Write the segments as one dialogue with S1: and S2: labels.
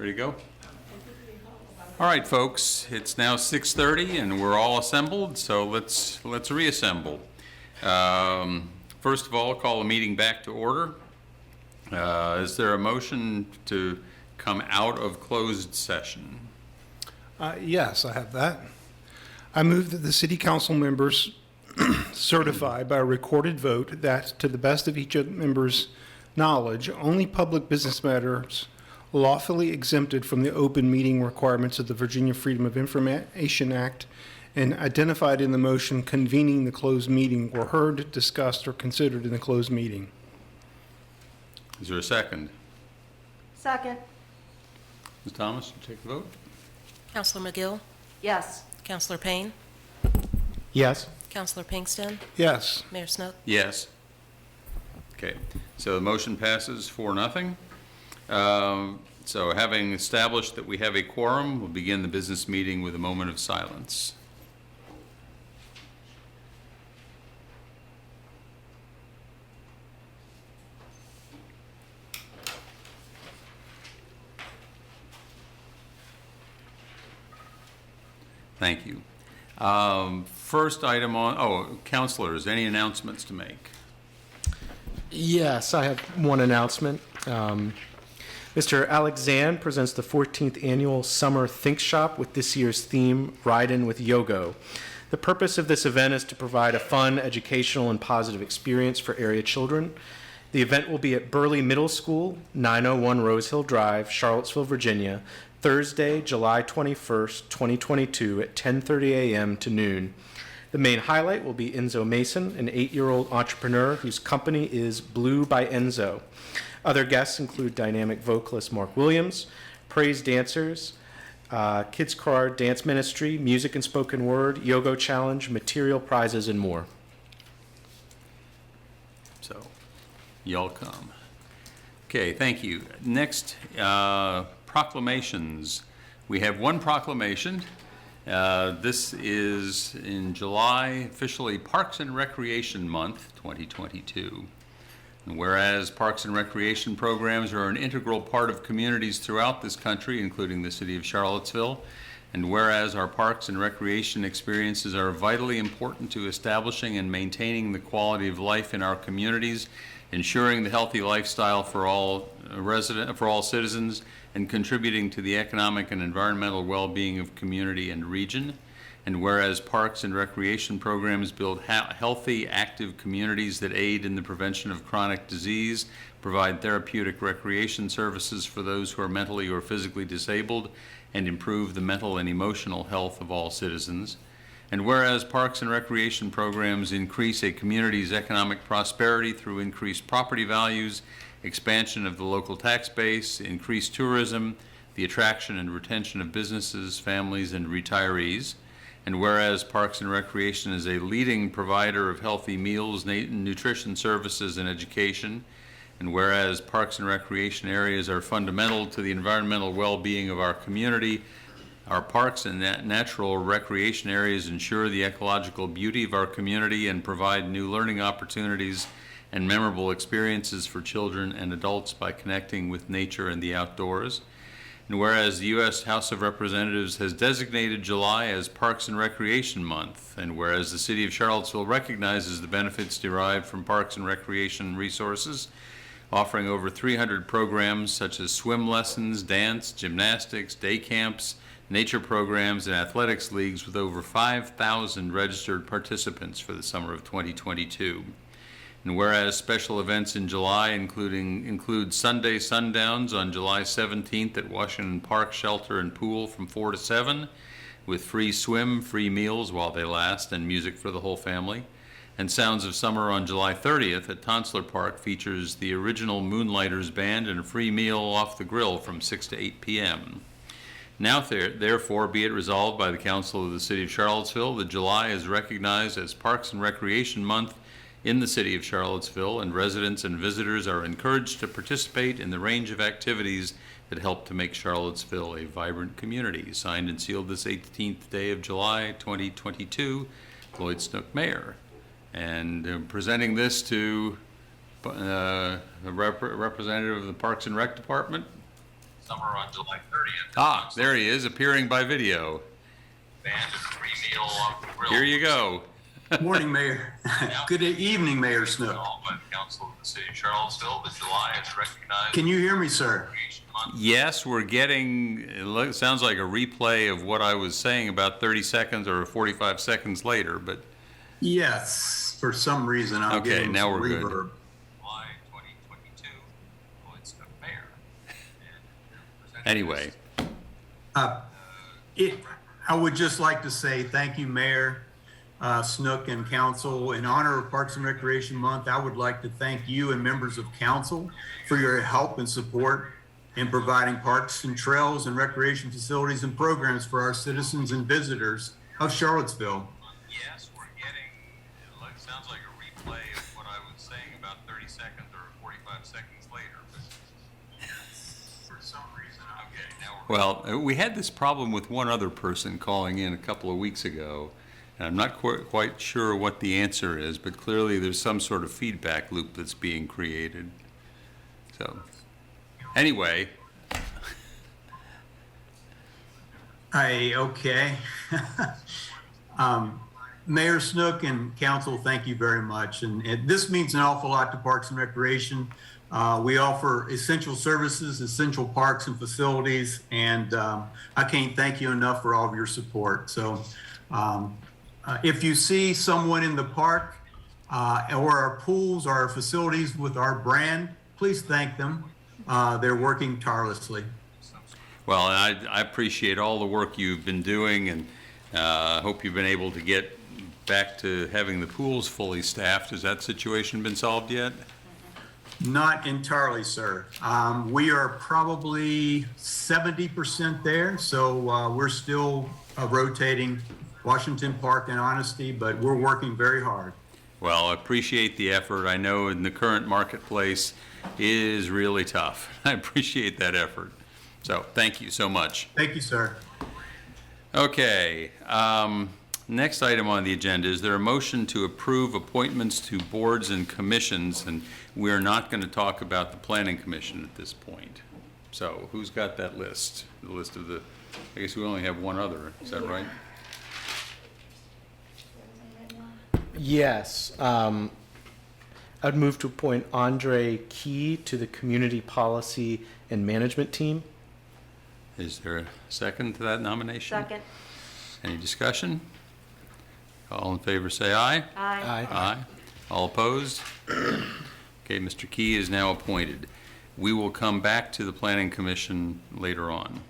S1: Ready to go? All right, folks, it's now 6:30 and we're all assembled, so let's reassemble. First of all, call the meeting back to order. Is there a motion to come out of closed session?
S2: Yes, I have that. I move that the city council members certify by a recorded vote that, to the best of each member's knowledge, only public business matters lawfully exempted from the open meeting requirements of the Virginia Freedom of Information Act and identified in the motion convening the closed meeting were heard, discussed, or considered in the closed meeting.
S1: Is there a second?
S3: Second.
S1: Ms. Thomas, you take the vote.
S4: Counselor McGill?
S3: Yes.
S4: Counselor Payne?
S2: Yes.
S4: Counselor Pinkston?
S2: Yes.
S4: Mayor Snook?
S1: Yes. Okay, so the motion passes 4-0. So having established that we have a quorum, we'll begin the business meeting with a moment of silence. Thank you. First item on, counselors, any announcements to make?
S5: Yes, I have one announcement. Mr. Alexand presents the 14th Annual Summer Think Shop with this year's theme, Ridin' with Yogo. The purpose of this event is to provide a fun, educational, and positive experience for area children. The event will be at Burley Middle School, 901 Rose Hill Drive, Charlottesville, Virginia, Thursday, July 21st, 2022 at 10:30 a.m. to noon. The main highlight will be Enzo Mason, an 8-year-old entrepreneur whose company is Blue by Enzo. Other guests include dynamic vocalist Mark Williams, praise dancers, Kids Choir Dance Ministry, music and spoken word, Yogo Challenge, material prizes, and more.
S1: So, y'all come. Okay, thank you. Next, proclamations. We have one proclamation. This is in July, officially Parks and Recreation Month 2022. And whereas parks and recreation programs are an integral part of communities throughout this country, including the city of Charlottesville, and whereas our parks and recreation experiences are vitally important to establishing and maintaining the quality of life in our communities, ensuring the healthy lifestyle for all citizens, and contributing to the economic and environmental well-being of community and region. And whereas parks and recreation programs build healthy, active communities that aid in the prevention of chronic disease, provide therapeutic recreation services for those who are mentally or physically disabled, and improve the mental and emotional health of all citizens. And whereas parks and recreation programs increase a community's economic prosperity through increased property values, expansion of the local tax base, increased tourism, the attraction and retention of businesses, families, and retirees. And whereas Parks and Recreation is a leading provider of healthy meals, nutrition services, and education, and whereas Parks and Recreation areas are fundamental to the environmental well-being of our community, our parks and natural recreation areas ensure the ecological beauty of our community and provide new learning opportunities and memorable experiences for children and adults by connecting with nature and the outdoors. And whereas the U.S. House of Representatives has designated July as Parks and Recreation Month, and whereas the City of Charlottesville recognizes the benefits derived from parks and recreation resources, offering over 300 programs such as swim lessons, dance, gymnastics, day camps, nature programs, and athletics leagues with over 5,000 registered participants for the summer of 2022. And whereas special events in July include Sunday Sundowns on July 17th at Washington Park Shelter and Pool from 4 to 7, with free swim, free meals while they last, and music for the whole family. And Sounds of Summer on July 30th at Tonsler Park features the original Moonlighters Band and a free meal off the grill from 6 to 8 p.m. Now, therefore, be it resolved by the Council of the City of Charlottesville that July is recognized as Parks and Recreation Month in the City of Charlottesville, and residents and visitors are encouraged to participate in the range of activities that help to make Charlottesville a vibrant community. Signed and sealed this 18th day of July, 2022, Lloyd Snook, Mayor. And presenting this to a representative of the Parks and Rec Department, Summer on July 30th. Ah, there he is, appearing by video. Band and free meal on the grill. Here you go.
S6: Morning, Mayor. Good evening, Mayor Snook.
S1: By the Council of the City of Charlottesville, this July is recognized.
S6: Can you hear me, sir?
S1: Yes, we're getting, it sounds like a replay of what I was saying about 30 seconds or 45 seconds later, but.
S6: Yes, for some reason I'm
S1: Okay,
S6: getting
S1: now
S6: some
S1: we're good.
S6: reverb.
S1: July 2022, oh, it's the mayor. Anyway,
S6: I would just like to say thank you, Mayor Snook and Council. In honor of Parks and Recreation Month, I would like to thank you and members of Council for your help and support in providing parks and trails and recreation facilities and programs for our citizens and visitors of Charlottesville.
S1: yes, we're getting, sounds like a replay of what I was saying about 30 seconds or 45 seconds later, but.
S6: For some reason,
S1: Okay, now we're. Well, we had this problem with one other person calling in a couple of weeks ago, and I'm not quite sure what the answer is, but clearly there's some sort of feedback loop that's being created. So, anyway,
S6: Okay. Mayor Snook and Council, thank you very much. And this means an awful lot to Parks and Recreation. We offer essential services, essential parks and facilities, and I can't thank you enough for all of your support. So if you see someone in the park or our pools or our facilities with our brand, please thank them. They're working tirelessly.
S1: well, I appreciate all the work you've been doing, and hope you've been able to get back to having the pools fully staffed. Has that situation been solved yet?
S6: Not entirely, sir. We are probably 70% there, so we're still rotating Washington Park and Honesty, but we're working very hard.
S1: Well, I appreciate the effort. I know in the current marketplace is really tough. I appreciate that effort. So, thank you so much.
S6: Thank you, sir.
S1: Okay, next item on the agenda, is there a motion to approve appointments to boards and commissions? And we're not going to talk about the Planning Commission at this point. So, who's got that list? The list of the, I guess we only have one other, is that right?
S5: Yes. I'd move to appoint Andre Key to the Community Policy and Management Team.
S1: Is there a second to that nomination?
S3: Second.
S1: Any discussion? All in favor say aye.
S3: Aye.
S1: Aye. All opposed? Okay, Mr. Key is now appointed. We will come back to the Planning Commission later on.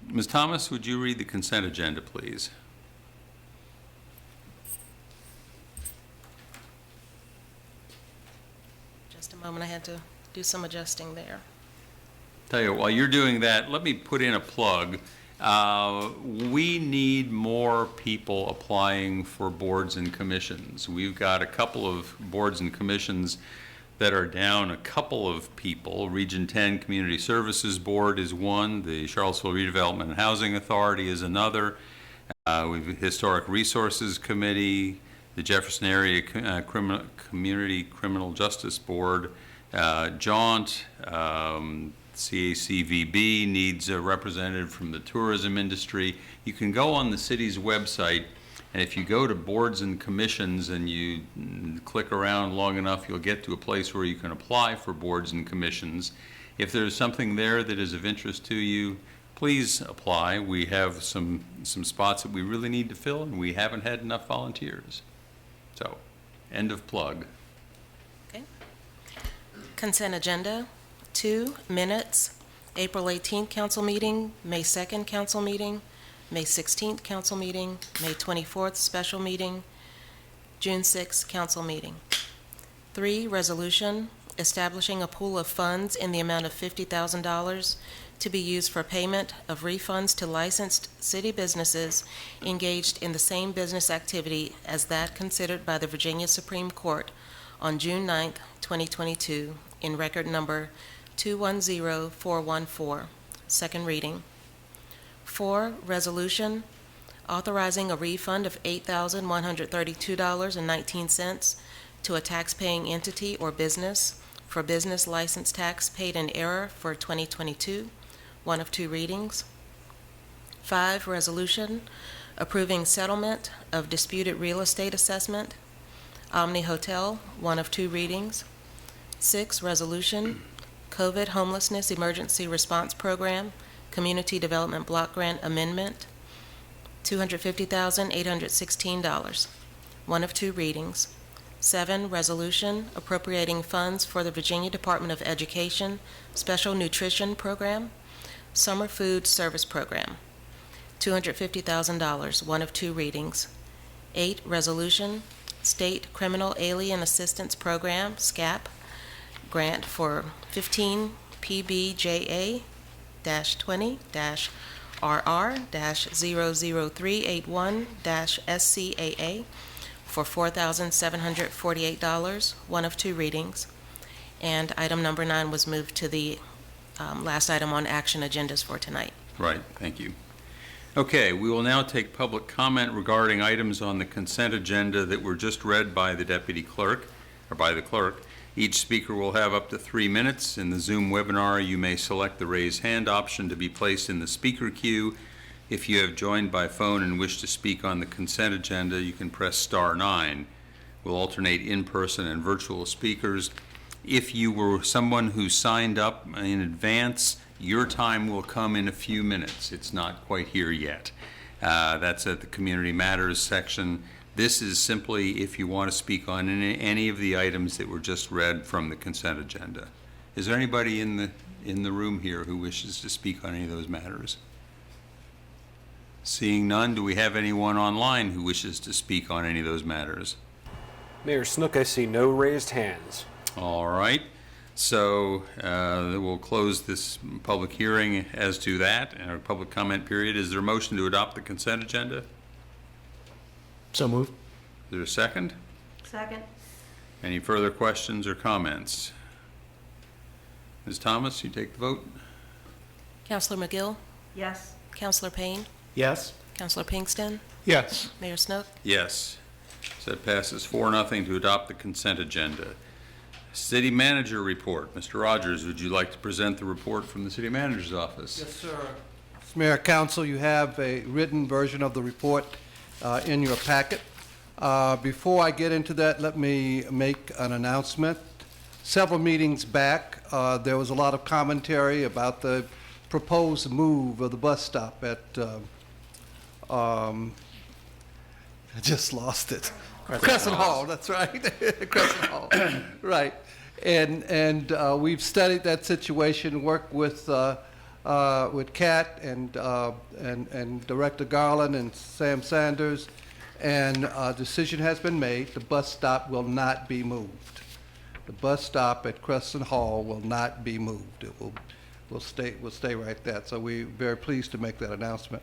S1: Ms. Thomas, would you read the consent agenda, please?
S4: Just a moment, I had to do some adjusting there.
S1: Tell you, while you're doing that, let me put in a plug. We need more people applying for boards and commissions. We've got a couple of boards and commissions that are down a couple of people. Region 10 Community Services Board is one. The Charlottesville Redevelopment and Housing Authority is another. We've Historic Resources Committee, the Jefferson Area Community Criminal Justice Board, Jaunt, CACVB needs a representative from the tourism industry. You can go on the city's website, and if you go to boards and commissions and you click around long enough, you'll get to a place where you can apply for boards and commissions. If there's something there that is of interest to you, please apply. We have some spots that we really need to fill, and we haven't had enough volunteers. So, end of plug.
S4: Okay. Consent agenda. 2, minutes, April 18th council meeting, May 2nd council meeting, May 16th council meeting, May 24th special meeting, June 6th council meeting. 3, resolution establishing a pool of funds in the amount of $50,000 to be used for payment of refunds to licensed city businesses engaged in the same business activity as that considered by the Virginia Supreme Court on June 9th, 2022, in record number 210414, second reading. 4, resolution authorizing a refund of $8,132.19 to a taxpaying entity or business for business license tax paid in error for 2022, one of two readings. 5, resolution approving settlement of disputed real estate assessment, Omni Hotel, one of two readings. 6, resolution COVID Homelessness Emergency Response Program, Community Development Block Grant Amendment, $250,816, one of two readings. 7, resolution appropriating funds for the Virginia Department of Education Special Nutrition Program, Summer Food Service Program, $250,000, one of two readings. 8, resolution State Criminal Alien Assistance Program, SCAP, grant for 15 PBJA-20-RR-00381-SCAA for $4,748, one of two readings. And item number 9 was moved to the last item on action agendas for tonight.
S1: Right, thank you. Okay, we will now take public comment regarding items on the consent agenda that were just read by the deputy clerk, or by the clerk. Each speaker will have up to 3 minutes. In the Zoom webinar, you may select the raise hand option to be placed in the speaker queue. If you have joined by phone and wish to speak on the consent agenda, you can press *9. We'll alternate in-person and virtual speakers. If you were someone who signed up in advance, your time will come in a few minutes. It's not quite here yet. That's at the Community Matters section. This is simply if you want to speak on any of the items that were just read from the consent agenda. Is there anybody in the room here who wishes to speak on any of those matters? Seeing none, do we have anyone online who wishes to speak on any of those matters?
S7: Mayor Snook, I see no raised hands.
S1: All right. So we'll close this public hearing as to that, and our public comment period. Is there a motion to adopt the consent agenda?
S5: So moved.
S1: Is there a second?
S3: Second.
S1: Any further questions or comments? Ms. Thomas, you take the vote.
S4: Councilor McGill?
S3: Yes.
S4: Councilor Payne?
S5: Yes.
S4: Councilor Pinkston?
S2: Yes.
S4: Mayor Snook?
S1: Yes. So that passes 4-0 to adopt the consent agenda. City Manager report. Mr. Rogers, would you like to present the report from the City Manager's office?
S8: Yes, sir. Mr. Mayor, Council, you have a written version of the report in your packet. Before I get into that, let me make an announcement. Several meetings back, there was a lot of commentary about the proposed move of the bus stop at, I just lost it. Crescent Hall, that's right. Crescent Hall, right. And we've studied that situation, worked with Kat and Director Garland and Sam Sanders, and a decision has been made. The bus stop will not be moved. The bus stop at Crescent Hall will not be moved. It will stay right there. So we're very pleased to make that announcement.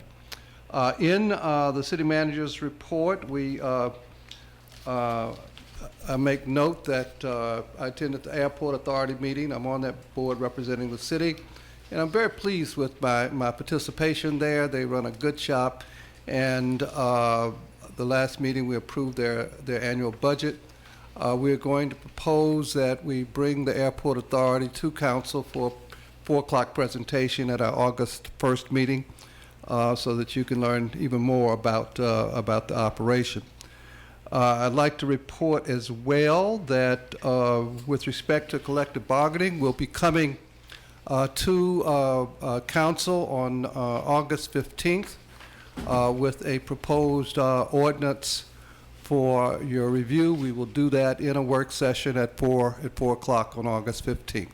S8: In the city manager's report, I make note that I attended the Airport Authority meeting. I'm on that board representing the city, and I'm very pleased with my participation there. They run a good shop, and the last meeting we approved their annual budget. We're going to propose that we bring the Airport Authority to council for a 4 o'clock presentation at our August 1st meeting, so that you can learn even more about the operation. I'd like to report as well that with respect to collective bargaining, we'll be coming to council on August 15th with a proposed ordinance for your review. We will do that in a work session at 4 o'clock on August 15th.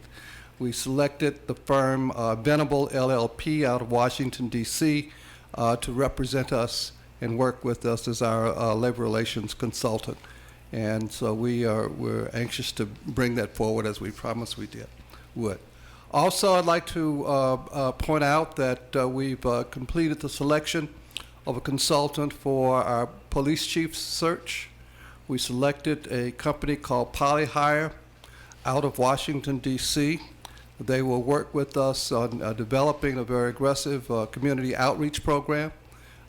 S8: We selected the firm Venable LLP out of Washington, D.C. To represent us and work with us as our labor relations consultant. And so we're anxious to bring that forward as we promised we would. Also, I'd like to point out that we've completed the selection of a consultant for our police chief's search. We selected a company called Polyhire out of Washington, D.C. They will work with us on developing a very aggressive community outreach program.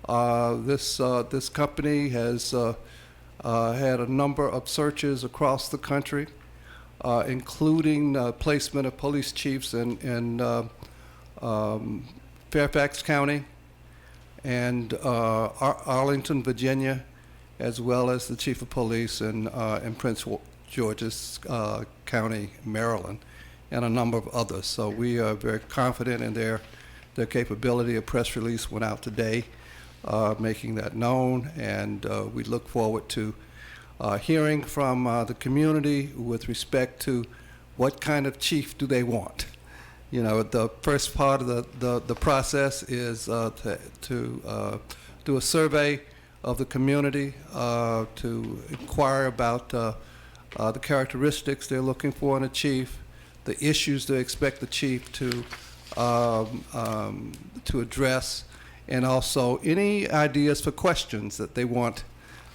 S8: This company has had a number of searches across the country. including placement of police chiefs in Fairfax County and Arlington, Virginia, as well as the chief of police in Prince George's County, Maryland, and a number of others. So we are very confident in their capability. A press release went out today making that known, and we look forward to hearing from the community with respect to what kind of chief do they want. You know, the first part of the process is to do a survey of the community, to inquire about the characteristics they're looking for in a chief, the issues they expect the chief to address, and also any ideas for questions that they want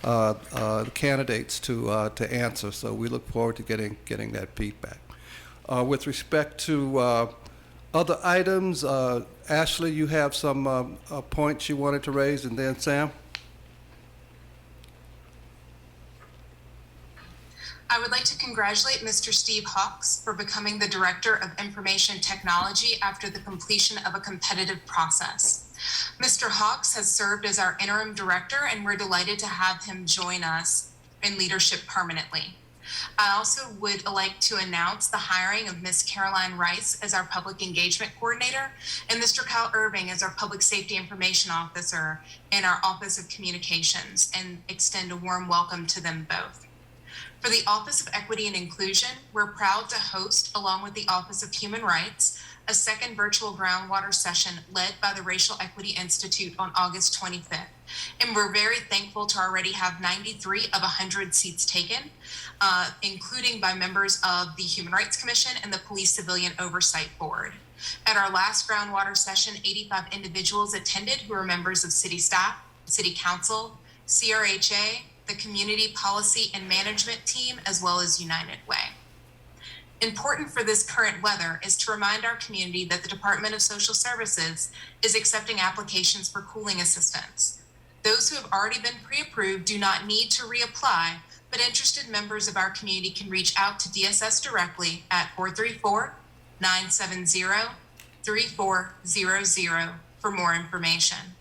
S8: the candidates to answer. So we look forward to getting that feedback. With respect to other items, Ashley, you have some points you wanted to raise, and then Sam?
S9: I would like to congratulate Mr. Steve Hawks for becoming the Director of Information Technology after the completion of a competitive process. Mr. Hawks has served as our interim director, and we're delighted to have him join us in leadership permanently. I also would like to announce the hiring of Ms. Caroline Rice as our Public Engagement Coordinator and Mr. Kyle Irving as our Public Safety Information Officer in our Office of Communications, and extend a warm welcome to them both. For the Office of Equity and Inclusion, we're proud to host, along with the Office of Human Rights, a second virtual groundwater session led by the Racial Equity Institute on August 25th. And we're very thankful to already have 93 of 100 seats taken, including by members of the Human Rights Commission and the Police Civilian Oversight Board. At our last groundwater session, 85 individuals attended who are members of city staff, city council, CRHA, the Community Policy and Management Team, as well as United Way. Important for this current weather is to remind our community that the Department of Social Services is accepting applications for cooling assistance. Those who have already been pre-approved do not need to reapply, but interested members of our community can reach out to DSS directly at 434-970-3400 for more information.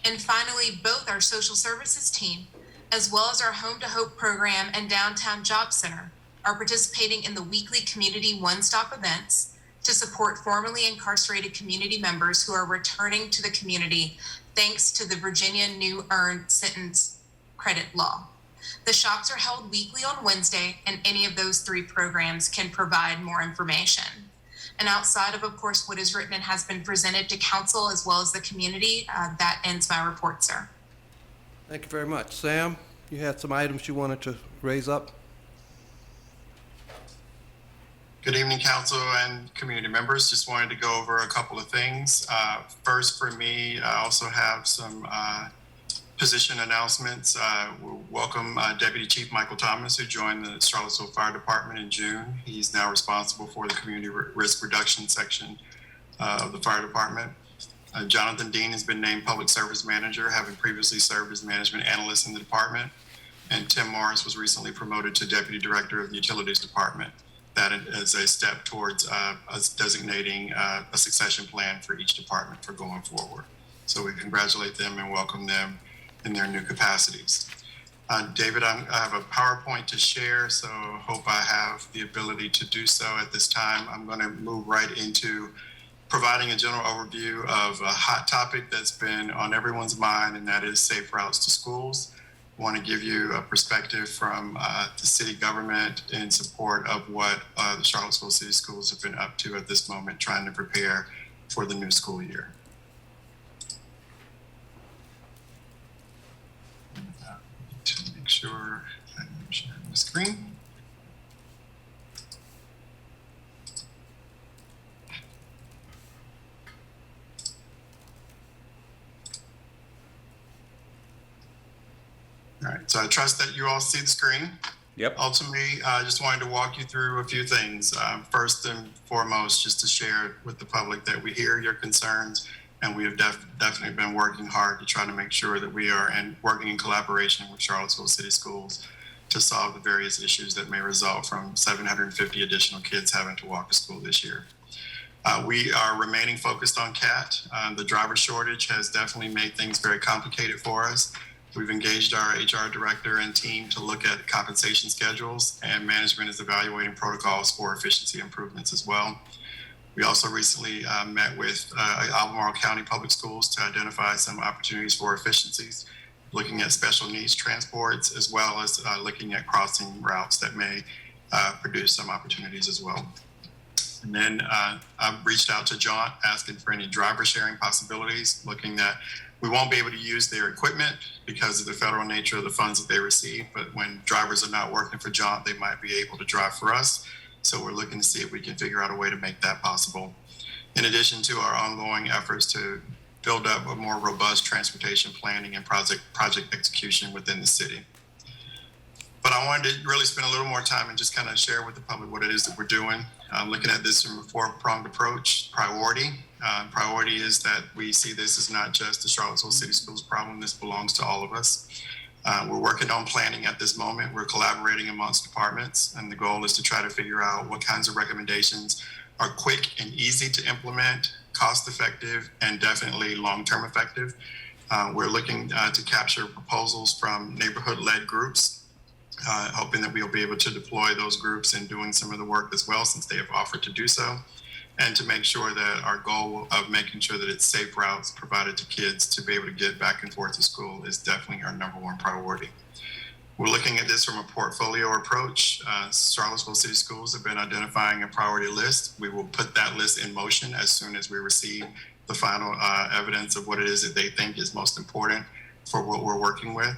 S9: And finally, both our social services team, as well as our Home to Hope program and Downtown Job Center, are participating in the weekly community one-stop events to support formerly incarcerated community members who are returning to the community thanks to the Virginia New Earned Sentence Credit Law. The shops are held weekly on Wednesday, and any of those three programs can provide more information. And outside of course, what is written and has been presented to council as well as the community, that ends my report, sir.
S8: Thank you very much. Sam, you had some items you wanted to raise up?
S10: Good evening, council and community members. Just wanted to go over a couple of things. First, for me, I also have some position announcements. We'll welcome Deputy Chief Michael Thomas, who joined the Charlottesville Fire Department in June. He's now responsible for the community risk reduction section of the fire department. Jonathan Dean has been named Public Service Manager, having previously served as management analyst in the department. And Tim Morris was recently promoted to Deputy Director of the Utilities Department. That is a step towards us designating a succession plan for each department for going forward. So we congratulate them and welcome them in their new capacities. David, I have a PowerPoint to share, so hope I have the ability to do so at this time. I'm going to move right into providing a general overview of a hot topic that's been on everyone's mind, and that is safe routes to schools. I want to give you a perspective from the city government in support of what the Charlottesville City Schools have been up to at this moment, trying to prepare for the new school year. To make sure I'm sharing the screen. All right, so I trust that you all see the screen.
S1: Yep.
S10: Ultimately, I just wanted to walk you through a few things. First and foremost, just to share with the public that we hear your concerns, and we have definitely been working hard to try to make sure that we are working in collaboration with Charlottesville City Schools to solve the various issues that may result from 750 additional kids having to walk to school this year. We are remaining focused on CAT. The driver shortage has definitely made things very complicated for us. We've engaged our HR director and team to look at compensation schedules, and management is evaluating protocols for efficiency improvements as well. We also recently met with Albemarle County Public Schools to identify some opportunities for efficiencies, looking at special needs transports, as well as looking at crossing routes that may produce some opportunities as well. And then I've reached out to Jaunt asking for any driver sharing possibilities, looking that we won't be able to use their equipment because of the federal nature of the funds that they receive. But when drivers are not working for Jaunt, they might be able to drive for us. So we're looking to see if we can figure out a way to make that possible. In addition to our ongoing efforts to build up a more robust transportation planning and project execution within the city. But I wanted to really spend a little more time and just kind of share with the public what it is that we're doing. Looking at this from a four-pronged approach. Priority. Priority is that we see this as not just the Charlottesville City Schools problem. This belongs to all of us. We're working on planning at this moment. We're collaborating amongst departments, and the goal is to try to figure out what kinds of recommendations are quick and easy to implement, cost-effective, and definitely long-term effective. We're looking to capture proposals from neighborhood-led groups, hoping that we'll be able to deploy those groups in doing some of the work as well, since they have offered to do so, and to make sure that our goal of making sure that it's safe routes provided to kids to be able to get back and forth to school is definitely our number one priority. We're looking at this from a portfolio approach. Charlottesville City Schools have been identifying a priority list. We will put that list in motion as soon as we receive the final evidence of what it is that they think is most important for what we're working with.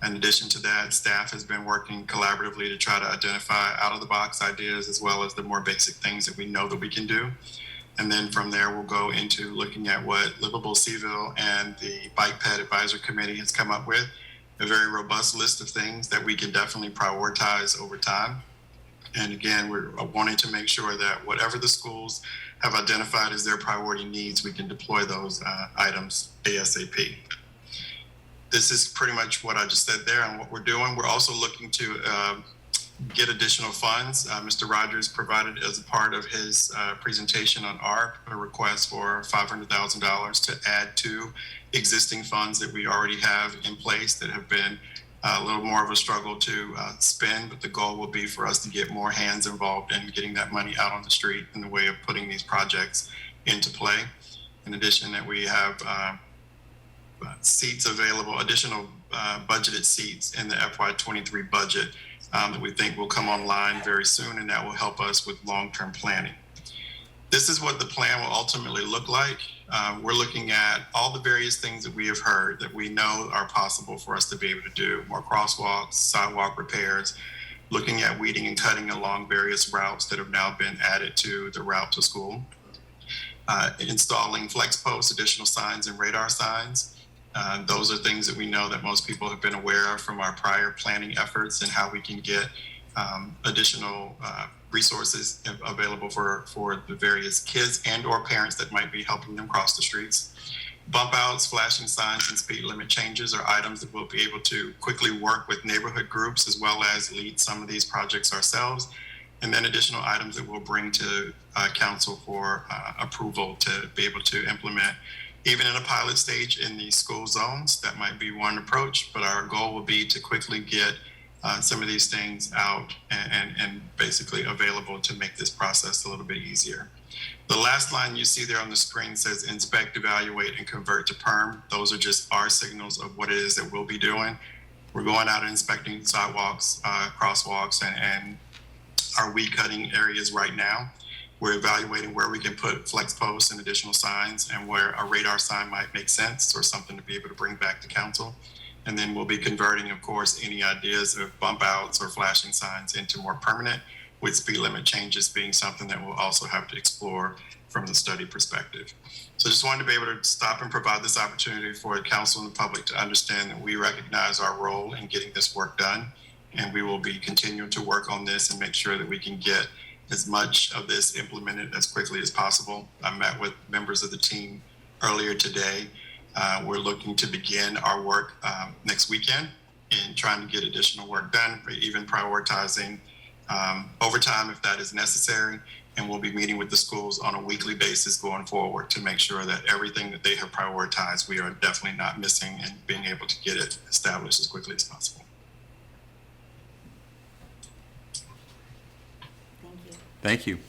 S10: In addition to that, staff has been working collaboratively to try to identify out-of-the-box ideas as well as the more basic things that we know that we can do. And then from there, we'll go into looking at what Livable Seville and the Bike Ped Advisory Committee has come up with, a very robust list of things that we can definitely prioritize over time. And again, we're wanting to make sure that whatever the schools have identified as their priority needs, we can deploy those items ASAP. This is pretty much what I just said there and what we're doing. We're also looking to get additional funds. Mr. Rogers provided as a part of his presentation on ARP a request for $500,000 to add to existing funds that we already have in place that have been a little more of a struggle to spend, but the goal will be for us to get more hands involved in getting that money out on the street in the way of putting these projects into play. In addition, that we have seats available, additional budgeted seats in the FY23 budget that we think will come online very soon, and that will help us with long-term planning. This is what the plan will ultimately look like. We're looking at all the various things that we have heard that we know are possible for us to be able to do: more crosswalks, sidewalk repairs, looking at weeding and cutting along various routes that have now been added to the route to school, installing flex posts, additional signs and radar signs. Those are things that we know that most people have been aware of from our prior planning efforts, and how we can get additional resources available for the various kids and or parents that might be helping them cross the streets. Bump outs, flashing signs, and speed limit changes are items that we'll be able to quickly work with neighborhood groups as well as lead some of these projects ourselves. And then additional items that we'll bring to council for approval to be able to implement. Even in a pilot stage in the school zones, that might be one approach, but our goal will be to quickly get some of these things out and basically available to make this process a little bit easier. The last line you see there on the screen says inspect, evaluate, and convert to perm. Those are just our signals of what it is that we'll be doing. We're going out and inspecting sidewalks, crosswalks, and our weed cutting areas right now. We're evaluating where we can put flex posts and additional signs, and where a radar sign might make sense or something to be able to bring back to council. And then we'll be converting, of course, any ideas of bump outs or flashing signs into more permanent, with speed limit changes being something that we'll also have to explore from the study perspective. So just wanted to be able to stop and provide this opportunity for the council and the public to understand that we recognize our role in getting this work done, and we will be continuing to work on this and make sure that we can get as much of this implemented as quickly as possible. I met with members of the team earlier today. We're looking to begin our work next weekend, in trying to get additional work done, even prioritizing overtime if that is necessary. And we'll be meeting with the schools on a weekly basis going forward to make sure that everything that they have prioritized, we are definitely not missing and being able to get it established as quickly as possible.
S3: Thank you.
S1: Thank you.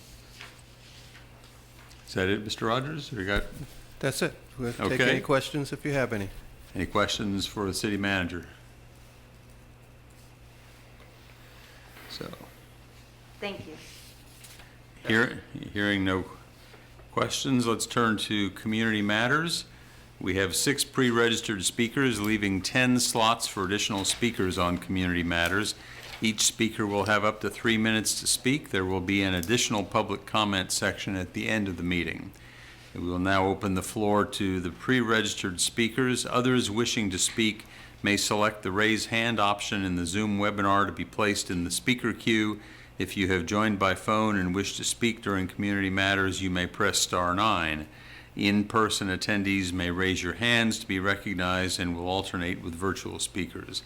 S1: Is that it, Mr. Rogers? Or you got
S8: That's it. We'll take
S1: Okay.
S8: any questions if you have any.
S1: any questions for the city manager? So,
S3: Thank you.
S1: hearing no questions, let's turn to community matters. We have 6 pre-registered speakers, leaving 10 slots for additional speakers on community matters. Each speaker will have up to 3 minutes to speak. There will be an additional public comment section at the end of the meeting. We will now open the floor to the pre-registered speakers. Others wishing to speak may select the raise hand option in the Zoom webinar to be placed in the speaker queue. If you have joined by phone and wish to speak during community matters, you may press star 9. In-person attendees may raise your hands to be recognized and will alternate with virtual speakers.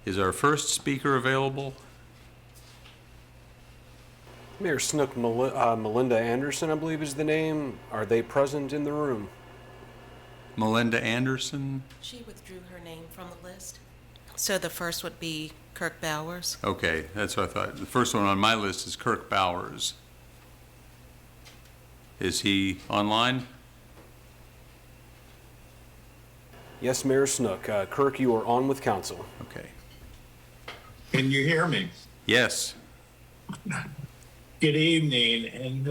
S1: Is our first speaker available?
S7: Mayor Snook, Melinda Anderson, I believe is the name. Are they present in the room?
S1: Melinda Anderson?
S4: She withdrew her name from the list. So the first would be Kirk Bowers.
S1: Okay, that's what I thought. The first one on my list is Kirk Bowers. Is he online?
S7: Yes, Mayor Snook. Kirk, you are on with council.
S1: Okay.
S11: Can you hear me?
S1: Yes.
S11: Good evening, and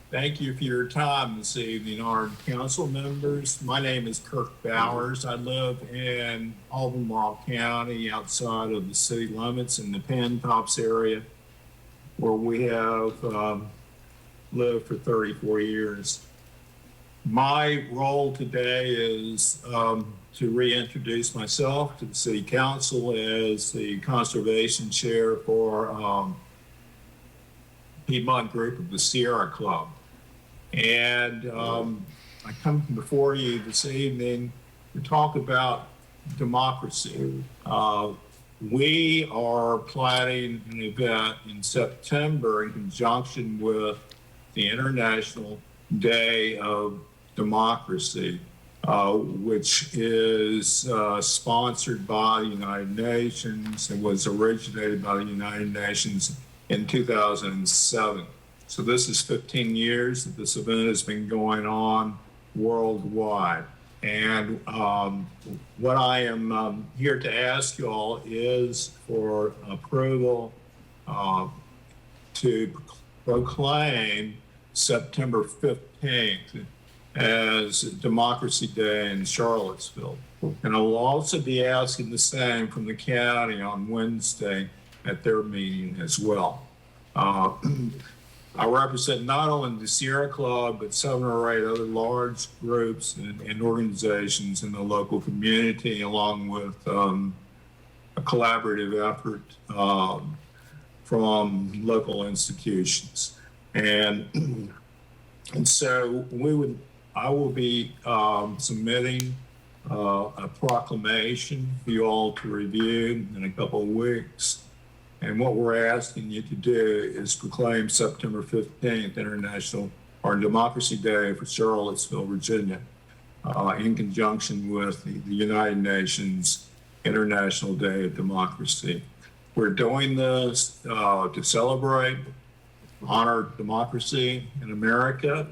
S11: thank you for your time this evening, our council members. My name is Kirk Bowers. I live in Albemarle County, outside of the city limits in the Pantops area, where we have lived for 34 years. My role today is to reintroduce myself to the city council as the conservation chair for Piedmont Group of the Sierra Club. And I come before you this evening to talk about democracy. We are planning an event in September in conjunction with the International Day of Democracy, which is sponsored by the United Nations and was originated by the United Nations in 2007. So this is 15 years that this event has been going on worldwide. And what I am here to ask you all is for approval to proclaim September 15th as Democracy Day in Charlottesville. And I will also be asking the same from the county on Wednesday at their meeting as well. I represent not only the Sierra Club, but 7 or 8 other large groups and organizations in the local community, along with a collaborative effort from local institutions. And so I will be submitting a proclamation for you all to review in a couple of weeks. And what we're asking you to do is proclaim September 15th International or Democracy Day for Charlottesville, Virginia, in conjunction with the United Nations International Day of Democracy. We're doing this to celebrate, honor democracy in America,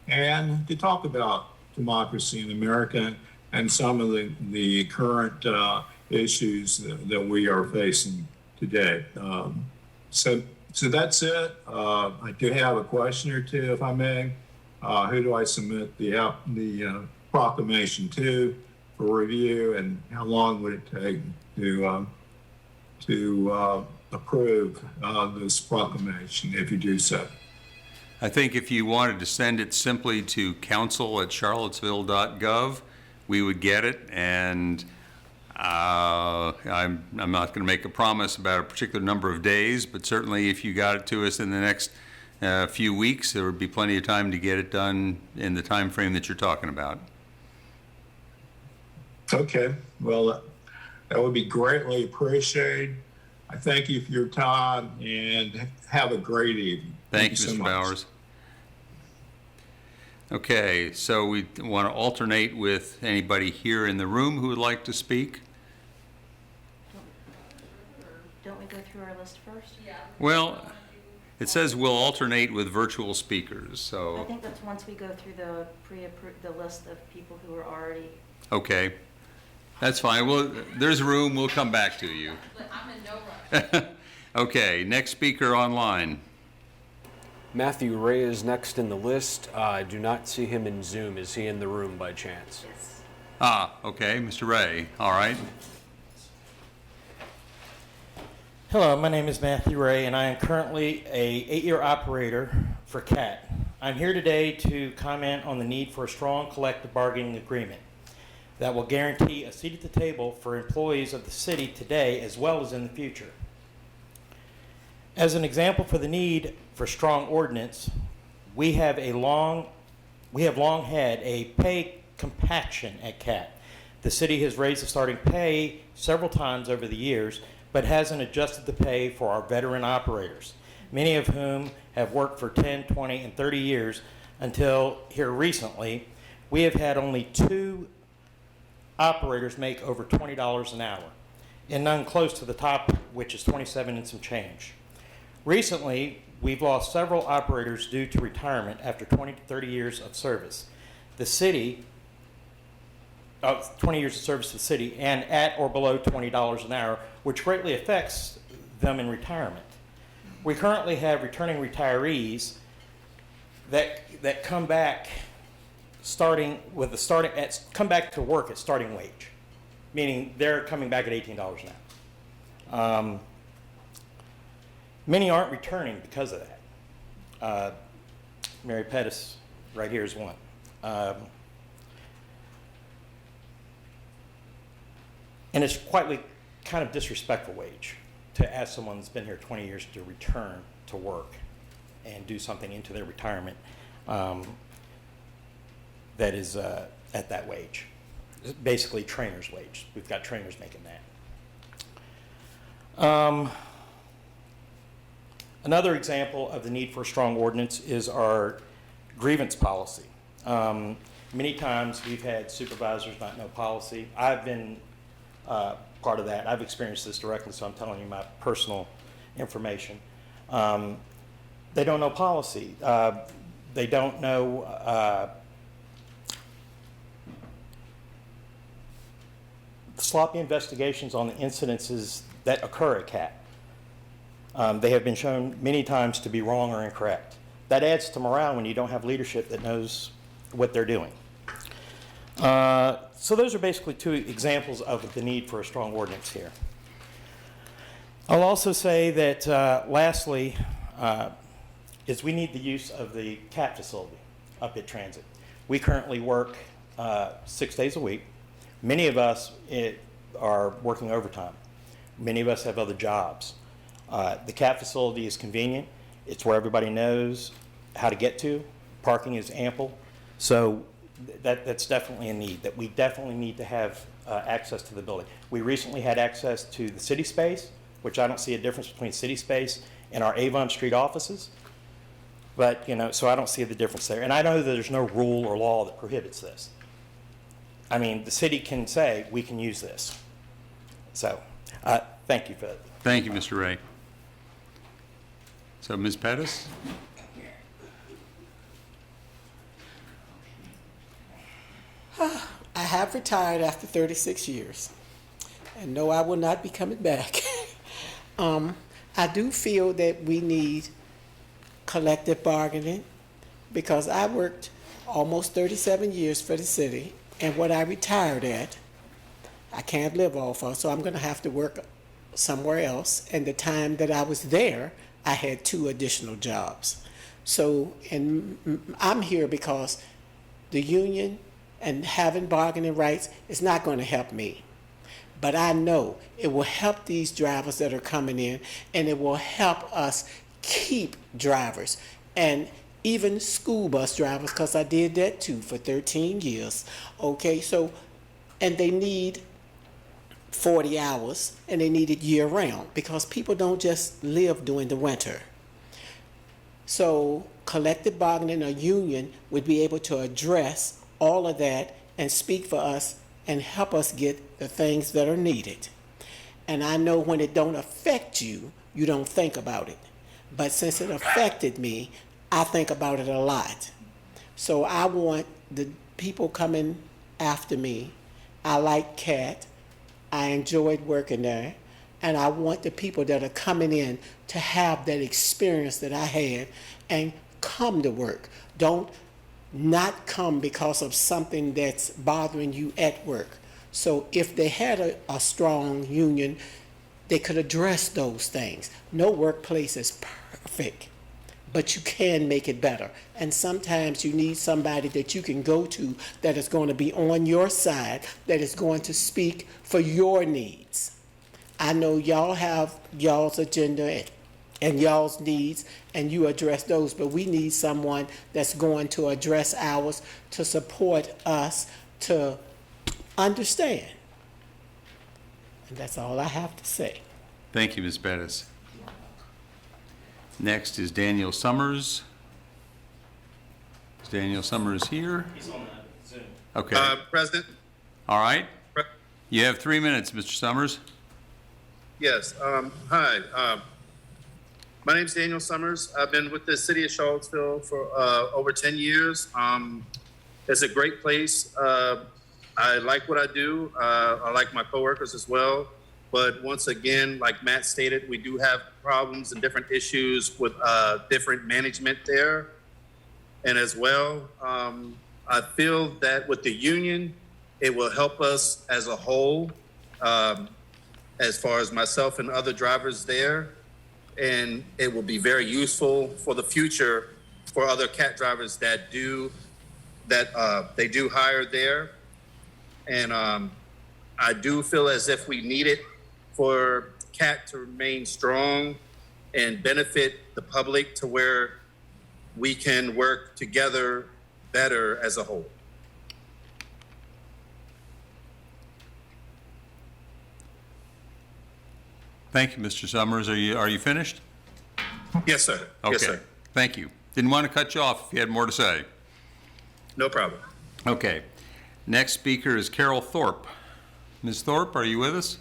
S11: and to talk about democracy in America and some of the current issues that we are facing today. So that's it. I do have a question or two, if I may. Who do I submit the proclamation to for review, and how long would it take to approve this proclamation if you do so?
S1: I think if you wanted to send it simply to council@charlottesville.gov, we would get it, and I'm not going to make a promise about a particular number of days, but certainly if you got it to us in the next few weeks, there would be plenty of time to get it done in the time frame that you're talking about.
S11: Okay, well, that would be greatly appreciated. I thank you for your time and have a great evening.
S1: Thank you,
S11: so
S1: Mr.
S11: much.
S1: Bowers. Okay, so we want to alternate with anybody here in the room who would like to speak.
S3: Don't we go through our list first? Yeah.
S1: Well, it says we'll alternate with virtual speakers,
S3: I
S1: so,
S3: think that's once we go through the list of people who are already.
S1: okay. That's fine. Well, there's room. We'll come back to you.
S3: I'm in no rush.
S1: Okay, next speaker online.
S7: Matthew Ray is next in the list. I do not see him in Zoom. Is he in the room by chance?
S3: Yes.
S1: Ah, okay, Mr. Ray. All right.
S12: Hello, my name is Matthew Ray, and I am currently a 8-year operator for CAT. I'm here today to comment on the need for a strong collective bargaining agreement that will guarantee a seat at the table for employees of the city today as well as in the future. As an example for the need for strong ordinance, we have long had a pay compaction at CAT. The city has raised the starting pay several times over the years, but hasn't adjusted the pay for our veteran operators, many of whom have worked for 10, 20, and 30 years until here recently. We have had only 2 operators make over $20 an hour, and none close to the top, which is 27 and some change. Recently, we've lost several operators due to retirement after 20 to 30 years of service. The city, 20 years of service to the city, and at or below $20 an hour, which greatly affects them in retirement. We currently have returning retirees that come back come back to work at starting wage, meaning they're coming back at $18 an hour. Many aren't returning because of that. Mary Pettis right here is one. And it's kind of disrespectful wage to ask someone that's been here 20 years to return to work and do something into their retirement that is at that wage. Basically trainer's wage. We've got trainers making that. Another example of the need for a strong ordinance is our grievance policy. Many times we've had supervisors not know policy. I've been part of that. I've experienced this directly, so I'm telling you my personal information. They don't know policy. They don't know sloppy investigations on the incidences that occur at CAT. They have been shown many times to be wrong or incorrect. That adds to morale when you don't have leadership that knows what they're doing. So those are basically 2 examples of the need for a strong ordinance here. I'll also say that lastly is we need the use of the CAT facility up at Transit. We currently work 6 days a week. Many of us are working overtime. Many of us have other jobs. The CAT facility is convenient. It's where everybody knows how to get to. Parking is ample. So that's definitely a need, that we definitely need to have access to the building. We recently had access to the city space, which I don't see a difference between city space and our Avon Street offices. But, so I don't see the difference there. And I know that there's no rule or law that prohibits this. I mean, the city can say, we can use this. So, thank you for that.
S1: Thank you, Mr. Ray. So, Ms. Pettis?
S13: I have retired after 36 years, and no, I will not be coming back. I do feel that we need collective bargaining because I worked almost 37 years for the city, and what I retired at, I can't live off of, so I'm going to have to work somewhere else. And the time that I was there, I had 2 additional jobs. So, and I'm here because the union and having bargaining rights is not going to help me. But I know it will help these drivers that are coming in, and it will help us keep drivers and even school bus drivers, because I did that too for 13 years. Okay, so, and they need 40 hours and they need it year round because people don't just live during the winter. So collective bargaining or union would be able to address all of that and speak for us and help us get the things that are needed. And I know when it don't affect you, you don't think about it. But since it affected me, I think about it a lot. So I want the people coming after me. I like CAT. I enjoyed working there. And I want the people that are coming in to have that experience that I had and come to work. Don't not come because of something that's bothering you at work. So if they had a strong union, they could address those things. No workplace is perfect, but you can make it better. And sometimes you need somebody that you can go to that is going to be on your side, that is going to speak for your needs. I know y'all have y'all's agenda and y'all's needs, and you address those, but we need someone that's going to address ours, to support us, to understand. And that's all I have to say.
S1: Thank you, Ms. Bettis. Next is Daniel Summers. Is Daniel Summers here?
S12: He's on the Zoom.
S1: Okay.
S14: President?
S1: All right. You have 3 minutes, Mr. Summers.
S14: Yes. Hi. My name's Daniel Summers. I've been with the city of Charlottesville for over 10 years. It's a great place. I like what I do. I like my coworkers as well. But once again, like Matt stated, we do have problems and different issues with different management there. And as well, I feel that with the union, it will help us as a whole, as far as myself and other drivers there. And it will be very useful for the future for other CAT drivers that they do hire there. And I do feel as if we need it for CAT to remain strong and benefit the public to where we can work together better as a whole.
S1: Thank you, Mr. Summers. Are you finished?
S14: Yes, sir.
S1: Okay.
S14: Yes, sir.
S1: Thank you. Didn't want to cut you off if you had more to say.
S14: No problem.
S1: Okay. Next speaker is Carol Thorpe. Ms. Thorpe, are you with us?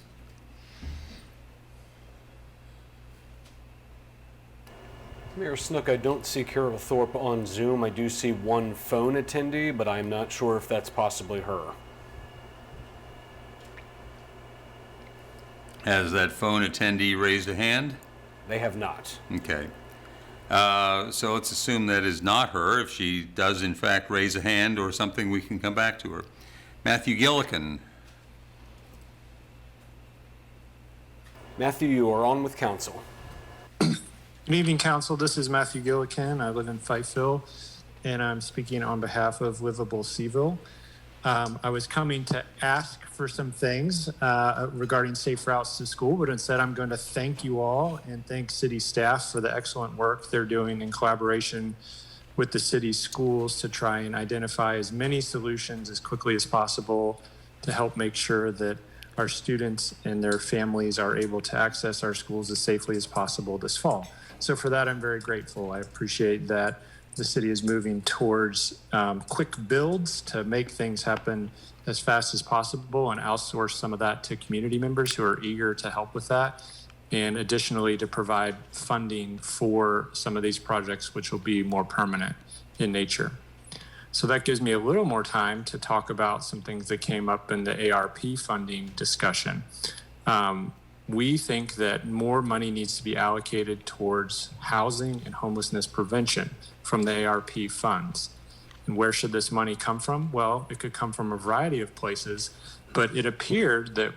S7: Mayor Snook, I don't see Carol Thorpe on Zoom. I do see one phone attendee, but I'm not sure if that's possibly her.
S1: Has that phone attendee raised a hand?
S7: They have not.
S1: Okay. So let's assume that is not her. If she does in fact raise a hand or something, we can come back to her. Matthew Gillikin.
S7: Matthew, you are on with council.
S15: Good evening, Council. This is Matthew Gillikin. I live in Fifeville, and I'm speaking on behalf of Livable Seaville. I was coming to ask for some things regarding safe routes to school, but instead I'm going to thank you all and thank city staff for the excellent work they're doing in collaboration with the city's schools to try and identify as many solutions as quickly as possible to help make sure that our students and their families are able to access our schools as safely as possible this fall. So for that, I'm very grateful. I appreciate that the city is moving towards quick builds to make things happen as fast as possible and outsource some of that to community members who are eager to help with that. And additionally, to provide funding for some of these projects, which will be more permanent in nature. So that gives me a little more time to talk about some things that came up in the ARP funding discussion. We think that more money needs to be allocated towards housing and homelessness prevention from the ARP funds. And where should this money come from? Well, it could come from a variety of places, but it appeared that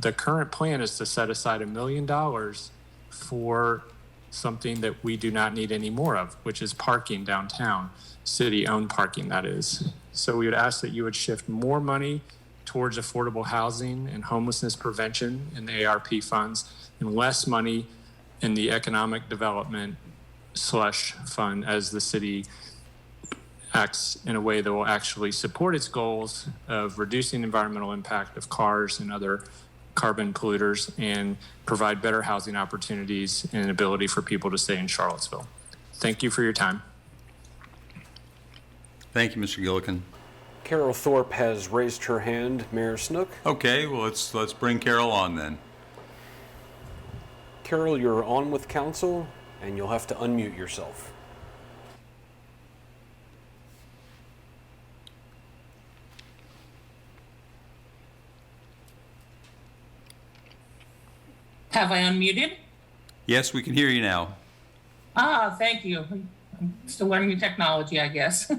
S15: the current plan is to set aside $1 million for something that we do not need any more of, which is parking downtown, city-owned parking, that is. So we would ask that you would shift more money towards affordable housing and homelessness prevention in the ARP funds and less money in the economic development slush fund as the city acts in a way that will actually support its goals of reducing the environmental impact of cars and other carbon polluters and provide better housing opportunities and an ability for people to stay in Charlottesville. Thank you for your time.
S1: Thank you, Mr. Gillikin.
S7: Carol Thorpe has raised her hand. Mayor Snook?
S1: Okay, well, let's bring Carol on then.
S7: Carol, you're on with council, and you'll have to unmute yourself.
S16: Have I unmuted?
S1: Yes, we can hear you now.
S16: Thank you. I'm still learning new technology, I guess.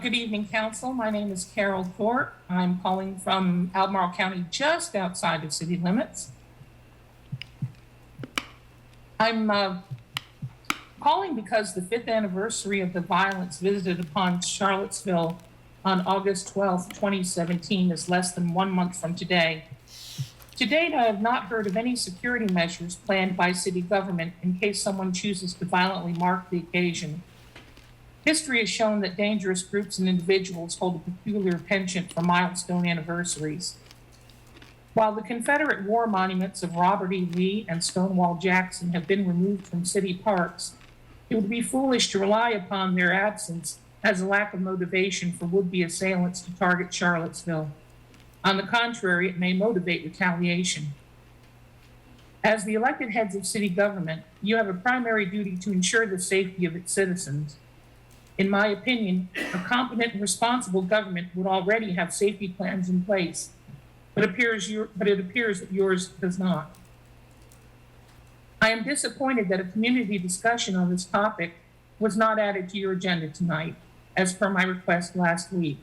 S16: Good evening, council. My name is Carol Thorpe. I'm calling from Albemarle County, just outside of city limits. I'm calling because the 5th anniversary of the violence visited upon Charlottesville on August 12th, 2017 is less than 1 month from today. To date, I have not heard of any security measures planned by city government in case someone chooses to violently mark the occasion. History has shown that dangerous groups and individuals hold a peculiar penchant for milestone anniversaries. While the Confederate war monuments of Robert E. Lee and Stonewall Jackson have been removed from city parks, it would be foolish to rely upon their absence as a lack of motivation for would-be assailants to target Charlottesville. On the contrary, it may motivate retaliation. As the elected heads of city government, you have a primary duty to ensure the safety of its citizens. In my opinion, a competent and responsible government would already have safety plans in place, but it appears that yours does not. I am disappointed that a community discussion on this topic was not added to your agenda tonight, as per my request last week.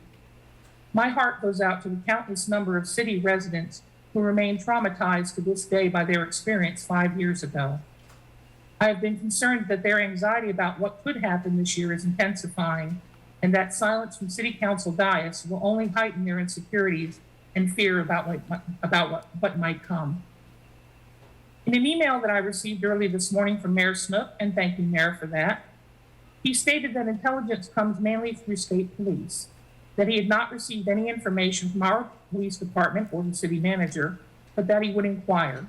S16: My heart goes out to the countless number of city residents who remain traumatized to this day by their experience 5 years ago. I have been concerned that their anxiety about what could happen this year is intensifying, and that silence from city council dais will only heighten their insecurities and fear about what might come. In an email that I received early this morning from Mayor Snook, and thank you, Mayor, for that, he stated that intelligence comes mainly through state police, that he had not received any information from our police department or the city manager, but that he would inquire.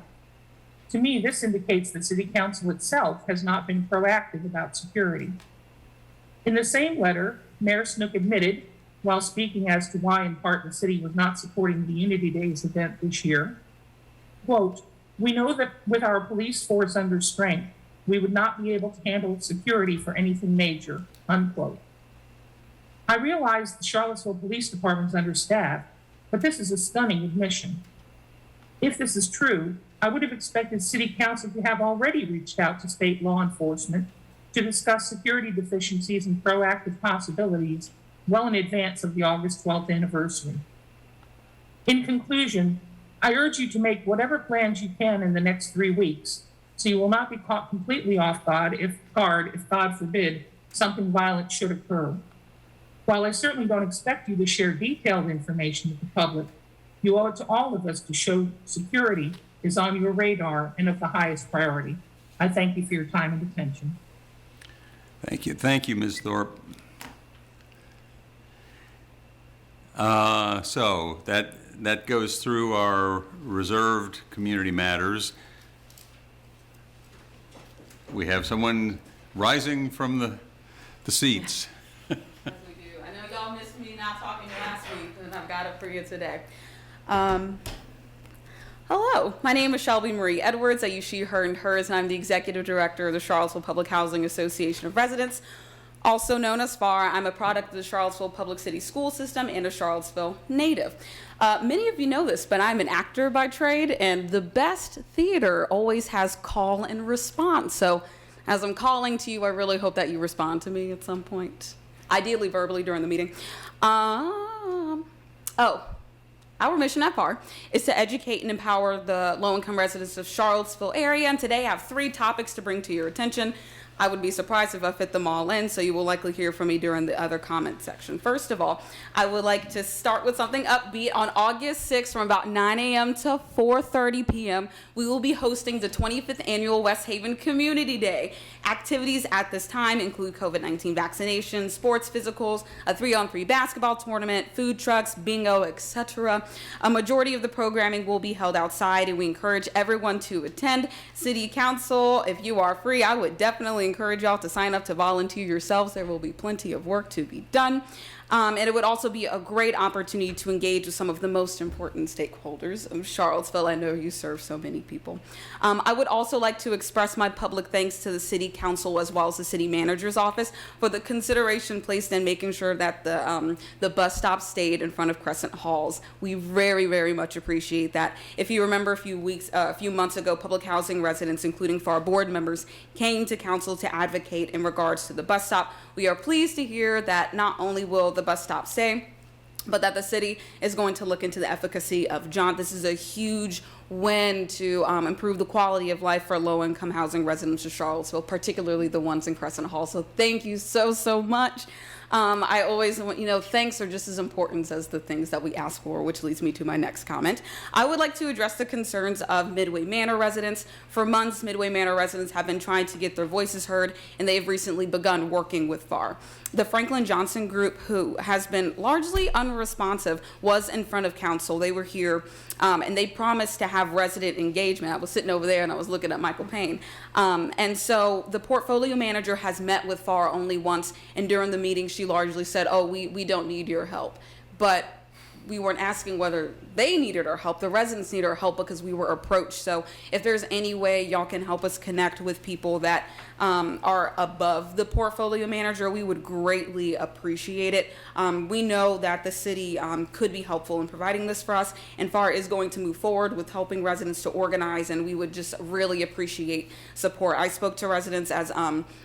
S16: To me, this indicates that city council itself has not been proactive about security. In the same letter, Mayor Snook admitted, while speaking as to why in part the city was not supporting the Unity Days event this year, quote, "We know that with our police force under strength, we would not be able to handle security for anything major," unquote. I realize the Charlottesville Police Department is understaffed, but this is a stunning admission. If this is true, I would have expected City Council to have already reached out to state law enforcement to discuss security deficiencies and proactive possibilities well in advance of the August 12th anniversary. In conclusion, I urge you to make whatever plans you can in the next 3 weeks so you will not be caught completely off guard if, God forbid, something violent should occur. While I certainly don't expect you to share detailed information with the public, you owe it to all of us to show security is on your radar and of the highest priority. I thank you for your time and attention.
S1: Thank you. Thank you, Ms. Thorpe. So that goes through our reserved community matters. We have someone rising from the seats.
S17: As we do. I know y'all missed me not talking last week, and I've got it for you today. Hello, my name is Shelby Marie Edwards. I use she, her, and hers, and I'm the executive director of the Charlottesville Public Housing Association of Residents, also known as FAR. I'm a product of the Charlottesville Public City School System and a Charlottesville native. Many of you know this, but I'm an actor by trade, and the best theater always has call and response. So as I'm calling to you, I really hope that you respond to me at some point, ideally verbally during the meeting. Our mission at FAR is to educate and empower the low-income residents of Charlottesville area, and today I have 3 topics to bring to your attention. I would be surprised if I fit them all in, so you will likely hear from me during the other comment section. First of all, I would like to start with something upbeat. On August 6th from about 9 a.m. to 4:30 p.m., we will be hosting the 25th Annual West Haven Community Day. Activities at this time include COVID-19 vaccinations, sports physicals, a 3-on-3 basketball tournament, food trucks, bingo, etc. A majority of the programming will be held outside, and we encourage everyone to attend. City Council, if you are free, I would definitely encourage y'all to sign up to volunteer yourselves. There will be plenty of work to be done. And it would also be a great opportunity to engage with some of the most important stakeholders of Charlottesville. I know you serve so many people. I would also like to express my public thanks to the City Council as well as the City Manager's Office for the consideration placed in making sure that the bus stop stayed in front of Crescent Halls. We very, very much appreciate that. If you remember a few months ago, public housing residents, including for our board members, came to council to advocate in regards to the bus stop. We are pleased to hear that not only will the bus stop stay, but that the city is going to look into the efficacy of John. This is a huge win to improve the quality of life for low-income housing residents of Charlottesville, particularly the ones in Crescent Hall. So thank you so much. I always, thanks are just as important as the things that we ask for, which leads me to my next comment. I would like to address the concerns of Midway Manor residents. For months, Midway Manor residents have been trying to get their voices heard, and they have recently begun working with FAR. The Franklin Johnson Group, who has been largely unresponsive, was in front of council. They were here, and they promised to have resident engagement. I was sitting over there and I was looking at Michael Payne. And so the portfolio manager has met with FAR only once, and during the meeting she largely said, oh, we don't need your help. But we weren't asking whether they needed our help. The residents need our help because we were approached. So if there's any way y'all can help us connect with people that are above the portfolio manager, we would greatly appreciate it. We know that the city could be helpful in providing this for us, and FAR is going to move forward with helping residents to organize, and we would just really appreciate support. I spoke to residents as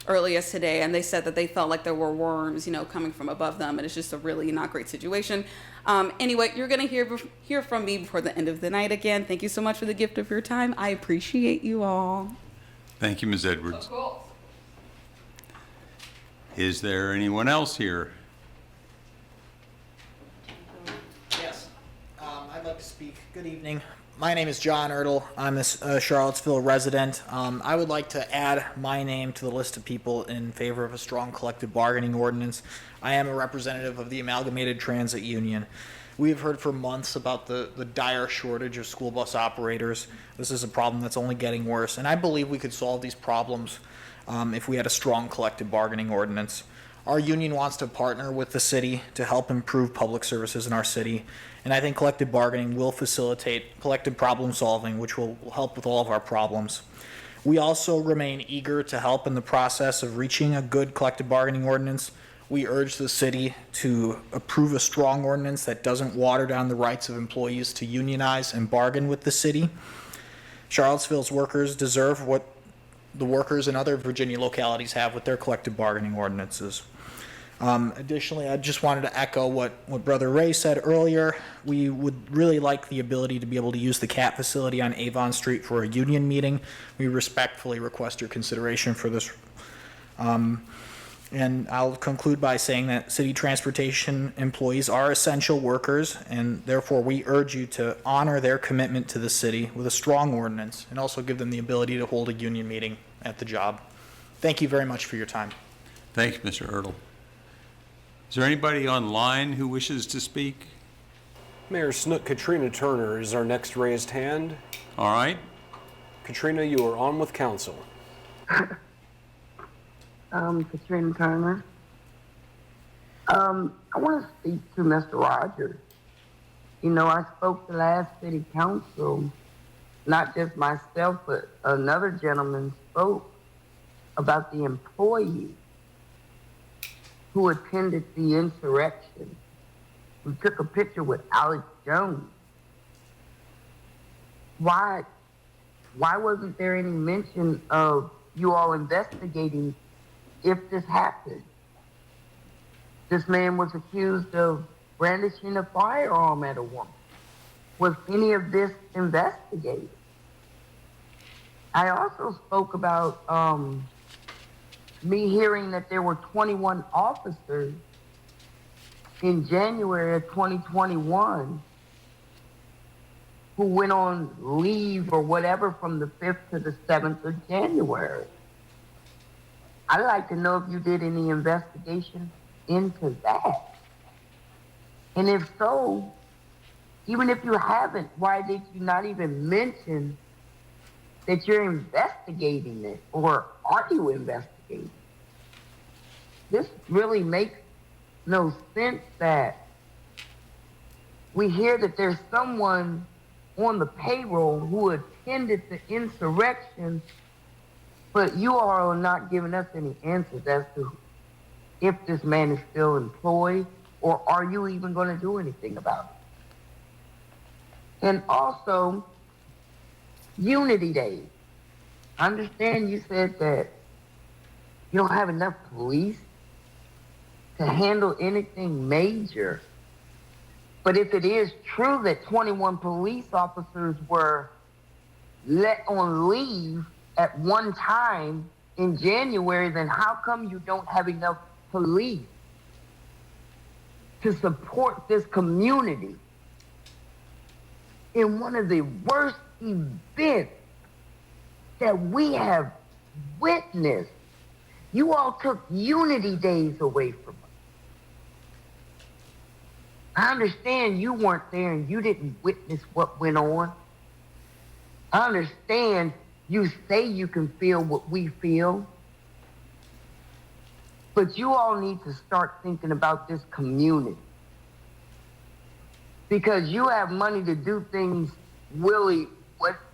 S17: early as today, and they said that they felt like there were worms, coming from above them, and it's just a really not great situation. Anyway, you're going to hear from me before the end of the night again. Thank you so much for the gift of your time. I appreciate you all.
S1: Thank you, Ms. Edwards.
S17: Of course.
S1: Is there anyone else here?
S18: Yes, I'd like to speak. Good evening. My name is John Ertl. I'm a Charlottesville resident. I would like to add my name to the list of people in favor of a strong collective bargaining ordinance. I am a representative of the Amalgamated Transit Union. We have heard for months about the dire shortage of school bus operators. This is a problem that's only getting worse, and I believe we could solve these problems if we had a strong collective bargaining ordinance. Our union wants to partner with the city to help improve public services in our city, and I think collective bargaining will facilitate collective problem solving, which will help with all of our problems. We also remain eager to help in the process of reaching a good collective bargaining ordinance. We urge the city to approve a strong ordinance that doesn't water down the rights of employees to unionize and bargain with the city. Charlottesville's workers deserve what the workers in other Virginia localities have with their collective bargaining ordinances. Additionally, I just wanted to echo what Brother Ray said earlier. We would really like the ability to be able to use the CAT facility on Avon Street for a union meeting. We respectfully request your consideration for this. And I'll conclude by saying that city transportation employees are essential workers, and therefore we urge you to honor their commitment to the city with a strong ordinance and also give them the ability to hold a union meeting at the job. Thank you very much for your time.
S1: Thank you, Mr. Ertl. Is there anybody online who wishes to speak?
S7: Mayor Snook, Katrina Turner is our next raised hand.
S1: All right.
S7: Katrina, you are on with council.
S19: Katrina Turner. I want to speak to Mr. Rogers. I spoke to last city council, not just myself, but another gentleman spoke about the employee who attended the insurrection. We took a picture with Alex Jones. Why wasn't there any mention of you all investigating if this happened? This man was accused of brandishing a firearm at a woman. Was any of this investigated? I also spoke about me hearing that there were 21 officers in January of 2021 who went on leave or whatever from the 5th to the 7th of January. I'd like to know if you did any investigation into that. And if so, even if you haven't, why did you not even mention that you're investigating it, or are you investigating? This really makes no sense that we hear that there's someone on the payroll who attended the insurrection, but you all are not giving us any answers as to if this man is still employed, or are you even going to do anything about it? And also, Unity Day. I understand you said that you don't have enough police to handle anything major. But if it is true that 21 police officers were let on leave at one time in January, then how come you don't have enough police to support this community in one of the worst events that we have witnessed? You all took Unity Days away from us. I understand you weren't there and you didn't witness what went on. I understand you say you can feel what we feel. But you all need to start thinking about this community. Because you have money to do things, really,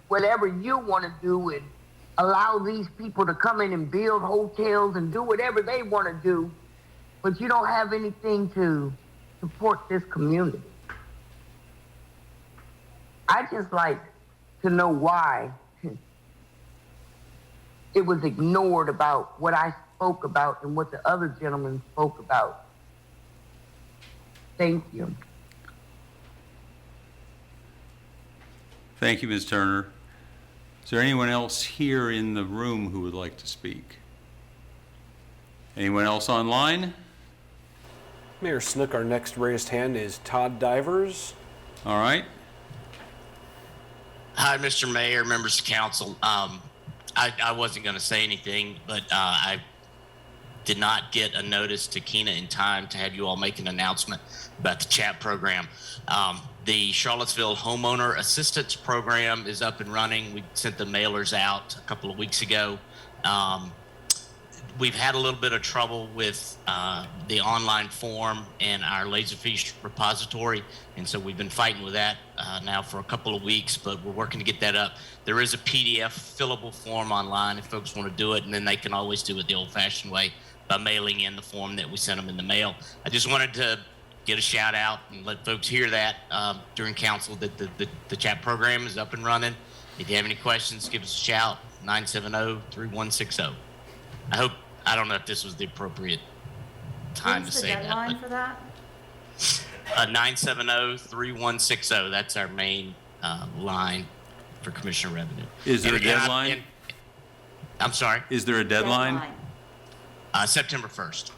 S19: whatever you want to do, and allow these people to come in and build hotels and do whatever they want to do, but you don't have anything to support this community. I just like to know why it was ignored about what I spoke about and what the other gentleman spoke about. Thank you.
S1: Thank you, Ms. Turner. Is there anyone else here in the room who would like to speak? Anyone else online?
S7: Mayor Snook, our next raised hand is Todd Divers.
S1: All right.
S20: Hi, Mr. Mayor, members of council. I wasn't going to say anything, but I did not get a notice to Keena in time to have you all make an announcement about the chat program. The Charlottesville Homeowner Assistance Program is up and running. We sent the mailers out a couple of weeks ago. We've had a little bit of trouble with the online form and our Laserfish repository, and so we've been fighting with that now for a couple of weeks, but we're working to get that up. There is a PDF fillable form online if folks want to do it, and then they can always do it the old-fashioned way by mailing in the form that we sent them in the mail. I just wanted to get a shout out and let folks hear that during council that the chat program is up and running. If you have any questions, give us a shout, 970-3160. I don't know if this was the appropriate time to say that.
S3: What's the deadline for that?
S20: 970-3160. That's our main line for Commissioner Revenue.
S1: Is there a deadline?
S20: I'm sorry?
S1: Is there a deadline?
S20: September 1st.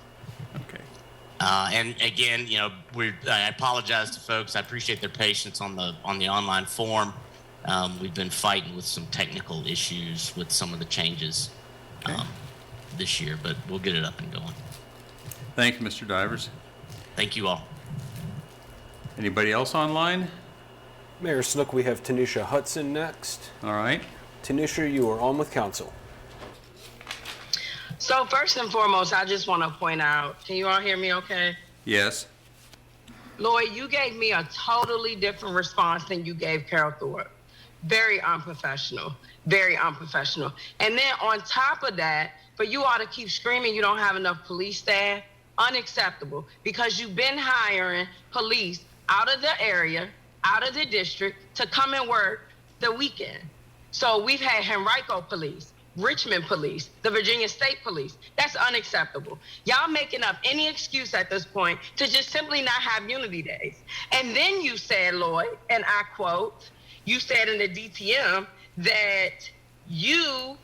S1: Okay.
S20: And again, you know, I apologize to folks. I appreciate their patience on the online form. We've been fighting with some technical issues with some of the changes this year, but we'll get it up and going.
S1: Thank you, Mr. Divers.
S20: Thank you all.
S1: Anybody else online?
S7: Mayor Snook, we have Tanisha Hudson next.
S1: All right.
S7: Tanisha, you are on with council.
S21: So first and foremost, I just want to point out, can you all hear me okay?
S1: Yes.
S21: Lloyd, you gave me a totally different response than you gave Carol Thorpe. Very unprofessional, very unprofessional. And then on top of that, for you all to keep screaming you don't have enough police staff, unacceptable, because you've been hiring police out of the area, out of the district, to come and work the weekend. So we've had Henrico Police, Richmond Police, the Virginia State Police. That's unacceptable. Y'all making up any excuse at this point to just simply not have Unity Days. And then you said, Lloyd, and I quote, you said in the DTM that you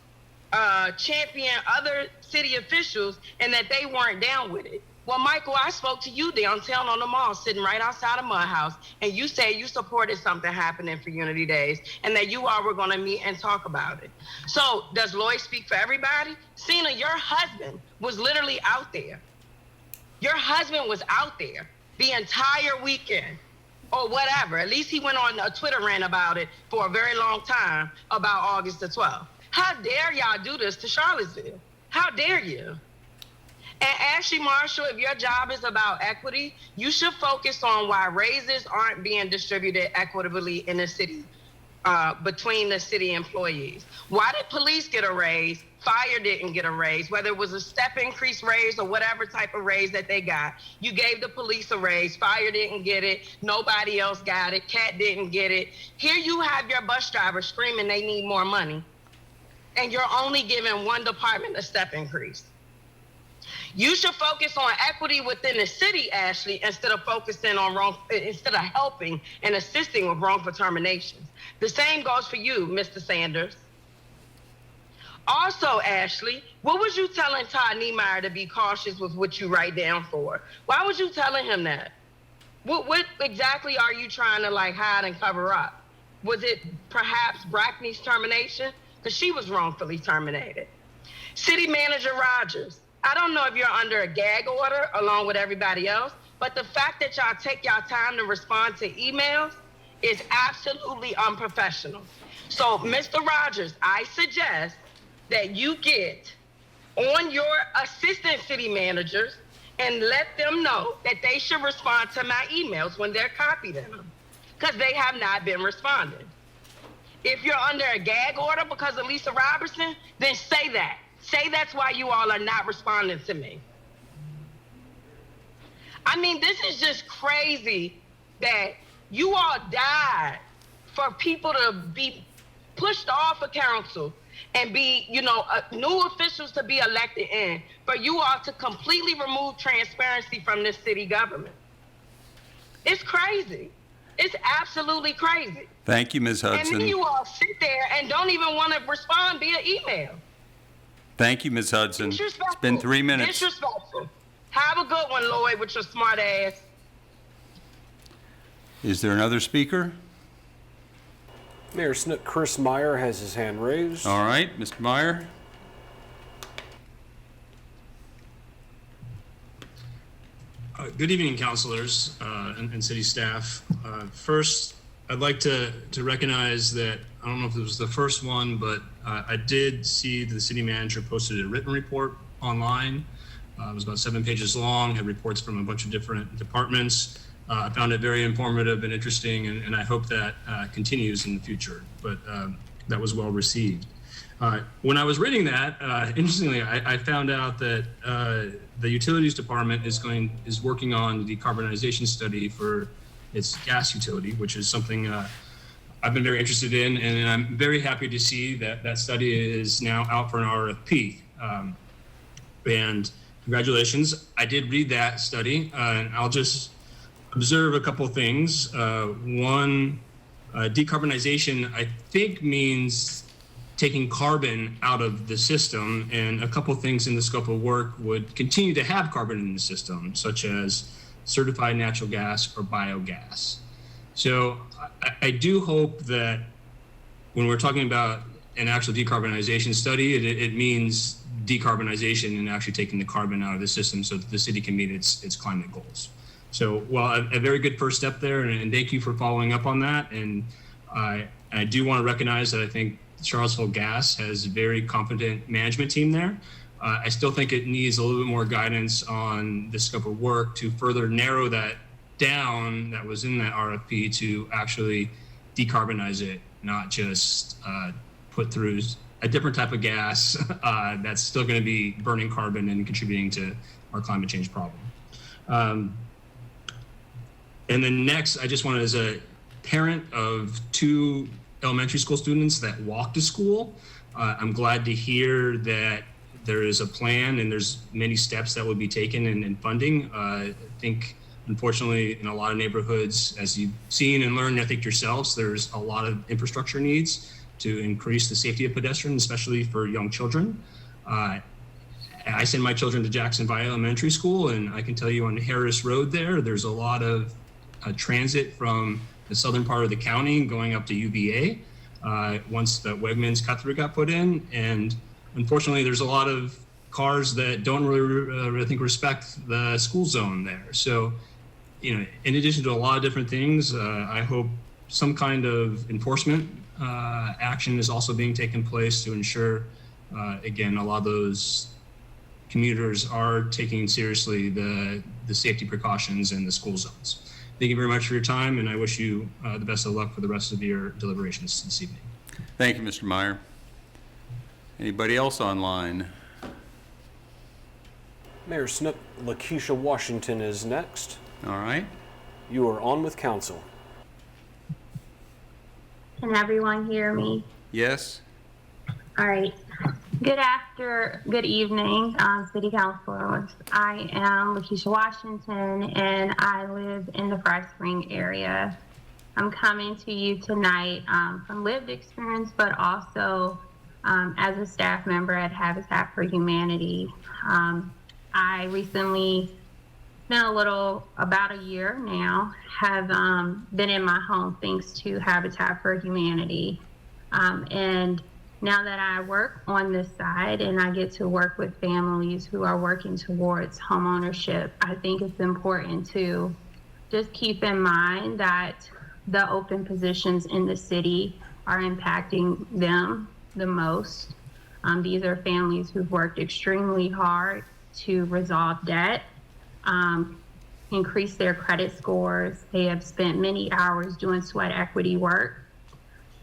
S21: champion other city officials and that they weren't down with it. Well, Michael, I spoke to you downtown on the mall, sitting right outside of Mud House, and you said you supported something happening for Unity Days and that you all were going to meet and talk about it. So does Lloyd speak for everybody? Cena, your husband was literally out there. Your husband was out there the entire weekend or whatever. At least he went on a Twitter rant about it for a very long time about August the 12th. How dare y'all do this to Charlottesville? How dare you? And Ashley Marshall, if your job is about equity, you should focus on why raises aren't being distributed equitably in the city, between the city employees. Why did police get a raise? Fire didn't get a raise, whether it was a step increase raise or whatever type of raise that they got. You gave the police a raise. Fire didn't get it. Nobody else got it. CAT didn't get it. Here you have your bus driver screaming they need more money, and you're only giving one department a step increase. You should focus on equity within the city, Ashley, instead of focusing on instead of helping and assisting with wrongful terminations. The same goes for you, Mr. Sanders. Also, Ashley, what was you telling Todd Niemeyer to be cautious with what you write down for? Why was you telling him that? What exactly are you trying to hide and cover up? Was it perhaps Brackney's termination? Because she was wrongfully terminated. City Manager Rogers, I don't know if you're under a gag order along with everybody else, but the fact that y'all take y'all time to respond to emails is absolutely unprofessional. So, Mr. Rogers, I suggest that you get on your assistant city managers and let them know that they should respond to my emails when they're copied in them, because they have not been responding. If you're under a gag order because of Lisa Robertson, then say that. Say that's why you all are not responding to me. I mean, this is just crazy that you all died for people to be pushed off of council and be, new officials to be elected in, for you all to completely remove transparency from this city government. It's crazy. It's absolutely crazy.
S1: Thank you, Ms. Hudson.
S21: And then you all sit there and don't even want to respond via email.
S1: Thank you, Ms. Hudson. It's been 3 minutes.
S21: Disrespectful. Have a good one, Lloyd, with your smart ass.
S1: Is there another speaker?
S7: Mayor Snook, Chris Meyer has his hand raised.
S1: All right, Mr. Meyer.
S6: Good evening, councilors and city staff. First, I'd like to recognize that, I don't know if it was the first one, but I did see the city manager posted a written report online. It was about 7 pages long, had reports from a bunch of different departments. I found it very informative and interesting, and I hope that continues in the future, but that was well received. When I was reading that, interestingly, I found out that the utilities department is working on the decarbonization study for its gas utility, which is something I've been very interested in, and I'm very happy to see that that study is now out for an RFP. And congratulations, I did read that study, and I'll just observe a couple of things. One, decarbonization, I think, means taking carbon out of the system, and a couple of things in the scope of work would continue to have carbon in the system, such as certified natural gas or biogas. So I do hope that when we're talking about an actual decarbonization study, it means decarbonization and actually taking the carbon out of the system so that the city can meet its climate goals. So, well, a very good first step there, and thank you for following up on that. And I do want to recognize that I think Charlottesville Gas has a very competent management team there. I still think it needs a little bit more guidance on the scope of work to further narrow that down that was in that RFP to actually decarbonize it, not just put through a different type of gas that's still going to be burning carbon and contributing to our climate change problem. And then next, I just wanted, as a parent of 2 elementary school students that walk to school, I'm glad to hear that there is a plan and there's many steps that will be taken in funding. I think, unfortunately, in a lot of neighborhoods, as you've seen and learned, I think yourselves, there's a lot of infrastructure needs to increase the safety of pedestrians, especially for young children. I send my children to Jacksonville Elementary School, and I can tell you on Harris Road there's a lot of transit from the southern part of the county going up to UVA once the Wegmans cut-through got put in. And unfortunately, there's a lot of cars that don't really, I think, respect the school zone there. So, you know, in addition to a lot of different things, I hope some kind of enforcement action is also being taken place to ensure, again, a lot of those commuters are taking seriously the safety precautions in the school zones. Thank you very much for your time, and I wish you the best of luck for the rest of your deliberations this evening.
S1: Thank you, Mr. Meyer. Anybody else online?
S7: Mayor Snook, Lakeisha Washington is next.
S1: All right.
S7: You are on with council.
S5: Can everyone hear me?
S1: Yes.
S5: All right. Good evening, City Councilors. I am Lakeisha Washington, and I live in the Fry Spring area. I'm coming to you tonight from lived experience, but also as a staff member at Habitat for Humanity. I recently spent about a year now, have been in my home thanks to Habitat for Humanity. And now that I work on this side and I get to work with families who are working towards homeownership, I think it's important to just keep in mind that the open positions in the city are impacting them the most. These are families who've worked extremely hard to resolve debt, increase their credit scores. They have spent many hours doing sweat equity work,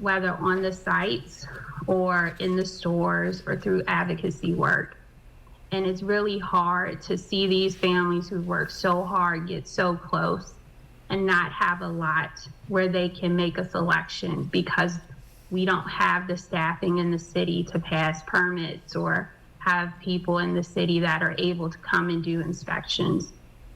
S5: whether on the sites or in the stores or through advocacy work. And it's really hard to see these families who work so hard get so close and not have a lot where they can make a selection because we don't have the staffing in the city to pass permits or have people in the city that are able to come and do inspections.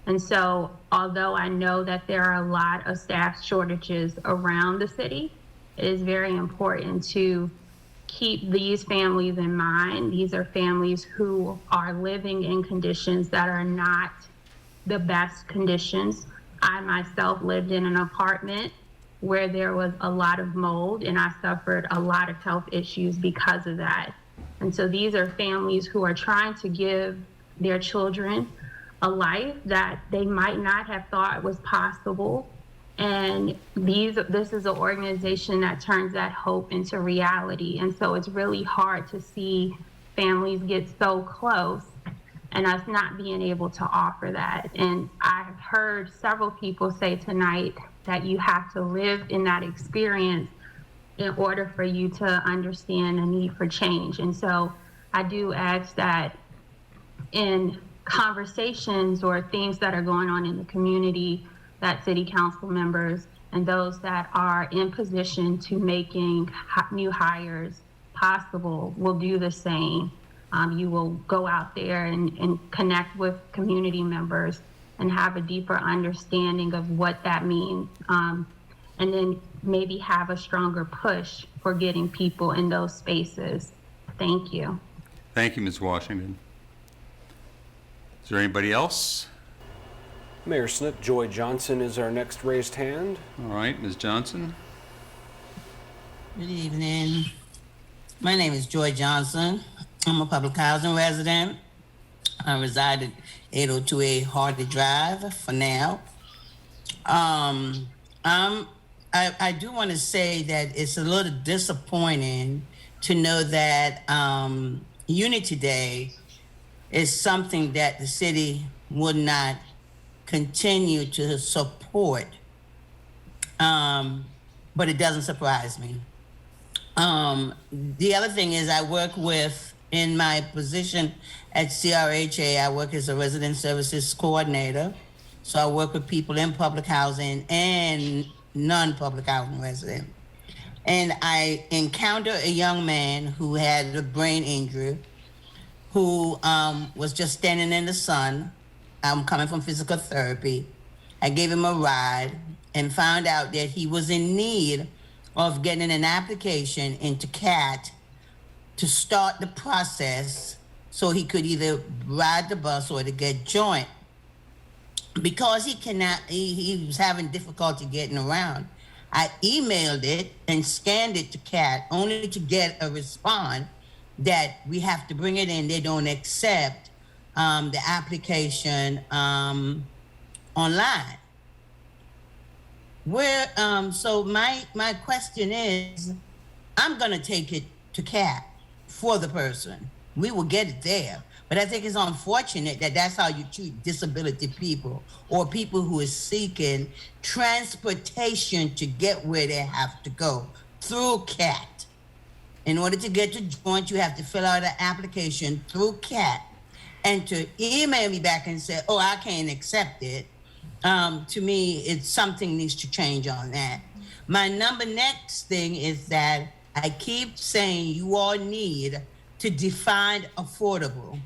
S5: And so, although I know that there are a lot of staff shortages around the city, it is very important to keep these families in mind. These are families who are living in conditions that are not the best conditions. I myself lived in an apartment where there was a lot of mold, and I suffered a lot of health issues because of that. And so these are families who are trying to give their children a life that they might not have thought was possible. And this is an organization that turns that hope into reality. And so it's really hard to see families get so close and us not being able to offer that. And I've heard several people say tonight that you have to live in that experience in order for you to understand the need for change. And so I do ask that in conversations or things that are going on in the community, that city council members and those that are in position to making new hires possible will do the same. You will go out there and connect with community members and have a deeper understanding of what that means. And then maybe have a stronger push for getting people in those spaces. Thank you.
S1: Thank you, Ms. Washington. Is there anybody else?
S7: Mayor Snook, Joy Johnson is our next raised hand.
S1: All right, Ms. Johnson.
S22: Good evening. My name is Joy Johnson. I'm a public housing resident. I reside at 802A Hardy Drive for now. I do want to say that it's a little disappointing to know that Unity Day is something that the city would not continue to support, but it doesn't surprise me. The other thing is I work with, in my position at CRHA, I work as a resident services coordinator. So I work with people in public housing and non-public housing resident. And I encountered a young man who had a brain injury, who was just standing in the sun. I'm coming from physical therapy. I gave him a ride and found out that he was in need of getting an application into CAT to start the process so he could either ride the bus or to get joint. Because he was having difficulty getting around, I emailed it and scanned it to CAT only to get a response that we have to bring it in. They don't accept the application online. So my question is, I'm gonna take it to CAT for the person. We will get it there. But I think it's unfortunate that that's how you treat disability people or people who are seeking transportation to get where they have to go through CAT. In order to get to joint, you have to fill out an application through CAT. And to email me back and say, oh, I can't accept it, to me, it's something needs to change on that. My next thing is that I keep saying you all need to define affordable.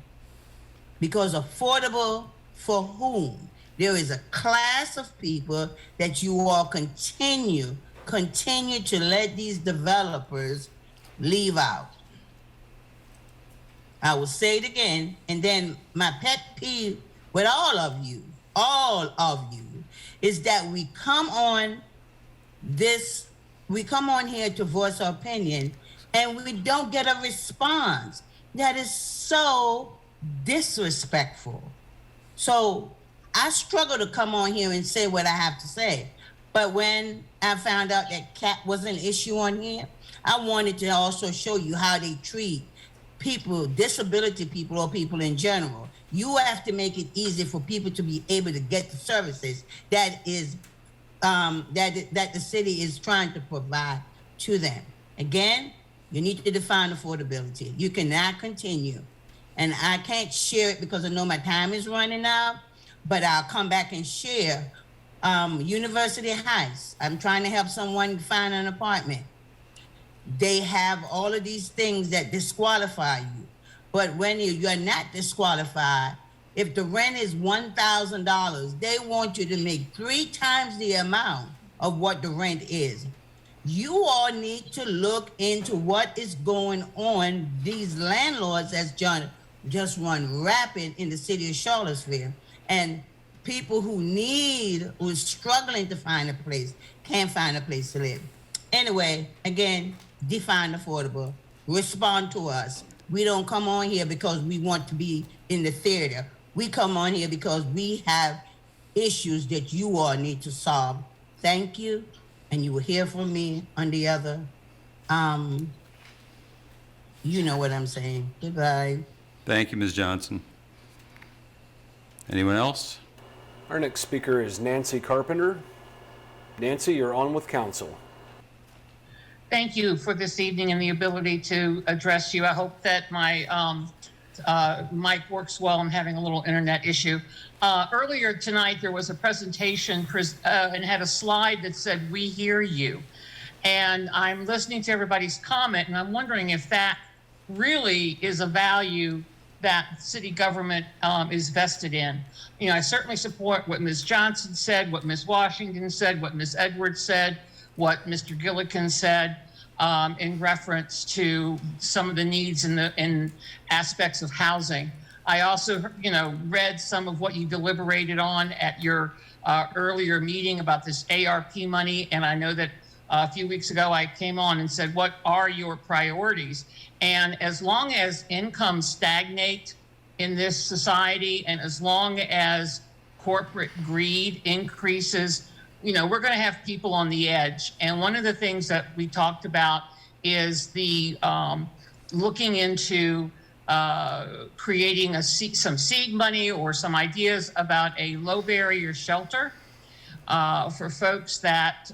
S22: Because affordable for whom? There is a class of people that you all continue to let these developers leave out. I will say it again, and then my pet peeve with all of you, is that we come on here to voice our opinion, and we don't get a response. That is so disrespectful. So I struggle to come on here and say what I have to say. But when I found out that CAT was an issue on here, I wanted to also show you how they treat people, disability people or people in general. You have to make it easy for people to be able to get the services that the city is trying to provide to them. Again, you need to define affordability. You cannot continue. And I can't share it because I know my time is running out, but I'll come back and share. University Heights, I'm trying to help someone find an apartment. They have all of these things that disqualify you. But when you're not disqualified, if the rent is $1,000, they want you to make 3 times the amount of what the rent is. You all need to look into what is going on. These landlords that's just run rapid in the city of Charlottesville, and people who are struggling to find a place, can't find a place to live. Anyway, again, define affordable. Respond to us. We don't come on here because we want to be in the theater. We come on here because we have issues that you all need to solve. Thank you. And you will hear from me on the other. You know what I'm saying. Goodbye.
S1: Thank you, Ms. Johnson. Anyone else?
S7: Our next speaker is Nancy Carpenter. Nancy, you're on with council.
S16: Thank you for this evening and the ability to address you. I hope that my mic works well. I'm having a little internet issue. Earlier tonight, there was a presentation and had a slide that said, "We hear you." And I'm listening to everybody's comment, and I'm wondering if that really is a value that city government is vested in. You know, I certainly support what Ms. Johnson said, what Ms. Washington said, what Ms. Edwards said, what Mr. Gillikin said in reference to some of the needs in aspects of housing. I also, read some of what you deliberated on at your earlier meeting about this ARP money, and I know that a few weeks ago I came on and said, what are your priorities? And as long as incomes stagnate in this society, and as long as corporate greed increases, we're going to have people on the edge. And one of the things that we talked about is the looking into creating some seed money or some ideas about a low barrier shelter for folks that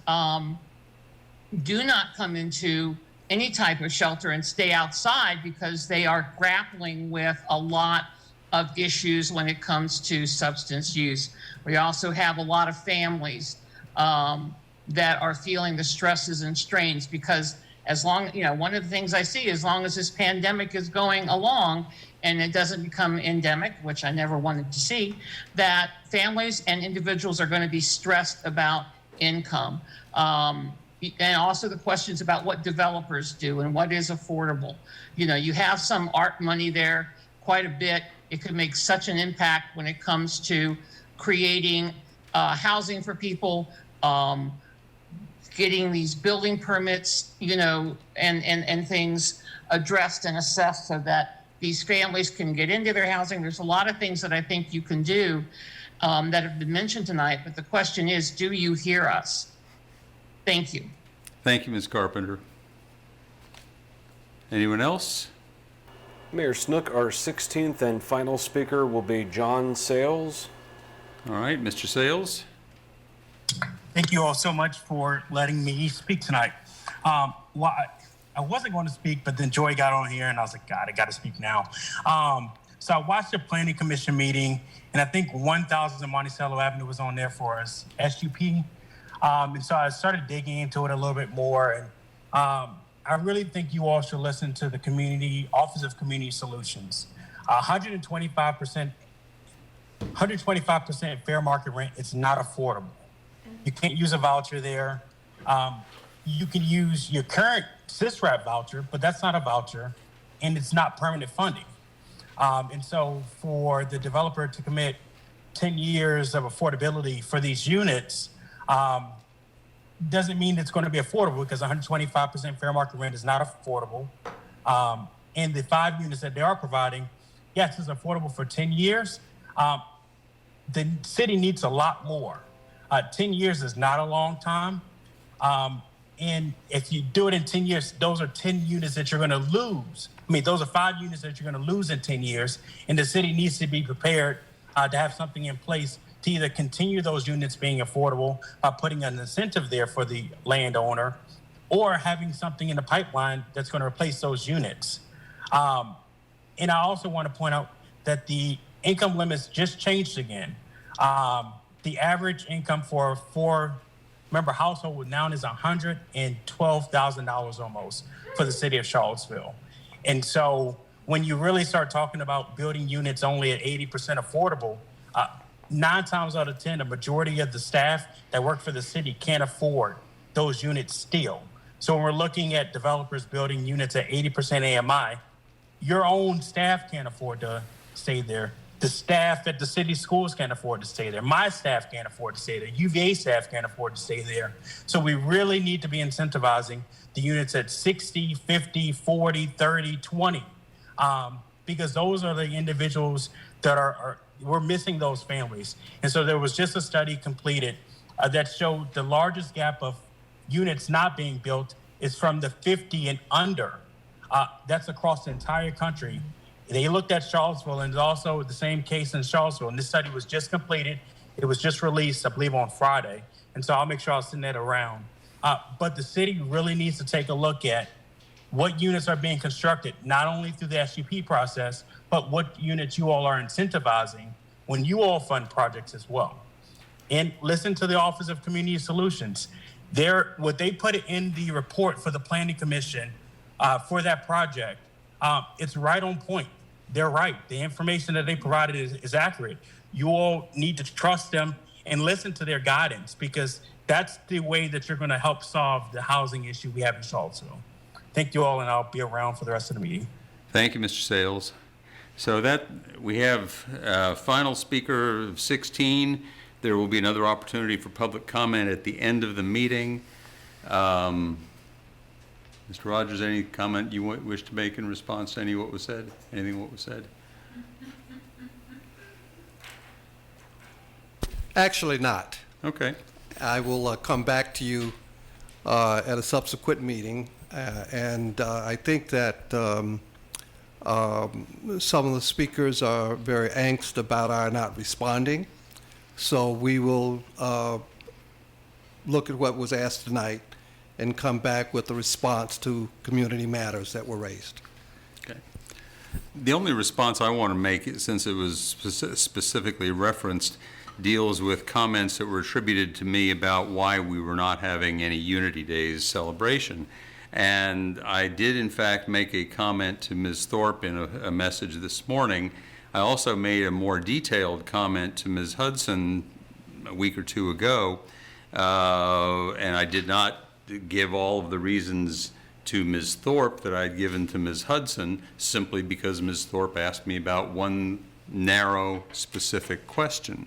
S16: do not come into any type of shelter and stay outside because they are grappling with a lot of issues when it comes to substance use. We also have a lot of families that are feeling the stresses and strains because one of the things I see, as long as this pandemic is going along and it doesn't become endemic, which I never wanted to see, that families and individuals are going to be stressed about income. and also the questions about what developers do and what is affordable. You know, you have some art money there, quite a bit. It could make such an impact when it comes to creating housing for people, getting these building permits, you know, and things addressed and assessed so that these families can get into their housing. There's a lot of things that I think you can do that have been mentioned tonight, but the question is, do you hear us? Thank you.
S1: Thank you, Ms. Carpenter. Anyone else?
S7: Mayor Snook, our 16th and final speaker will be John Sales.
S1: All right, Mr. Sales.
S2: Thank you all so much for letting me speak tonight. Well, I wasn't going to speak, but then Joy got on here and I was like, God, I got to speak now. So I watched the Planning Commission meeting, and I think 1000 Monticello Avenue was on there for us, SUP. And so I started digging into it a little bit more. And I really think you all should listen to the Community Office of Community Solutions. 125% fair market rent, it's not affordable. You can't use a voucher there. You can use your current SISRAP voucher, but that's not a voucher, and it's not permanent funding. And so for the developer to commit 10 years of affordability for these units doesn't mean it's going to be affordable, because 125% fair market rent is not affordable. And the 5 units that they are providing, yes, it's affordable for 10 years. The city needs a lot more. 10 years is not a long time. And if you do it in 10 years, those are 10 units that you're going to lose. I mean, those are 5 units that you're going to lose in 10 years. And the city needs to be prepared to have something in place to either continue those units being affordable by putting an incentive there for the landowner, or having something in the pipeline that's going to replace those units. And I also want to point out that the income limits just changed again. The average income for a 4-member household now is $112,000 almost for the city of Charlottesville. And so when you really start talking about building units only at 80% affordable, 9 times out of 10, a majority of the staff that work for the city can't afford those units still. So when we're looking at developers building units at 80% AMI, your own staff can't afford to stay there. The staff at the city schools can't afford to stay there. My staff can't afford to stay there. UVA staff can't afford to stay there. So we really need to be incentivizing the units at 60, 50, 40, 30, 20, because those are the individuals that we're missing those families. And so there was just a study completed that showed the largest gap of units not being built is from the 50 and under. That's across the entire country. They looked at Charlottesville, and it's also the same case in Charlottesville. And this study was just completed. It was just released, I believe, on Friday. And so I'll make sure I'll send that around. But the city really needs to take a look at what units are being constructed, not only through the SUP process, but what units you all are incentivizing when you all fund projects as well. And listen to the Office of Community Solutions. What they put in the report for the Planning Commission for that project, it's right on point. They're right. The information that they provided is accurate. You all need to trust them and listen to their guidance, because that's the way that you're going to help solve the housing issue we have in Charlottesville. Thank you all, and I'll be around for the rest of the meeting.
S1: Thank you, Mr. Sales. So that we have final speaker of 16. There will be another opportunity for public comment at the end of the meeting. Mr. Rogers, any comment you wish to make in response to anything what was said?
S8: Actually not.
S1: Okay.
S8: I will come back to you at a subsequent meeting, and I think that some of the speakers are very angst about our not responding. So we will look at what was asked tonight and come back with a response to community matters that were raised.
S1: Okay. The only response I want to make, since it was specifically referenced, deals with comments that were attributed to me about why we were not having any Unity Days celebration. And I did, in fact, make a comment to Ms. Thorpe in a message this morning. I also made a more detailed comment to Ms. Hudson a week or two ago, and I did not give all of the reasons to Ms. Thorpe that I'd given to Ms. Hudson, simply because Ms. Thorpe asked me about one narrow, specific question.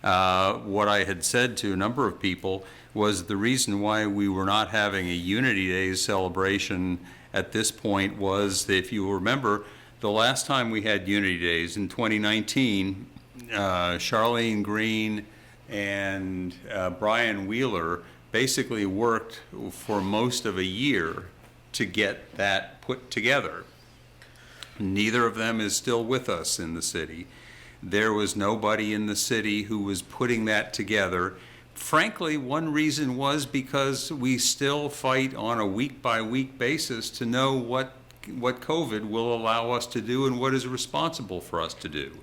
S1: What I had said to a number of people was the reason why we were not having a Unity Days celebration at this point was that, if you remember, the last time we had Unity Days in 2019, Charlene Green and Brian Wheeler basically worked for most of a year to get that put together. Neither of them is still with us in the city. There was nobody in the city who was putting that together. Frankly, one reason was because we still fight on a week-by-week basis to know what COVID will allow us to do and what is responsible for us to do.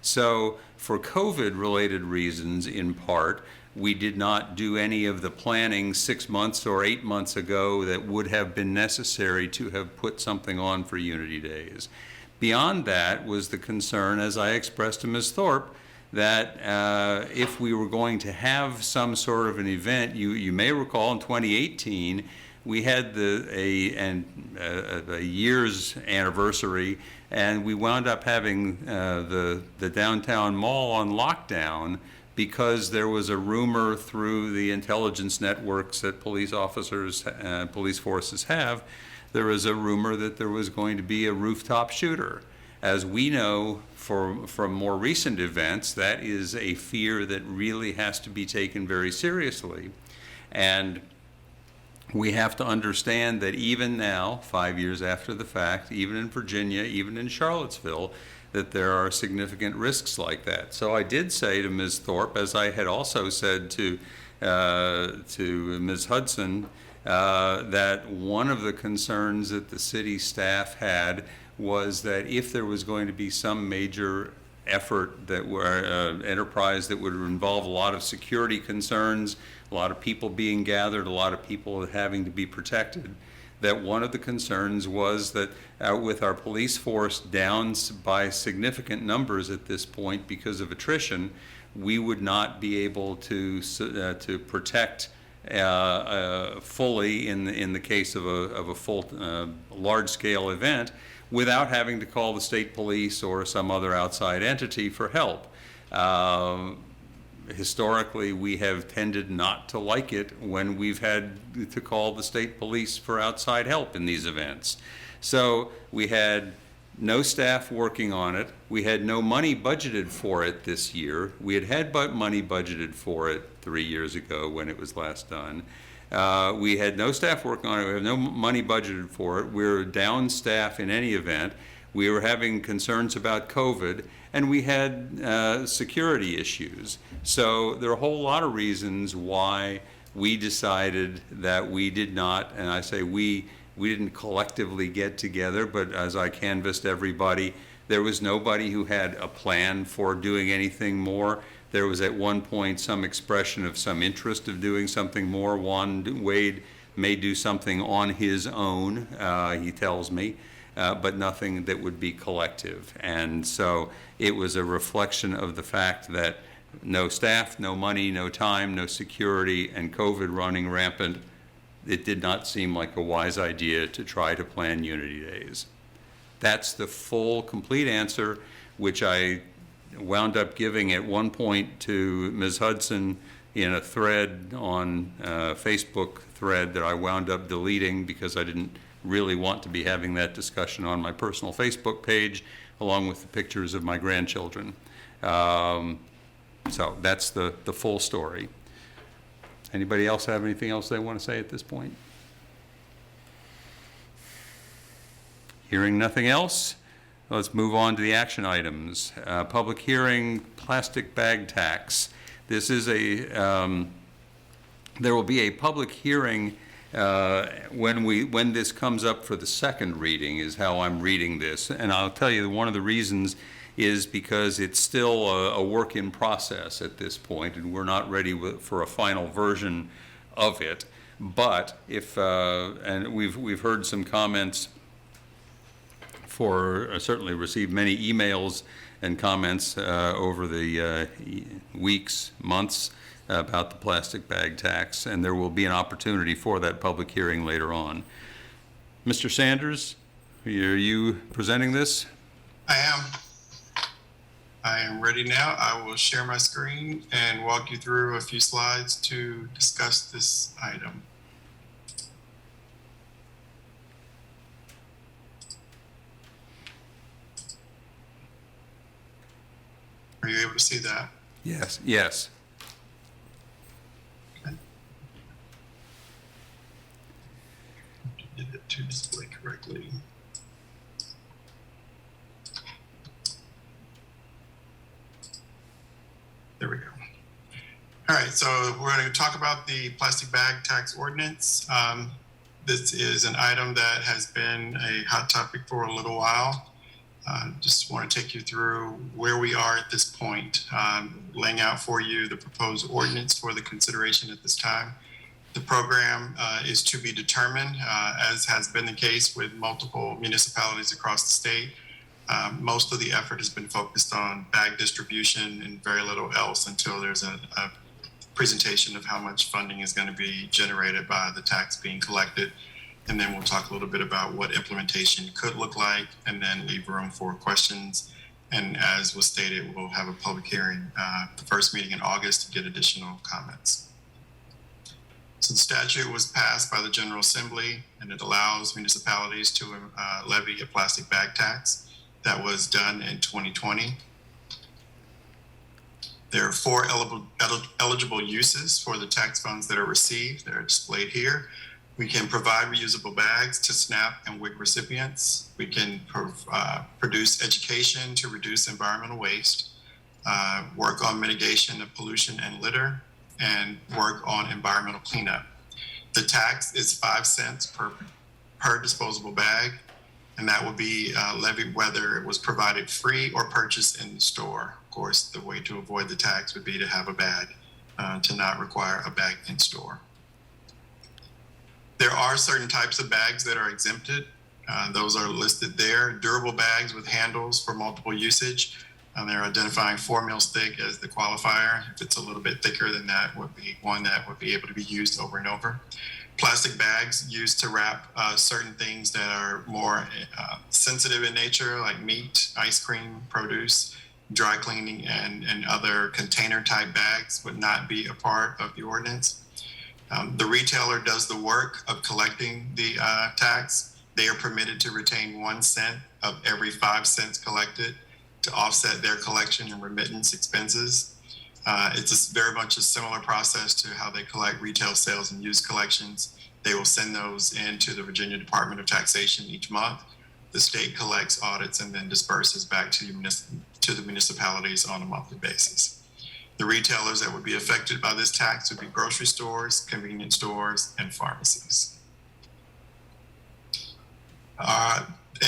S1: So for COVID-related reasons, in part, we did not do any of the planning 6 months or 8 months ago that would have been necessary to have put something on for Unity Days. Beyond that was the concern, as I expressed to Ms. Thorpe, that if we were going to have some sort of an event, you may recall in 2018, we had a year's anniversary, and we wound up having the downtown mall on lockdown because there was a rumor through the intelligence networks that police officers, police forces have, there was a rumor that there was going to be a rooftop shooter. As we know from more recent events, that is a fear that really has to be taken very seriously. And we have to understand that even now, 5 years after the fact, even in Virginia, even in Charlottesville, that there are significant risks like that. So I did say to Ms. Thorpe, as I had also said to Ms. Hudson, that one of the concerns that the city staff had was that if there was going to be some major effort that were enterprise that would involve a lot of security concerns, a lot of people being gathered, a lot of people having to be protected, that one of the concerns was that with our police force down by significant numbers at this point because of attrition, we would not be able to protect fully in the case of a full large-scale event without having to call the state police or some other outside entity for help. Historically, we have tended not to like it when we've had to call the state police for outside help in these events. So we had no staff working on it. We had no money budgeted for it this year. We had money budgeted for it 3 years ago when it was last done. We had no staff working on it. We have no money budgeted for it. We're down staff in any event. We were having concerns about COVID, and we had security issues. So there are a whole lot of reasons why we decided that we did not, and I say we didn't collectively get together, but as I canvassed everybody, there was nobody who had a plan for doing anything more. There was at one point some expression of some interest of doing something more. Juan Wade may do something on his own, he tells me, but nothing that would be collective. And so it was a reflection of the fact that no staff, no money, no time, no security, and COVID running rampant. It did not seem like a wise idea to try to plan Unity Days. That's the full, complete answer, which I wound up giving at one point to Ms. Hudson in a thread on Facebook thread that I wound up deleting because I didn't really want to be having that discussion on my personal Facebook page along with the pictures of my grandchildren. So that's the full story. Anybody else have anything else they want to say at this point? Hearing nothing else, let's move on to the action items. Public hearing, plastic bag tax. This is there will be a public hearing when this comes up for the second reading is how I'm reading this. And I'll tell you one of the reasons is because it's still a work in process at this point, and we're not ready for a final version of it. But if and we've heard some comments certainly received many emails and comments over the weeks, months about the plastic bag tax, and there will be an opportunity for that public hearing later on. Mr. Sanders, are you presenting this?
S9: I am ready now. I will share my screen and walk you through a few slides to discuss this item. Are you able to see that?
S1: Yes. Yes.
S9: Okay. Get it to display correctly. There we go. All right, so we're going to talk about the plastic bag tax ordinance. This is an item that has been a hot topic for a little while. Just want to take you through where we are at this point, laying out for you the proposed ordinance for the consideration at this time. The program is to be determined, as has been the case with multiple municipalities across the state. Most of the effort has been focused on bag distribution and very little else until there's a presentation of how much funding is going to be generated by the tax being collected. And then we'll talk a little bit about what implementation could look like, and then leave room for questions. And as was stated, we'll have a public hearing, the first meeting in August, to get additional comments. So the statute was passed by the General Assembly, and it allows municipalities to levy a plastic bag tax. That was done in 2020. There are 4 eligible uses for the tax funds that are received. They're displayed here. We can provide reusable bags to SNAP and WIC recipients. We can produce education to reduce environmental waste, work on mitigation of pollution and litter, and work on environmental cleanup. The tax is 5 cents per disposable bag, and that will be levied whether it was provided free or purchased in the store. Of course, the way to avoid the tax would be to have a bag, to not require a bag in store. There are certain types of bags that are exempted. Those are listed there. Durable bags with handles for multiple usage. They're identifying 4 mil thick as the qualifier. If it's a little bit thicker than that, would be one that would be able to be used over and over. Plastic bags used to wrap certain things that are more sensitive in nature, like meat, ice cream, produce, dry cleaning, and other container type bags would not be a part of the ordinance. The retailer does the work of collecting the tax. They are permitted to retain 1 cent of every 5 cents collected to offset their collection and remittance expenses. It's very much a similar process to how they collect retail sales and use collections. They will send those into the Virginia Department of Taxation each month. The state collects, audits, and then disperses back to the municipalities on a monthly basis. The retailers that would be affected by this tax would be grocery stores, convenience stores, and pharmacies.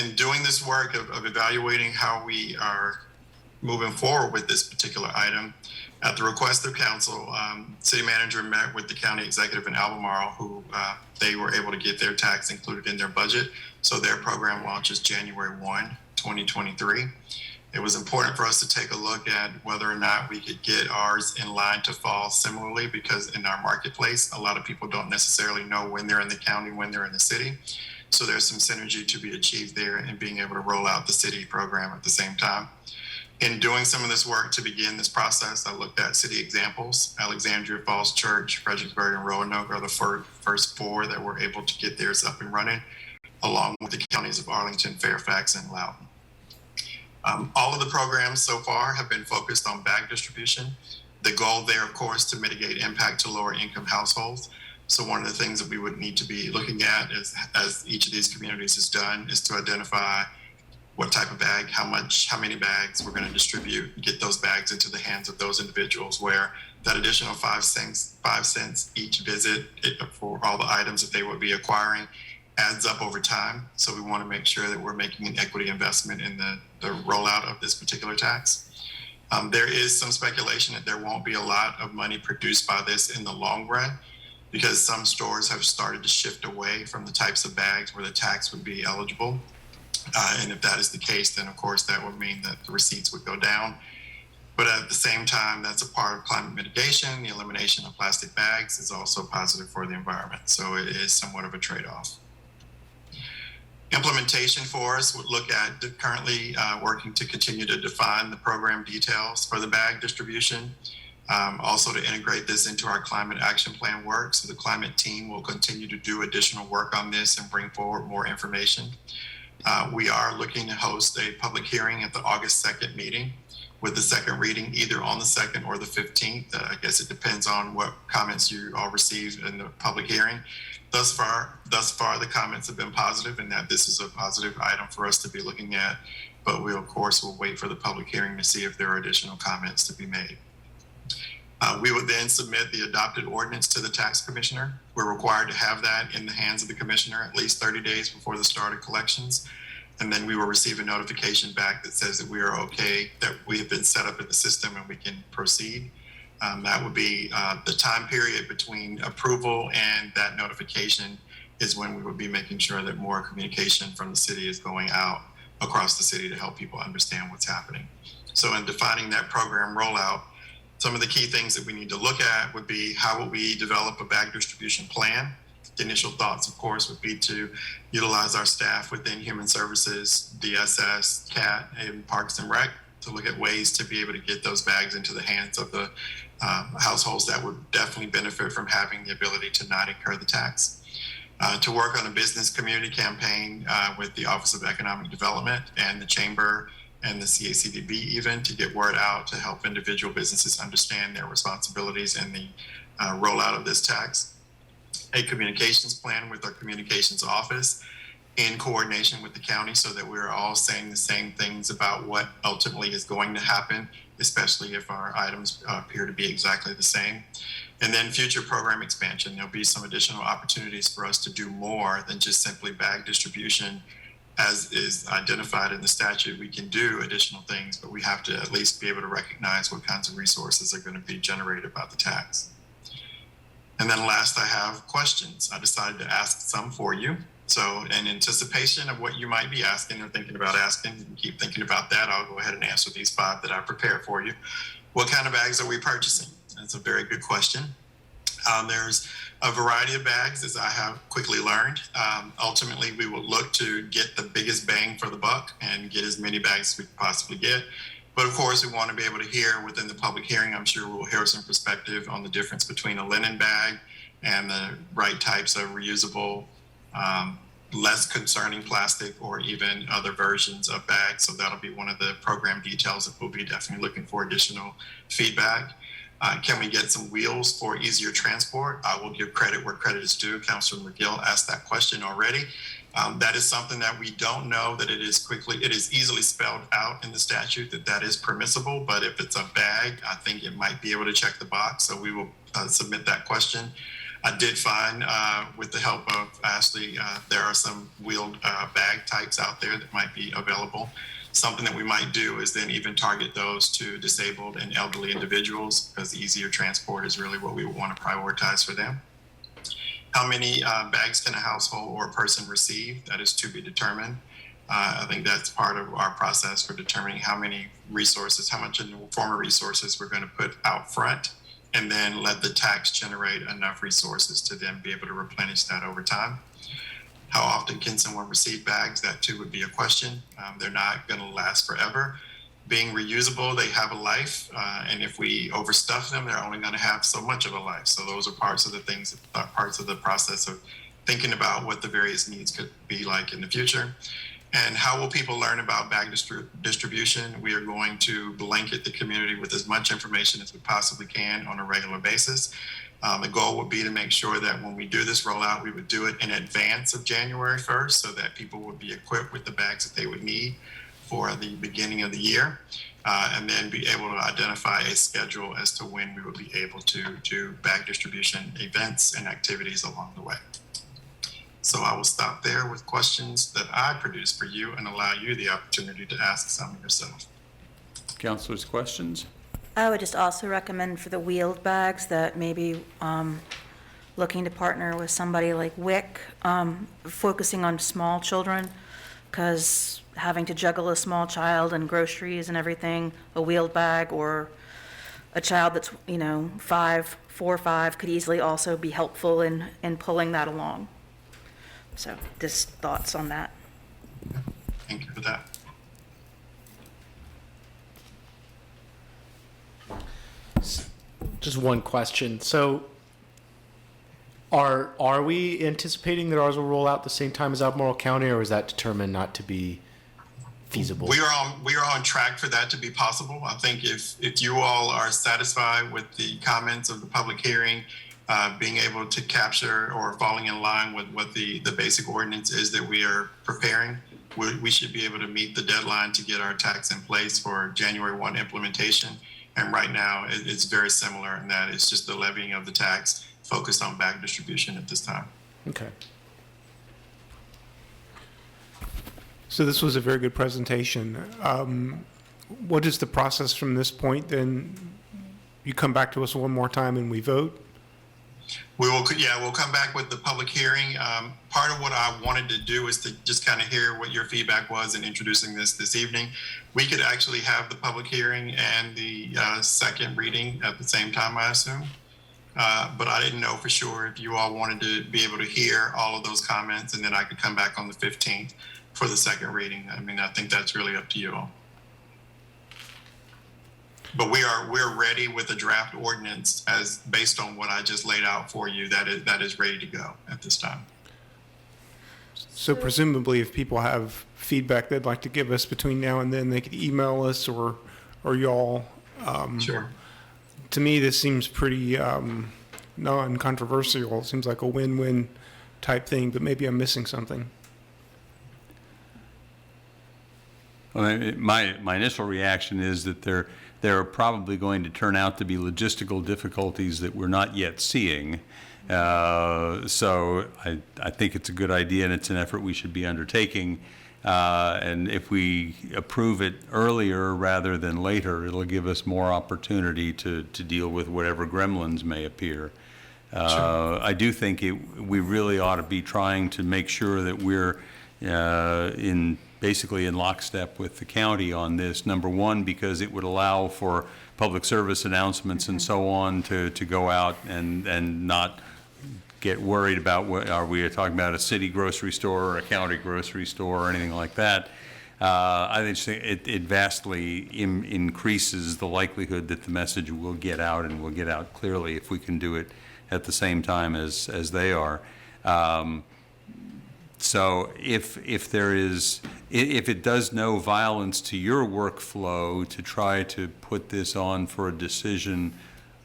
S9: In doing this work of evaluating how we are moving forward with this particular item, at the request of council, city manager met with the county executive in Albemarle, who they were able to get their tax included in their budget. So their program launches January 1, 2023. It was important for us to take a look at whether or not we could get ours in line to fall similarly, because in our marketplace, a lot of people don't necessarily know when they're in the county, when they're in the city. So there's some synergy to be achieved there in being able to roll out the city program at the same time. In doing some of this work to begin this process, I looked at city examples. Alexandria Falls Church, Fredericksburg, and Roanoke are the first 4 that were able to get theirs up and running, along with the counties of Arlington, Fairfax, and Loudoun. All of the programs so far have been focused on bag distribution. The goal there, of course, to mitigate impact to lower income households. So one of the things that we would need to be looking at is, as each of these communities has done, is to identify what type of bag, how many bags we're going to distribute, get those bags into the hands of those individuals, where that additional 5 cents each visit for all the items that they would be acquiring adds up over time. So we want to make sure that we're making an equity investment in the rollout of this particular tax. There is some speculation that there won't be a lot of money produced by this in the long run, because some stores have started to shift away from the types of bags where the tax would be eligible. And if that is the case, then of course that would mean that the receipts would go down. But at the same time, that's a part of climate mitigation. The elimination of plastic bags is also positive for the environment. So it is somewhat of a trade-off. Implementation for us would look at currently working to continue to define the program details for the bag distribution. Also to integrate this into our climate action plan work. So the climate team will continue to do additional work on this and bring forward more information. We are looking to host a public hearing at the August 2nd meeting with the second reading either on the 2nd or the 15th. I guess it depends on what comments you all receive in the public hearing. Thus far, the comments have been positive and that this is a positive item for us to be looking at. But we, of course, will wait for the public hearing to see if there are additional comments to be made. We would then submit the adopted ordinance to the tax commissioner. We're required to have that in the hands of the commissioner at least 30 days before the start of collections. And then we will receive a notification back that says that we are okay, that we have been set up in the system and we can proceed. That would be the time period between approval and that notification is when we would be making sure that more communication from the city is going out across the city to help people understand what's happening. So in defining that program rollout, some of the key things that we need to look at would be how will we develop a bag distribution plan? The initial thoughts, of course, would be to utilize our staff within Human Services, DSS, CAT, and Parks and Rec to look at ways to be able to get those bags into the hands of the households that would definitely benefit from having the ability to not incur the tax. To work on a business community campaign with the Office of Economic Development and the Chamber and the CACDB even to get word out to help individual businesses understand their responsibilities in the rollout of this tax. A communications plan with our communications office in coordination with the county so that we're all saying the same things about what ultimately is going to happen, especially if our items appear to be exactly the same. And then future program expansion. There'll be some additional opportunities for us to do more than just simply bag distribution as is identified in the statute. We can do additional things, but we have to at least be able to recognize what kinds of resources are going to be generated by the tax. And then last, I have questions. I decided to ask some for you. So in anticipation of what you might be asking or thinking about asking, you can keep thinking about that. I'll go ahead and answer these 5 that I prepared for you. What kind of bags are we purchasing? That's a very good question. There's a variety of bags, as I have quickly learned. Ultimately, we will look to get the biggest bang for the buck and get as many bags as we can possibly get. But of course, we want to be able to hear within the public hearing, I'm sure we'll hear some perspective on the difference between a linen bag and the right types of reusable, less concerning plastic or even other versions of bags. So that'll be one of the program details that we'll be definitely looking for additional feedback. Can we get some wheels for easier transport? I will give credit where credit is due. Councilor McGill asked that question already. That is something that we don't know that it is easily spelled out in the statute that is permissible, but if it's a bag, I think it might be able to check the box. So we will submit that question. I did find with the help of Ashley, there are some wheeled bag types out there that might be available. Something that we might do is then even target those to disabled and elderly individuals because easier transport is really what we would want to prioritize for them. How many bags can a household or a person receive? That is to be determined. I think that's part of our process for determining how many resources, how much in the form of resources we're going to put out front, and then let the tax generate enough resources to then be able to replenish that over time. How often can someone receive bags? That too would be a question. They're not going to last forever. Being reusable, they have a life, and if we overstuff them, they're only going to have so much of a life. So those are parts of the things, parts of the process of thinking about what the various needs could be like in the future. And how will people learn about bag distribution? We are going to blanket the community with as much information as we possibly can on a regular basis. The goal would be to make sure that when we do this rollout, we would do it in advance of January 1st so that people would be equipped with the bags that they would need for the beginning of the year, and then be able to identify a schedule as to when we would be able to do bag distribution events and activities along the way. So I will stop there with questions that I produced for you and allow you the opportunity to ask some yourself.
S1: Councilors, questions?
S3: I would just also recommend for the wheeled bags that maybe looking to partner with somebody like WIC, focusing on small children
S4: because having to juggle a small child and groceries and everything, a wheeled bag, or a child that's, 4 or 5 could easily also be helpful in pulling that along. So just thoughts on that.
S9: Thank you for that.
S10: Just one question. So are we anticipating that ours will roll out the same time as Albemarle County, or is that determined not to be feasible?
S9: We are on track for that to be possible. I think if you all are satisfied with the comments of the public hearing, being able to capture or falling in line with what the basic ordinance is that we are preparing, we should be able to meet the deadline to get our tax in place for January 1 implementation. And right now, it's very similar in that it's just the levying of the tax focused on bag distribution at this time.
S10: Okay.
S23: So this was a very good presentation. What is the process from this point? Then you come back to us one more time and we vote?
S9: We'll come back with the public hearing. Part of what I wanted to do is to just kind of hear what your feedback was in introducing this evening. We could actually have the public hearing and the second reading at the same time, I assume. But I didn't know for sure if you all wanted to be able to hear all of those comments, and then I could come back on the 15th for the second reading. I mean, I think that's really up to you all. But we're ready with a draft ordinance as based on what I just laid out for you. That is ready to go at this time.
S23: So presumably if people have feedback they'd like to give us between now and then, they could email us or y'all.
S9: Sure.
S23: To me, this seems pretty non-controversial. It seems like a win-win type thing, but maybe I'm missing something.
S1: Well, my initial reaction is that there are probably going to turn out to be logistical difficulties that we're not yet seeing. So I think it's a good idea, and it's an effort we should be undertaking. And if we approve it earlier rather than later, it'll give us more opportunity to deal with whatever gremlins may appear. I do think we really ought to be trying to make sure that we're basically in lockstep with the county on this. Number one, because it would allow for public service announcements and so on to go out and not get worried about are we talking about a city grocery store or a county grocery store or anything like that. I think it vastly increases the likelihood that the message will get out and will get out clearly if we can do it at the same time as they are. So if it does no violence to your workflow to try to put this on for a decision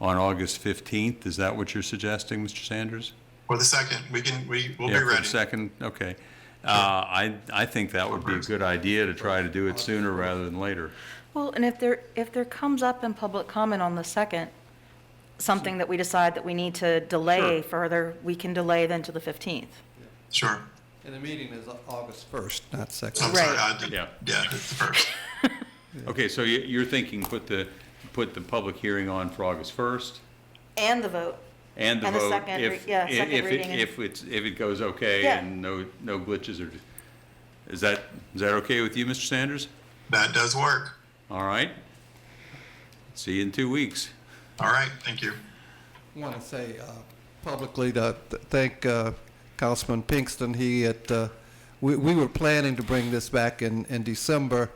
S1: on August 15th, is that what you're suggesting, Mr. Sanders?
S9: For the second, we'll be
S1: For
S9: ready.
S1: the second, okay. I think that would be a good idea to try to do it sooner rather than later.
S4: Well, and if there comes up in public comment on the second, something that we decide that we need to delay further, we can delay then to the 15th.
S9: Sure.
S8: And the meeting is August 1st, not 2nd.
S9: I'm sorry, yeah, it's the first.
S1: Okay, so you're thinking put the public hearing on for August 1st?
S4: And the vote.
S1: And the vote,
S4: second
S1: if
S4: reading.
S1: if it goes okay
S4: Yeah.
S1: and no glitches, or is that okay with you, Mr. Sanders?
S9: That does work.
S1: All right. See you in 2 weeks.
S9: All right, thank you.
S8: I want to say publicly to thank Councilman Pinkston. We were planning to bring this back in December,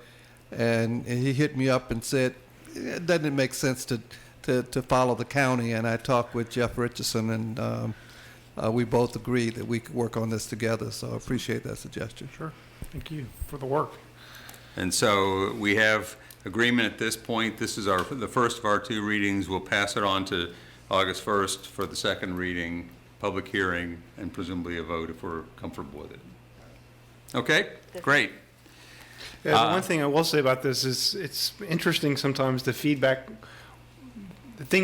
S8: and he hit me up and said, doesn't it make sense to follow the county? And I talked with Jeff Richardson, and we both agreed that we could work on this together. So I appreciate that suggestion.
S23: Sure. Thank you for the work.
S1: And so we have agreement at this point. This is the first of our 2 readings. We'll pass it on to August 1st for the second reading, public hearing, and presumably a vote if we're comfortable with it. Okay, great.
S23: Yeah, the one thing I will say about this is it's interesting sometimes the things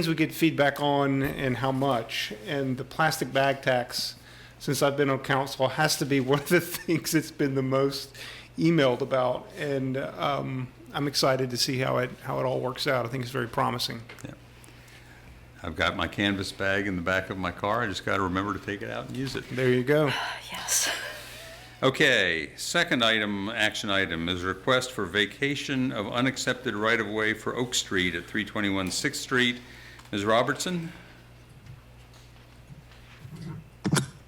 S23: we get feedback on and how much. And the plastic bag tax, since I've been on council, has to be one of the things that's been the most emailed about. And I'm excited to see how it all works out. I think it's very promising.
S1: Yeah. I've got my canvas bag in the back of my car. I just got to remember to take it out and use it.
S23: There you go.
S4: Yes.
S1: Okay, second item, action item, is a request for vacation of unaccepted right-of-way for Oak Street at 321 6th Street. Ms. Robertson?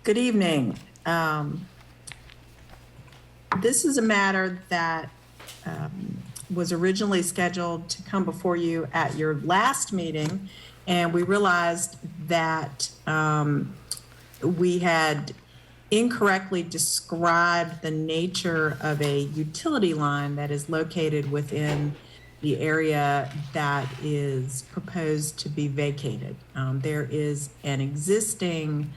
S11: Good evening. This is a matter that was originally scheduled to come before you at your last meeting, and we realized that we had incorrectly described the nature of a utility line that is located within the area that is proposed to be vacated. There is an existing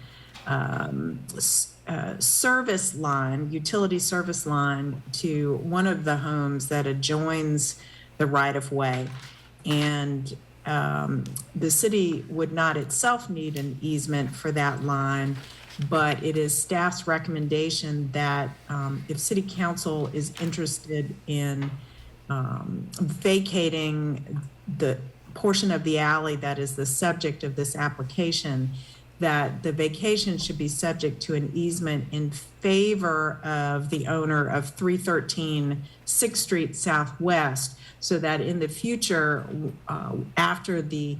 S11: service line, utility service line to one of the homes that adjoins the right-of-way. And the city would not itself need an easement for that line, but it is staff's recommendation that if city council is interested in vacating the portion of the alley that is the subject of this application, that the vacation should be subject to an easement in favor of the owner of 313 6th Street Southwest, so that in the future, after the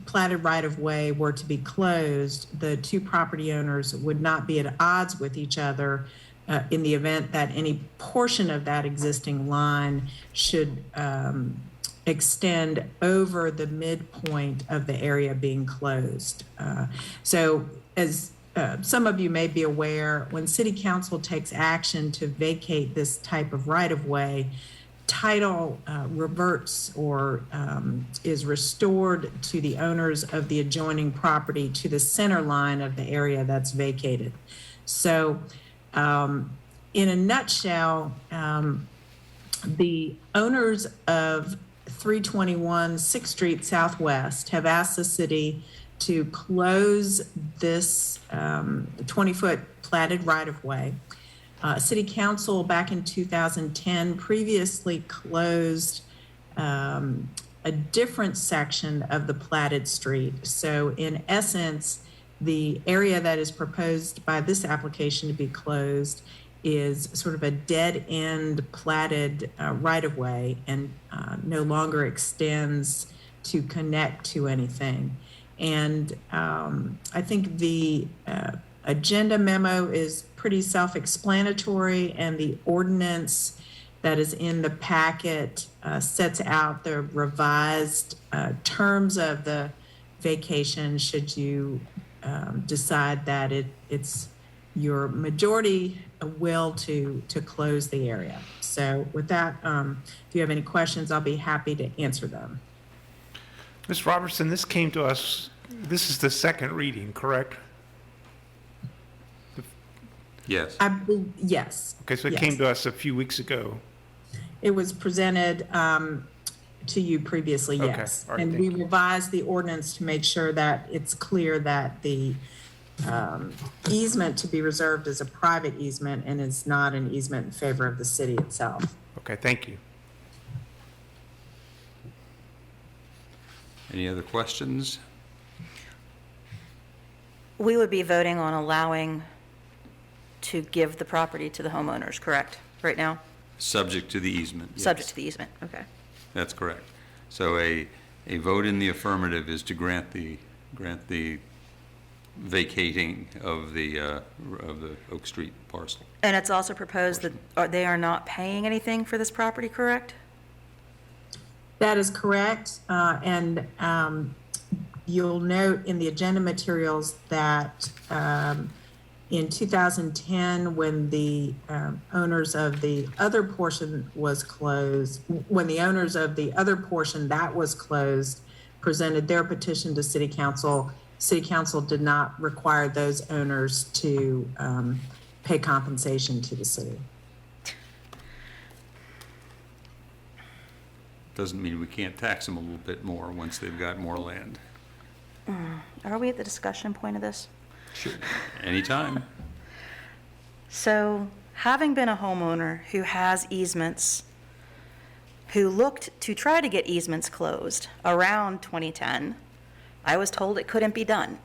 S11: platted right-of-way were to be closed, the two property owners would not be at odds with each other in the event that any portion of that existing line should extend over the midpoint of the area being closed. So as some of you may be aware, when city council takes action to vacate this type of right-of-way, title reverts or is restored to the owners of the adjoining property to the center line of the area that's vacated. So in a nutshell, the owners of 321 6th Street Southwest have asked the city to close this 20-foot platted right-of-way. City Council back in 2010 previously closed a different section of the platted street. So in essence, the area that is proposed by this application to be closed is sort of a dead-end platted right-of-way and no longer extends to connect to anything. And I think the agenda memo is pretty self-explanatory, and the ordinance that is in the packet sets out the revised terms of the vacation should you decide that it's your majority will to close the area. So with that, if you have any questions, I'll be happy to answer them.
S23: Ms. Robertson, this came to us, this is the second reading, correct?
S1: Yes.
S11: Yes.
S23: Okay, so it
S11: yes.
S23: came to us a few weeks ago.
S11: It was presented to you previously, yes.
S23: All right,
S11: and we revised the ordinance to make sure that it's clear that the easement to be reserved is a private easement and is not an easement in favor of the city itself.
S23: Okay, thank you.
S1: Any other questions?
S4: We would be voting on allowing to give the property to the homeowners, correct, right now?
S1: Subject to the easement. Yes.
S4: Subject to the easement, okay.
S1: That's correct. So a vote in the affirmative is to grant the vacating of the Oak Street parcel.
S4: And it's also proposed that they are not paying anything for this property, correct?
S11: That is correct. And you'll note in the agenda materials that in 2010, when the owners of the other portion was closed, when the owners of the other portion that was closed presented their petition to City Council did not require those owners to pay compensation to the city.
S1: Doesn't mean we can't tax them a little bit more once they've got more land.
S4: Are we at the discussion point of this?
S1: Sure. Anytime.
S4: So, having been a homeowner who has easements, who looked to try to get easements closed around 2010, I was told it couldn't be done.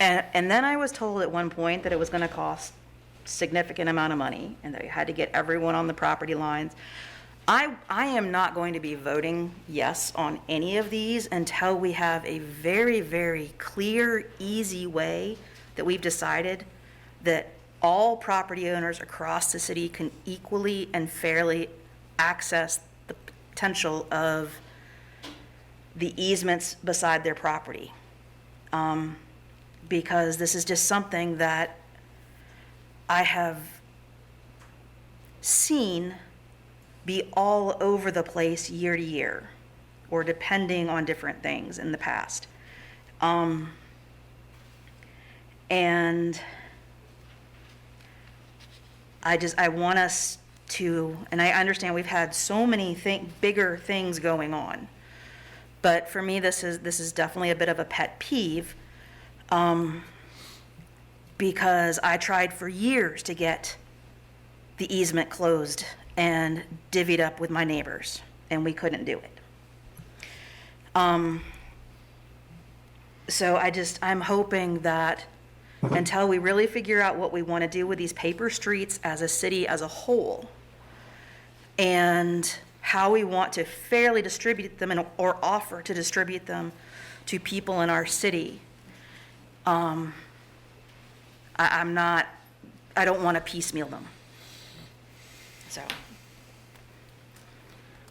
S4: And then I was told at one point that it was going to cost significant amount of money and that you had to get everyone on the property lines. I am not going to be voting yes on any of these until we have a very, very clear, easy way that we've decided that all property owners across the city can equally and fairly access the potential of the easements beside their property. Because this is just something that I have seen be all over the place year to year, or depending on different things in the past. And I want us to, and I understand we've had so many bigger things going on, but for me, this is definitely a bit of a pet peeve, because I tried for years to get the easement closed and divvied up with my neighbors, and we couldn't do it. So I'm hoping that until we really figure out what we want to do with these paper streets as a city as a whole, and how we want to fairly distribute them or offer to distribute them to people in our city, I don't want to piecemeal them. So.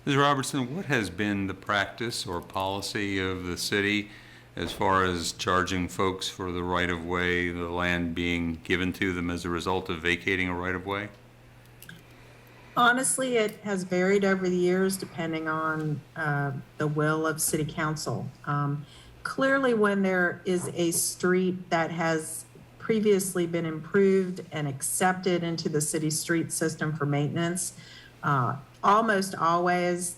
S1: Ms. Robertson, what has been the practice or policy of the city as far as charging folks for the right-of-way, the land being given to them as a result of vacating a right-of-way?
S11: Honestly, it has varied over the years depending on the will of city council. Clearly, when there is a street that has previously been improved and accepted into the city street system for maintenance, almost always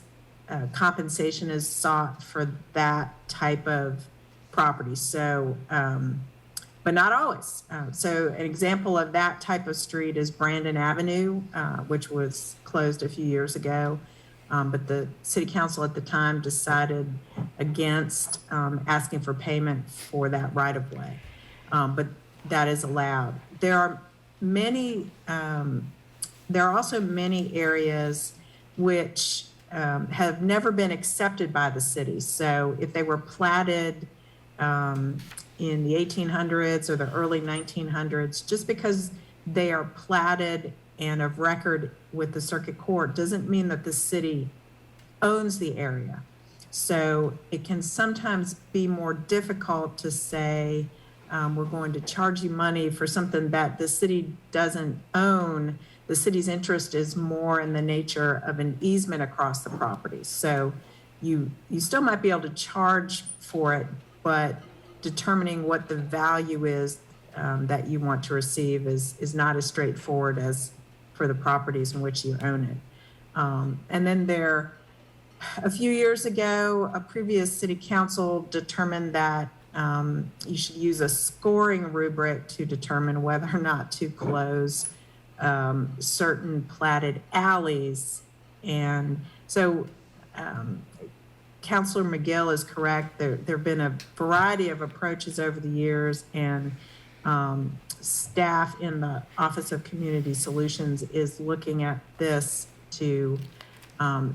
S11: compensation is sought for that type of property. So, but not always. So an example of that type of street is Brandon Avenue, which was closed a few years ago. But the city council at the time decided against asking for payment for that right of way. But that is allowed. There are also many areas which have never been accepted by the city. So if they were platted in the 1800s or the early 1900s, just because they are platted and of record with the circuit court doesn't mean that the city owns the area. So it can sometimes be more difficult to say, we're going to charge you money for something that the city doesn't own. The city's interest is more in the nature of an easement across the property. So you still might be able to charge for it, but determining what the value is that you want to receive is not as straightforward as for the properties in which you own it. And then a few years ago, a previous city council determined that you should use a scoring rubric to determine whether or not to close certain platted alleys. And so Councilor McGill is correct. There have been a variety of approaches over the years, and staff in the Office of Community Solutions is looking at this to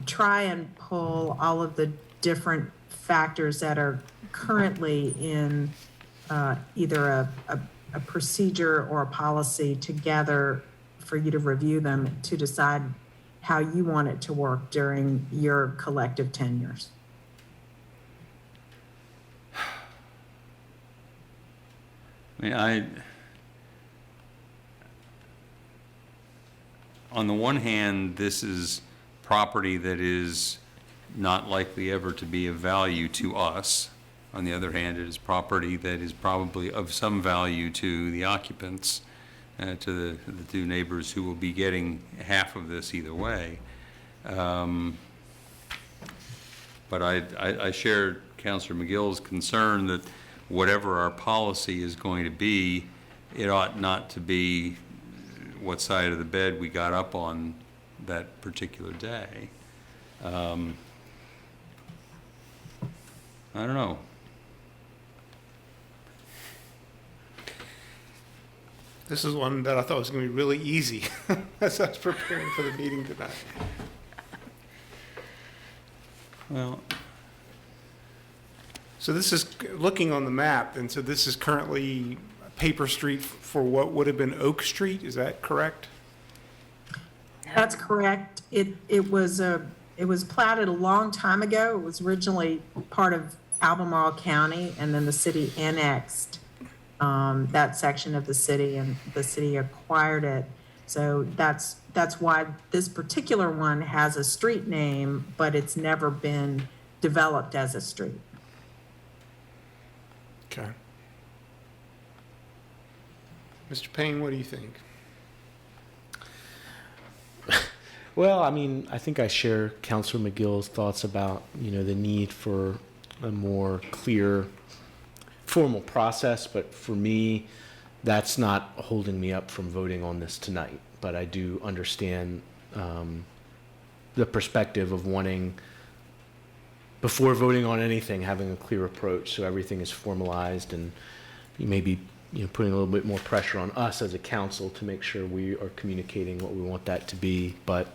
S11: try and pull all of the different factors that are currently in either a procedure or a policy together for you to review them to decide how you want it to work during your collective tenures.
S1: I mean, on the one hand, this is property that is not likely ever to be of value to us. On the other hand, it is property that is probably of some value to the occupants, to the two neighbors who will be getting half of this either way. But I share Councilor McGill's concern that whatever our policy is going to be, it ought not to be what side of the bed we got up on that particular day. I don't know.
S23: This is one that I thought was going to be really easy as I was preparing for the meeting tonight.
S1: Well,
S23: So this is looking on the map, and so this is currently Paper Street for what would have been Oak Street. Is that correct?
S11: That's correct. It was platted a long time ago. It was originally part of Albemarle County, and then the city annexed that section of the city, and the city acquired it. So that's why this particular one has a street name, but it's never been developed as a street.
S23: Okay. Mr. Payne, what do you think?
S10: Well, I mean, I think I share Councilor McGill's thoughts about, the need for a more clear, formal process, but for me, that's not holding me up from voting on this tonight. But I do understand the perspective of wanting, before voting on anything, having a clear approach so everything is formalized, and you may be putting a little bit more pressure on us as a council to make sure we are communicating what we want that to be. But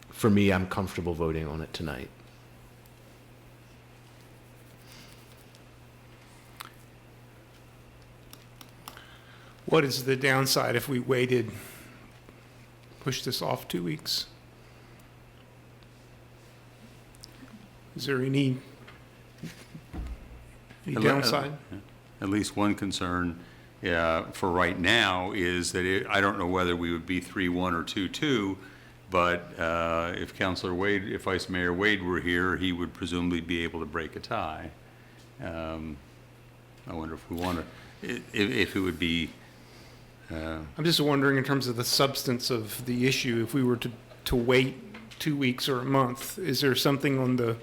S10: for me, I'm comfortable voting on it tonight.
S23: What is the downside if we push this off 2 weeks? Is there any downside?
S1: At least one concern for right now is that I don't know whether we would be 3-1 or 2-2, but if Councilor Wade, if Vice Mayor Wade were here, he would presumably be able to break a tie. I wonder if we want to, if it would be.
S23: I'm just wondering, in terms of the substance of the issue, if we were to wait 2 weeks or a month, is there something on the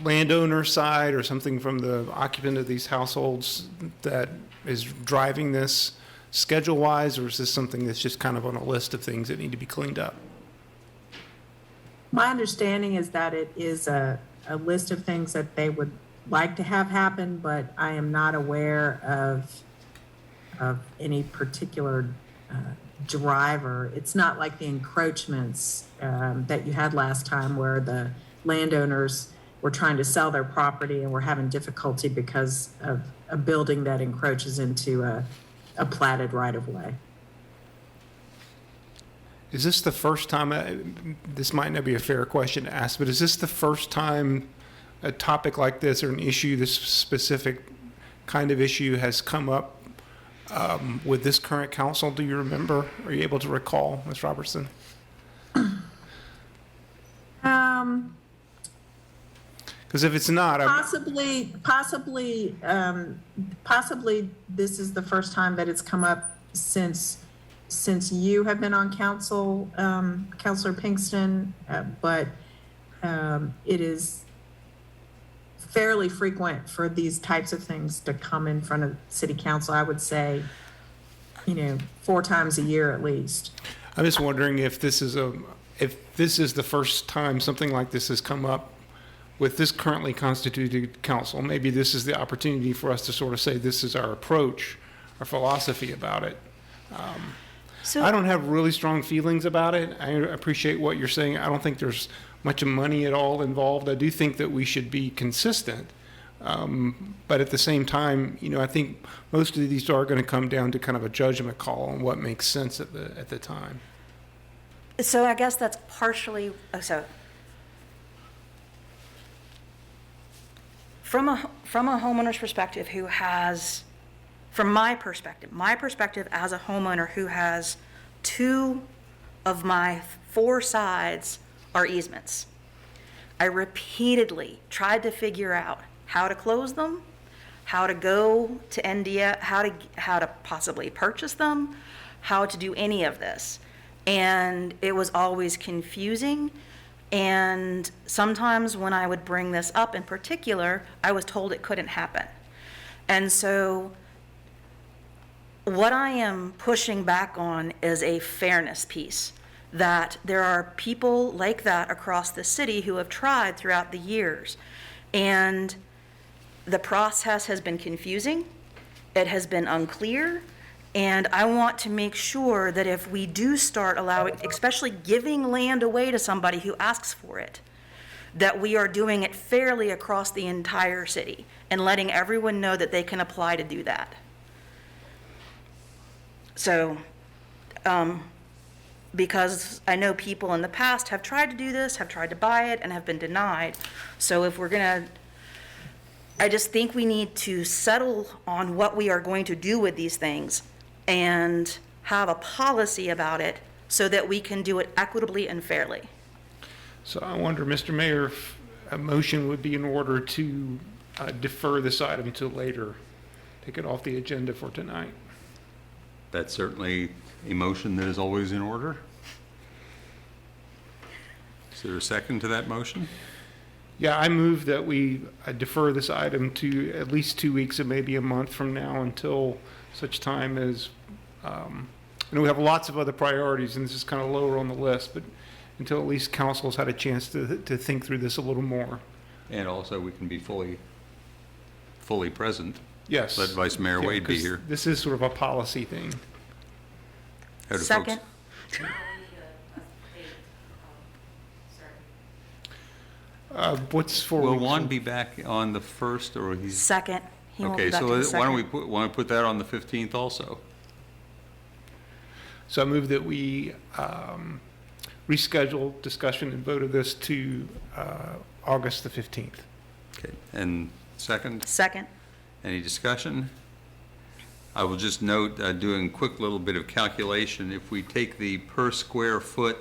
S23: landowner side or something from the occupant of these households that is driving this schedule-wise, or is this something that's just kind of on a list of things that need to be cleaned up?
S11: My understanding is that it is a list of things that they would like to have happen, but I am not aware of any particular driver. It's not like the encroachments that you had last time, where the landowners were trying to sell their property and were having difficulty because of a building that encroaches into a platted right-of-way.
S23: Is this the first time, this might not be a fair question to ask, but is this the first time a topic like this, or an issue, this specific kind of issue, has come up with this current council? Do you remember? Are you able to recall, Ms. Robertson? Because if it's not,
S11: possibly this is the first time that it's come up since you have been on council, Councilor Pinkston, but it is fairly frequent for these types of things to come in front of city council. I would say, 4 times a year at least.
S23: I'm just wondering if this is the first time something like this has come up with this currently constituted council. Maybe this is the opportunity for us to sort of say, this is our approach, our philosophy about it. I don't have really strong feelings about it. I appreciate what you're saying. I don't think there's much money at all involved. I do think that we should be consistent. But at the same time, I think most of these are going to come down to kind of a judgment call on what makes sense at the time.
S4: So I guess that's partially, from a homeowner's perspective who has, from my perspective as a homeowner who has 2 of my 4 sides are easements. I repeatedly tried to figure out how to close them, how to go to NDF, how to possibly purchase them, how to do any of this. And it was always confusing. And sometimes when I would bring this up in particular, I was told it couldn't happen. And so what I am pushing back on is a fairness piece, that there are people like that across the city who have tried throughout the years. And the process has been confusing. it has been unclear. And I want to make sure that if we do start allowing, especially giving land away to somebody who asks for it, that we are doing it fairly across the entire city and letting everyone know that they can apply to do that. So, because I know people in the past have tried to do this, have tried to buy it, and have been denied. So if we're gonna, I just think we need to settle on what we are going to do with these things and have a policy about it so that we can do it equitably and fairly.
S23: So I wonder, Mr. Mayor, if a motion would be in order to defer this item to later, take it off the agenda for tonight.
S1: That's certainly a motion that is always in order. Is there a second to that motion?
S23: Yeah, I move that we defer this item to at least 2 weeks and maybe a month from now until such time as, and we have lots of other priorities, and this is kind of lower on the list, but until at least council's had a chance to think through this a little more.
S1: And also, we can be fully present.
S23: Yes.
S1: Let Vice Mayor
S23: Yeah,
S1: Wade be
S23: 'cause
S1: here.
S23: This is sort of a policy thing.
S1: How do folks-
S4: Second.
S23: What's 4
S1: Will
S23: weeks?
S1: Juan be back on the 1st, or he's?
S4: Second. He won't be
S1: Okay,
S4: back
S1: so
S4: till the
S1: why don't we
S4: second.
S1: put that on the 15th also?
S23: So I move that we reschedule discussion and vote of this to August the 15th.
S1: Okay, and second?
S4: Second.
S1: Any discussion? I will just note, doing a quick little bit of calculation, if we take the per square foot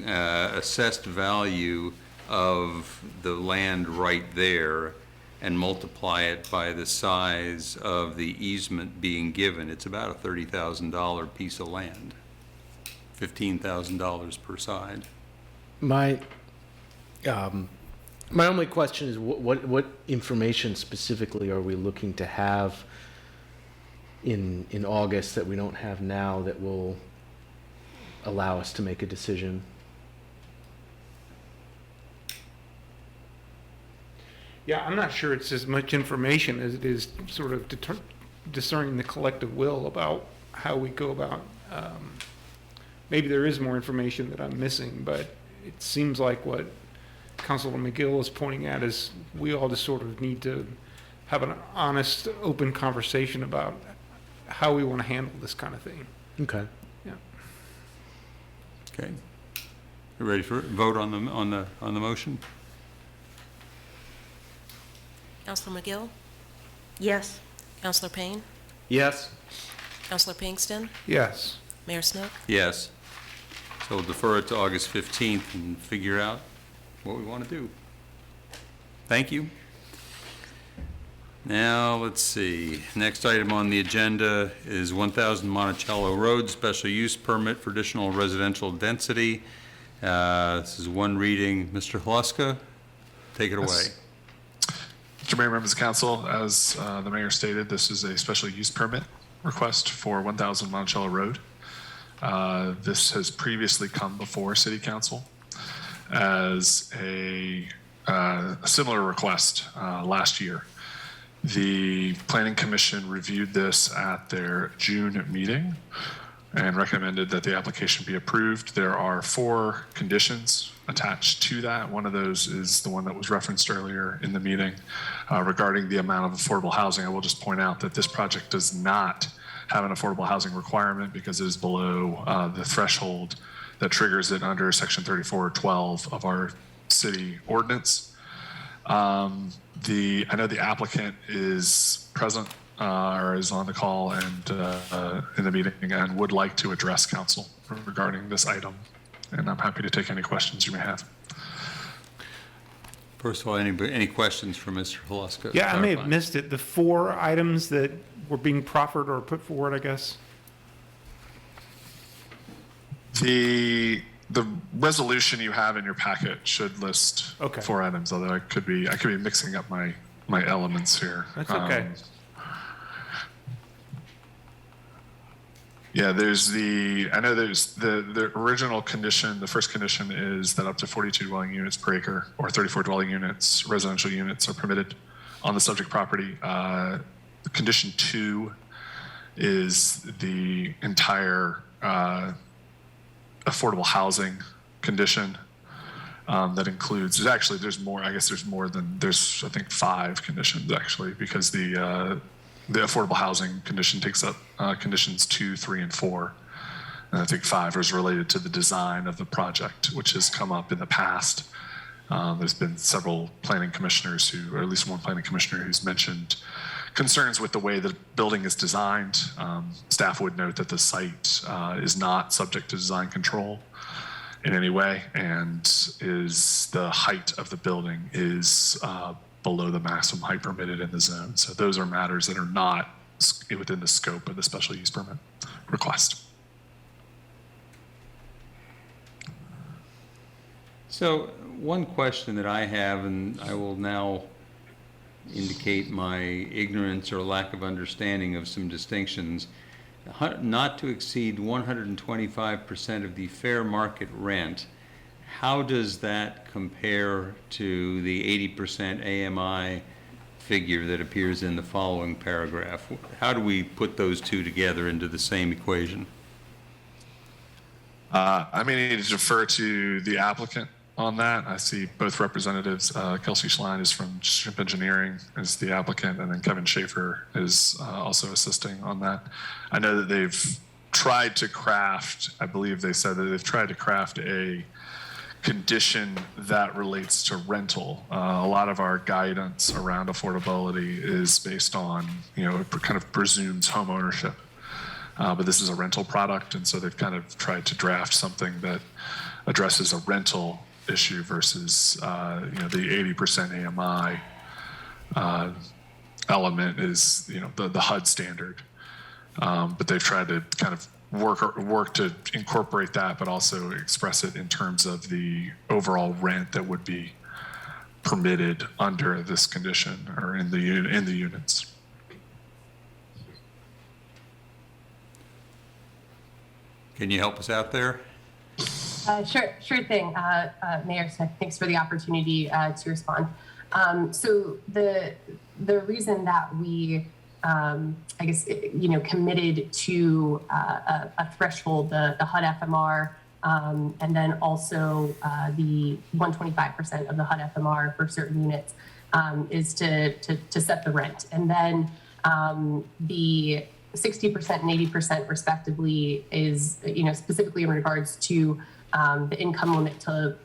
S1: assessed value of the land right there and multiply it by the size of the easement being given, it's about a $30,000 piece of land, $15,000 per side.
S10: My only question is what information specifically are we looking to have in August that we don't have now that will allow us to make a decision?
S23: Yeah, I'm not sure it's as much information as it is sort of discerning the collective will about how we go about. Maybe there is more information that I'm missing, but it seems like what Councilor McGill is pointing at is we all just sort of need to have an honest, open conversation about how we want to handle this kind of thing.
S10: Okay.
S23: Yeah.
S1: Okay. You ready for vote on the motion?
S12: Councilor McGill?
S4: Yes.
S12: Councilor Payne?
S10: Yes.
S12: Councilor Pinkston?
S23: Yes.
S12: Mayor Snook?
S1: Yes. So we'll defer it to August 15th and figure out what we want to do. Thank you. Now, let's see. Next item on the agenda is 1000 Monticello Road, special use permit for additional residential density. This is one reading. Mr. Hluska, take it away.
S13: Mr. Mayor, members of council, as the mayor stated, this is a special use permit request for 1000 Monticello Road. This has previously come before City Council as a similar request last year. The Planning Commission reviewed this at their June meeting and recommended that the application be approved. There are 4 conditions attached to that. One of those is the one that was referenced earlier in the meeting regarding the amount of affordable housing. I will just point out that this project does not have an affordable housing requirement because it is below the threshold that triggers it under section 3412 of our city ordinance. I know the applicant is present or is on the call and in the meeting and would like to address council regarding this item. And I'm happy to take any questions you may have.
S1: First of all, any questions for Mr. Hluska?
S23: Yeah, I may have missed it. The 4 items that were being proffered or put forward, I guess.
S13: The resolution you have in your packet should list 4 items, although I could be mixing up my elements here.
S23: That's okay.
S13: Yeah, I know there's the original condition, the first condition is that up to 42 dwelling units per acre or 34 dwelling units, residential units are permitted on the subject property. Condition 2 is the entire affordable housing condition. That includes, there's more, I guess there's I think 5 conditions actually, because the affordable housing condition takes up conditions 2, 3, and 4. And I think 5 is related to the design of the project, which has come up in the past. There's been several planning commissioners or at least one planning commissioner who's mentioned concerns with the way the building is designed. Staff would note that the site is not subject to design control in any way, and is the height of the building is below the maximum height permitted in the zone. So those are matters that are not within the scope of the special use permit request.
S1: So one question that I have, and I will now indicate my ignorance or lack of understanding of some distinctions, not to exceed 125% of the fair market rent. How does that compare to the 80% AMI figure that appears in the following paragraph? How do we put those two together into the same equation?
S13: I may need to defer to the applicant on that. I see both representatives. Kelsey Schlein is from Shrimp Engineering as the applicant, and then Kevin Schaefer is also assisting on that. I know that they've tried to craft, I believe they said that they've tried to craft a condition that relates to rental. A lot of our guidance around affordability is based on, it kind of presumes home ownership. But this is a rental product, and so they've kind of tried to draft something that addresses a rental issue versus the 80% AMI element is the HUD standard. But they've tried to kind of work to incorporate that, but also express it in terms of the overall rent that would be permitted under this condition or in the units.
S1: Can you help us out there?
S14: Sure thing, Mayor Smith. Thanks for the opportunity to respond. So the reason that we, committed to a threshold, the HUD FMR, and then also the 125% of the HUD FMR for certain units, is to set the rent, and then the 60% and 80% respectively is, specifically in regards to the income limit to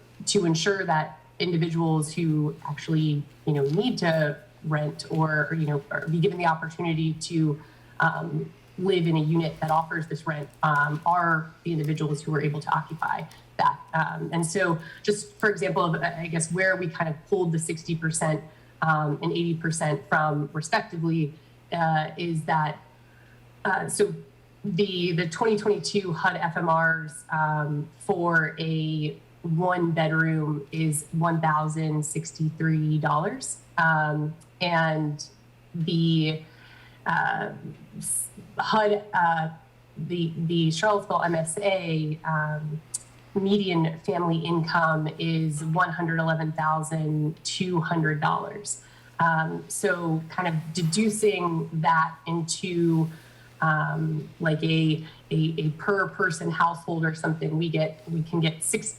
S14: ensure that individuals who actually, need to rent or be given the opportunity to live in a unit that offers this rent are the individuals who are able to occupy that. And so just for example, I guess where we kind of pulled the 60% and 80% from respectively is that so the 2022 HUD FMRs for a 1-bedroom is $1,063, and the HUD the Charlottesville MSA median family income is $111,200. So kind of deducing that into like a per person household or something, we can get six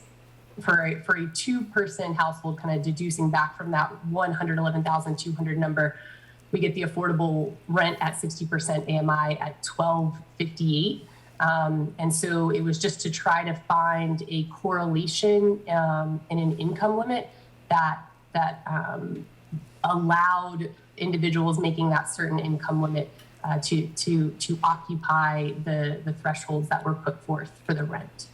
S14: for a 2-person household, kind of deducing back from that 111,200 number, we get the affordable rent at 60% AMI at $1,258. And so it was just to try to find a correlation in an income limit that allowed individuals making that certain income limit to occupy the thresholds that were put forth for the rent.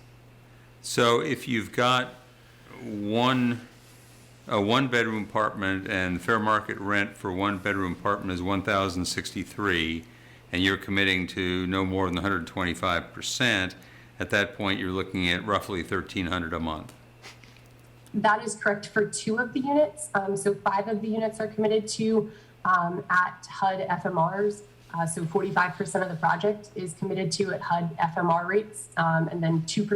S1: So if you've got a 1-bedroom apartment and fair market rent for 1-bedroom apartment is $1,063, and you're committing to no more than 125%, at that point you're looking at roughly $1,300 a month.
S14: That is correct for 2 of the units. So 5 of the units are committed to at HUD FMRs. So 45% of the project is committed to at HUD FMR rates, and then 5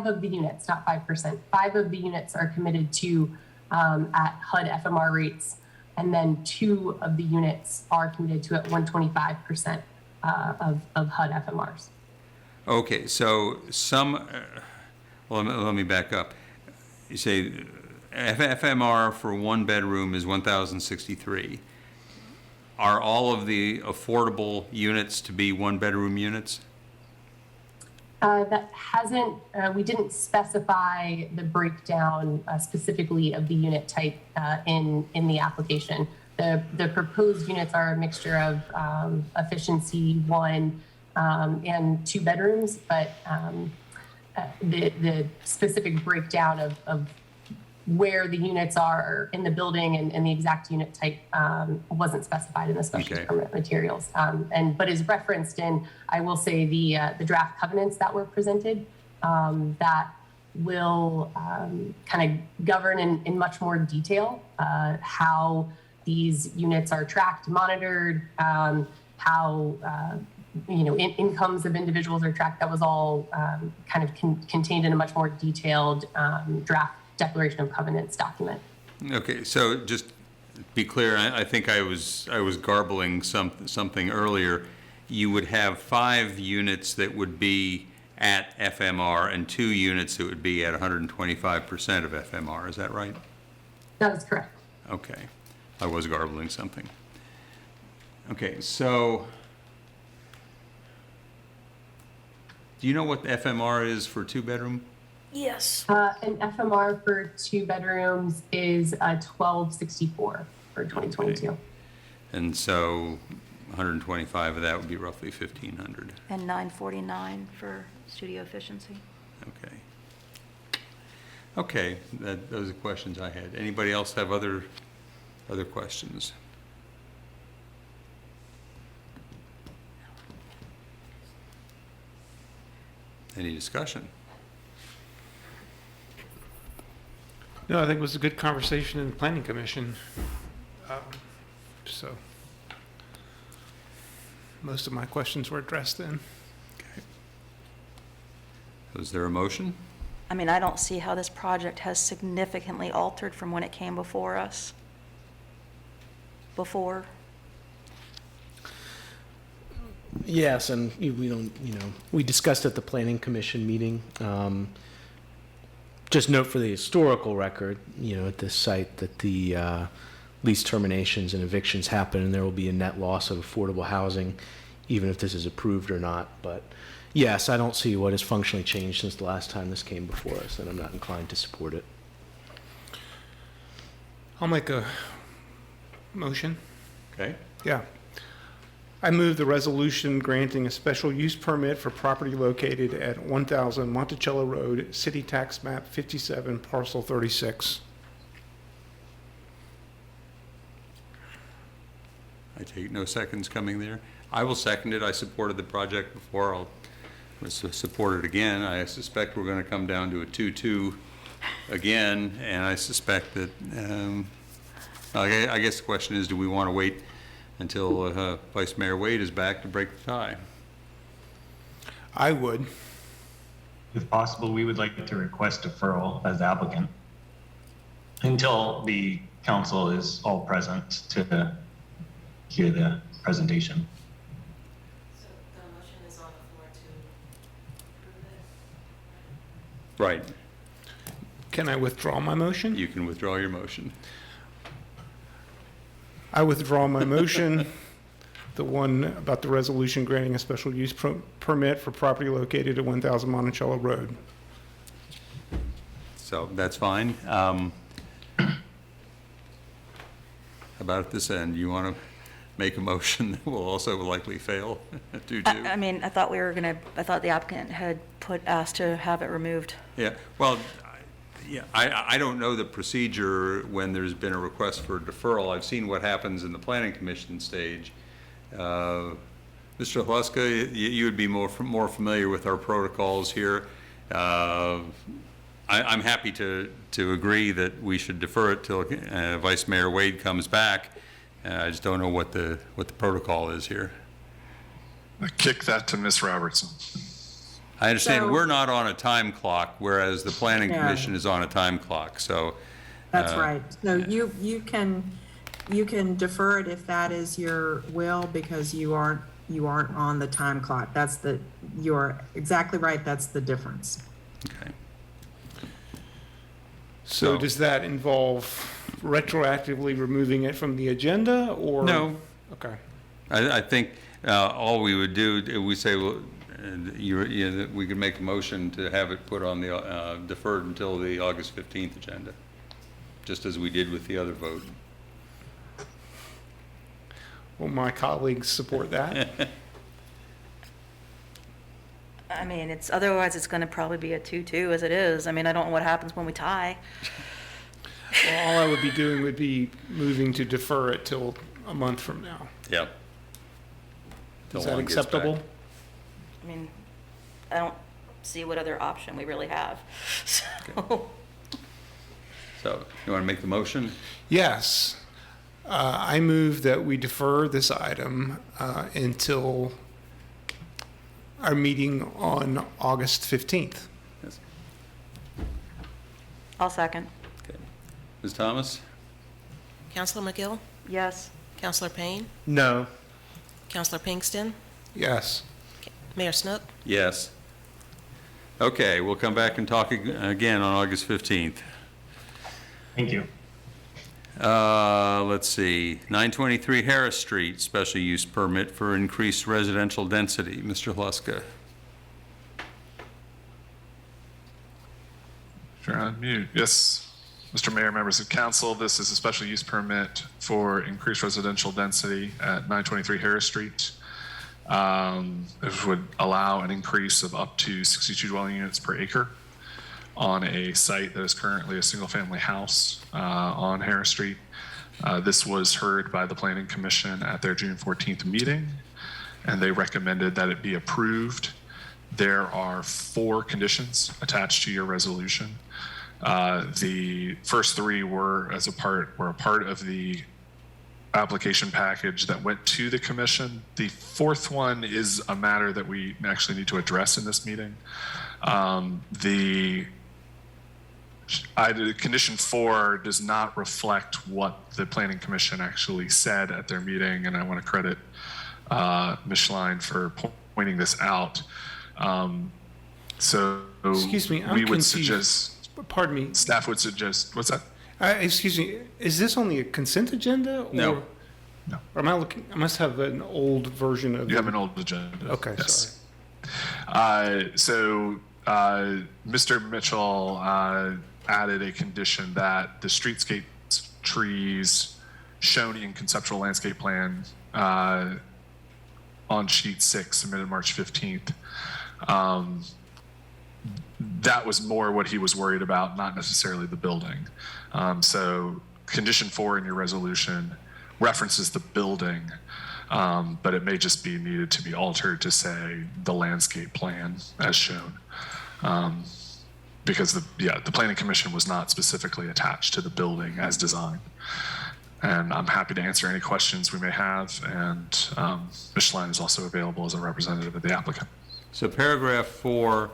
S14: of the units, not 5%. 5 of the units are committed to at HUD FMR rates, and then 2 of the units are committed to at 125% of HUD FMRs.
S1: Okay, so well, let me back up. You say FMR for 1 bedroom is 1,063. Are all of the affordable units to be 1 bedroom units?
S14: That hasn't, we didn't specify the breakdown specifically of the unit type in the application. The proposed units are a mixture of efficiency 1 and 2 bedrooms, but the specific breakdown of where the units are in the building and the exact unit type wasn't specified in the special use permit materials, but is referenced in, I will say, the draft covenants that were presented that will kind of govern in much more detail how these units are tracked, monitored, how incomes of individuals are tracked. That was all kind of contained in a much more detailed draft declaration of covenants document.
S1: Okay, so just be clear, I think I was garbling something earlier. You would have 5 units that would be at FMR and 2 units that would be at 125% of FMR. Is that right?
S14: That is correct.
S1: Okay, I was garbling something. Okay, so do you know what FMR is for 2 bedroom?
S4: Yes.
S14: An FMR for 2 bedrooms is 1264 for 2022.
S1: Okay. And so 125 of that would be roughly 1,500.
S4: And 949 for studio efficiency.
S1: Okay. Okay, those are questions I had. Anybody else have other questions? Any discussion?
S23: No, I think it was a good conversation in the Planning Commission. So most of my questions were addressed then.
S1: Okay. Is there a motion?
S4: I mean, I don't see how this project has significantly altered from when it came before us. Before.
S10: Yes, and we discussed at the Planning Commission meeting. Just note for the historical record, at this site that the lease terminations and evictions happen, and there will be a net loss of affordable housing, even if this is approved or not. But yes, I don't see what has functionally changed since the last time this came before us, and I'm not inclined to support it.
S23: I'll make a motion.
S1: Okay.
S23: Yeah. I move the resolution granting a special use permit for property located at 1000 Monticello Road, City Tax Map 57, Parcel 36.
S1: I take no seconds coming there. I will second it. I supported the project before. I'll support it again. I suspect we're going to come down to a 2-2 again, and I suspect that, I guess the question is, do we want to wait until Vice Mayor Wade is back to break the tie?
S23: I would.
S15: If possible, we would like to request deferral as applicant until the council is all present to hear the presentation.
S12: So the motion is on the floor to approve it?
S1: Right.
S23: Can I withdraw my motion?
S1: You can withdraw your motion.
S23: I withdraw my motion, the one about the resolution granting a special use permit for property located at 1000 Monticello Road.
S1: So that's fine. How about at this end? You want to make a motion that will also likely fail? 2-2?
S4: I mean, I thought the applicant had asked to have it removed.
S1: Yeah, well, yeah, I don't know the procedure when there's been a request for deferral. I've seen what happens in the Planning Commission stage. Mr. Hluska, you would be more familiar with our protocols here. I'm happy to agree that we should defer it till Vice Mayor Wade comes back. I just don't know what the protocol is here.
S13: I kick that to Ms. Robertson.
S1: I understand
S11: So-
S1: we're not on a time clock, whereas the Planning
S11: Yeah.
S1: Commission is on a time clock, so.
S11: That's right. So you can, You can defer it if that is your will, because you aren't on the time clock. You're exactly right. That's the difference.
S1: Okay.
S23: So does that involve retroactively removing it from the agenda, or?
S1: No.
S23: Okay.
S1: I think all we would do, we say, well, we could make a motion to have it put on the, deferred until the August 15th agenda, just as we did with the other vote.
S23: Will my colleagues support that?
S4: I mean, otherwise it's going to probably be a 2-2 as it is. I mean, I don't know what happens when we tie.
S23: Well, all I would be doing would be moving to defer it till a month from now.
S1: Yeah.
S23: Is that acceptable?
S4: I mean, I don't see what other option we really have.
S1: So, you want to make the motion?
S23: Yes. I move that we defer this item until our meeting on August 15th.
S1: Yes.
S4: I'll second.
S1: Okay. Ms. Thomas?
S12: Counselor McGill?
S4: Yes.
S12: Counselor Payne?
S23: No.
S12: Counselor Pinkston?
S23: Yes.
S12: Mayor Snook?
S1: Yes. Okay, we'll come back and talk again on August 15th.
S15: Thank you.
S1: Let's see, 923 Harris Street, special use permit for increased residential density. Mr. Hluska.
S13: Sure, unmute. Yes, Mr. Mayor, members of council, this is a special use permit for increased residential density at 923 Harris Street. This would allow an increase of up to 62 dwelling units per acre on a site that is currently a single-family house on Harris Street. This was heard by the Planning Commission at their June 14th meeting, and they recommended that it be approved. There are 4 conditions attached to your resolution. The first 3 were a part of the application package that went to the commission. The 4th one is a matter that we actually need to address in this meeting. Condition 4 does not reflect what the Planning Commission actually said at their meeting, and I want to credit Ms. Schlein for pointing this out.
S23: Excuse me, I'm
S13: we would
S23: confused.
S13: suggest.
S23: Pardon me.
S13: Staff would suggest. What's that?
S23: Excuse me. Is this on the consent agenda? Or,
S13: No. No.
S23: Or am I looking? I must have an old version of.
S13: You have an old agenda.
S23: Okay,
S13: yes.
S23: sorry.
S13: Mr. Mitchell added a condition that the streetscape trees shown in conceptual landscape plan on sheet 6 submitted March 15th. That was more what he was worried about, not necessarily the building. So condition 4 in your resolution references the building, but it may just be needed to be altered to say the landscape plan as shown. Because the Planning Commission was not specifically attached to the building as designed. And I'm happy to answer any questions we may have, and Ms. Schlein is also available as a representative of the applicant.
S1: So paragraph 4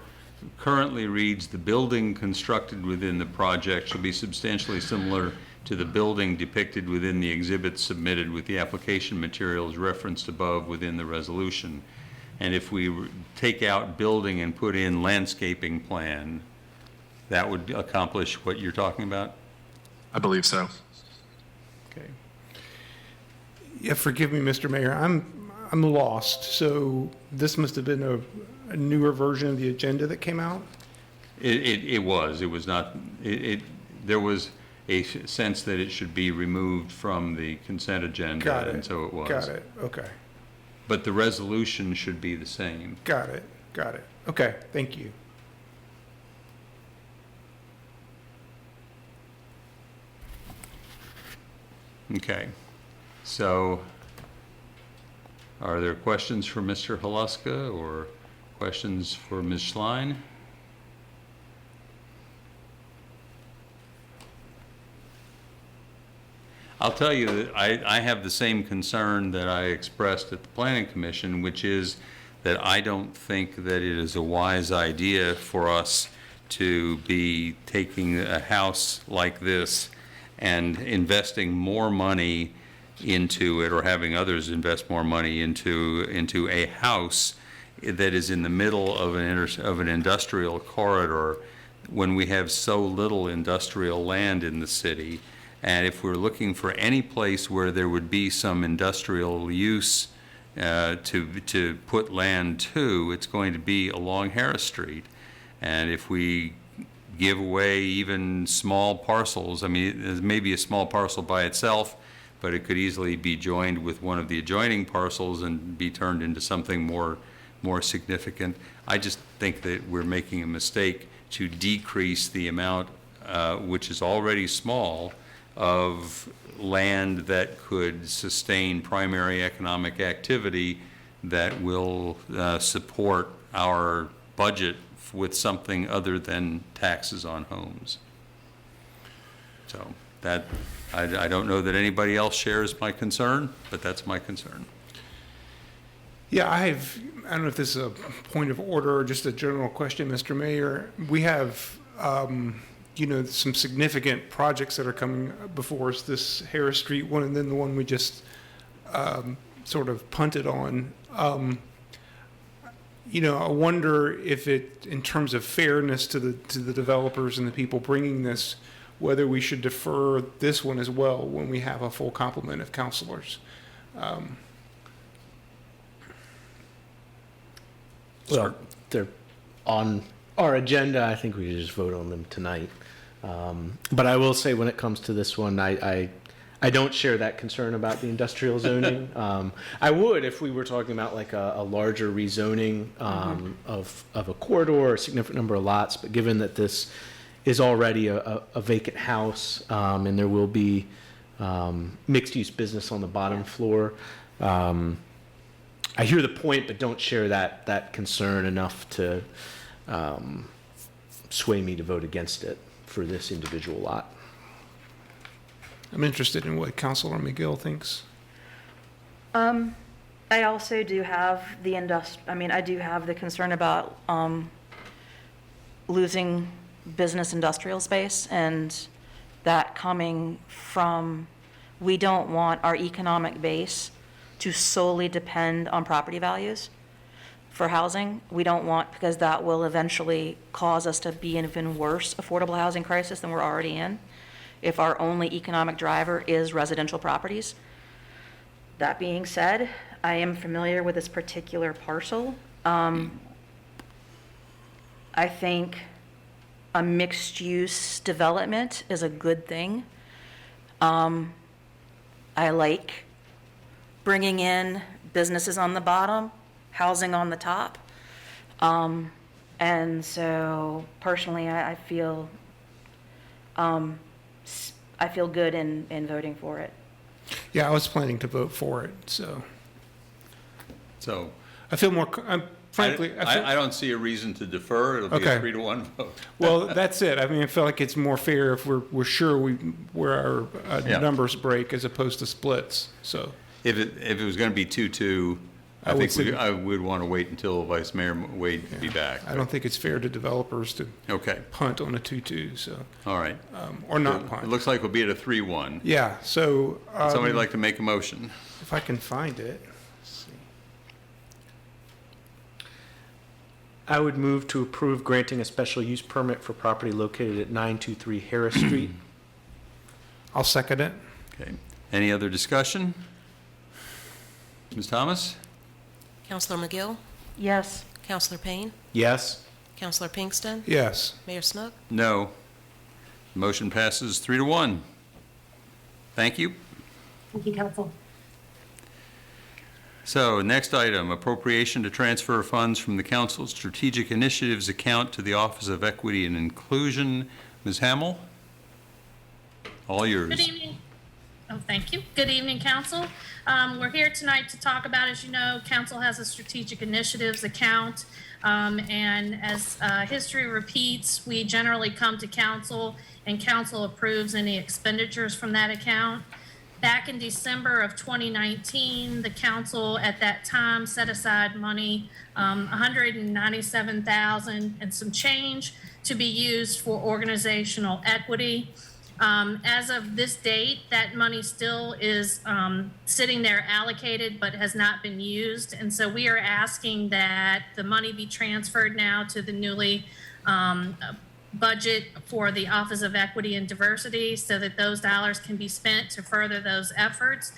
S1: currently reads, the building constructed within the project shall be substantially similar to the building depicted within the exhibits submitted with the application materials referenced above within the resolution. And if we take out building and put in landscaping plan, that would accomplish what you're talking about?
S13: I believe so.
S23: Okay. Yeah, forgive me, Mr. Mayor. I'm lost. So this must have been a newer version of the agenda that came out?
S1: It was. It was not. There was a sense that it should be removed from the consent agenda.
S23: Got it.
S1: And so it was.
S23: Got it. Okay.
S1: But the resolution should be the same.
S23: Got it. Got it. Okay. Thank you.
S1: Okay. So are there questions for Mr. Hluska or questions for Ms. Schlein? I'll tell you that I have the same concern that I expressed at the Planning Commission, which is that I don't think that it is a wise idea for us to be taking a house like this and investing more money into it or having others invest more money into a house that is in the middle of an industrial corridor when we have so little industrial land in the city. And if we're looking for any place where there would be some industrial use to put land to, it's going to be along Harris Street. And if we give away even small parcels, I mean, there's maybe a small parcel by itself, but it could easily be joined with one of the adjoining parcels and be turned into something more significant. I just think that we're making a mistake to decrease the amount, which is already small, of land that could sustain primary economic activity that will support our budget with something other than taxes on homes. So that, I don't know that anybody else shares my concern, but that's my concern.
S23: Yeah, I don't know if this is a point of order or just a general question, Mr. Mayor. We have, some significant projects that are coming before us, this Harris Street one and then the one we just sort of punted on. I wonder if it, in terms of fairness to the developers and the people bringing this, whether we should defer this one as well when we have a full complement of counselors.
S10: Well, they're on our agenda. I think we should just vote on them tonight. But I will say, when it comes to this one, I don't share that concern about the industrial zoning. I would if we were talking about like a larger rezoning of a corridor, a significant number of lots. But given that this is already a vacant house and there will be mixed-use business on the bottom floor, I hear the point, but don't share that concern enough to sway me to vote against it for this individual lot.
S23: I'm interested in what Councilor McGill thinks.
S4: I also do have I do have the concern about losing business industrial space, and that coming from, we don't want our economic base to solely depend on property values for housing. We don't want, because that will eventually cause us to be in an even worse affordable housing crisis than we're already in, if our only economic driver is residential properties. That being said, I am familiar with this particular parcel. I think a mixed-use development is a good thing. I like bringing in businesses on the bottom, housing on the top. And so personally, I feel good in voting for it.
S23: Yeah, I was planning to vote for it, so I feel more, frankly,
S1: I don't see a reason to defer. It'll be a 3-1 vote.
S23: Well, that's it. I mean, I feel like it's more fair if we're sure where our numbers break as opposed to splits, so.
S1: If it was going to be 2-2, I think I would want to wait until Vice Mayor Wade to be back.
S23: I don't think it's fair to developers to punt on a 2-2, so.
S1: All right.
S23: Or not punt.
S1: It looks like we'll be at a 3-1.
S23: Yeah, so.
S1: Would somebody like to make a motion?
S23: If I can find it. Let's see.
S10: I would move to approve granting a special use permit for property located at 923 Harris Street.
S23: I'll second it.
S1: Okay. Any other discussion? Ms. Thomas?
S12: Councilor McGill?
S4: Yes.
S12: Councilor Payne?
S10: Yes.
S12: Councilor Pinkston?
S23: Yes.
S12: Mayor Snook?
S1: No. Motion passes 3-1. Thank you.
S14: Thank you, Council.
S1: So, next item, appropriation to transfer funds from the Council's Strategic Initiatives account to the Office of Equity and Inclusion. Ms. Hamill? All yours.
S17: Good evening. Oh, thank you. Good evening, Council. We're here tonight to talk about, as you know, Council has a Strategic Initiatives account. And as history repeats, we generally come to Council and Council approves any expenditures from that account. Back in December of 2019, the Council at that time set aside money, $197,000 and some change, to be used for organizational equity. As of this date, that money still is sitting there allocated but has not been used. And so we are asking that the money be transferred now to the newly budget for the Office of Equity and Diversity so that those dollars can be spent to further those efforts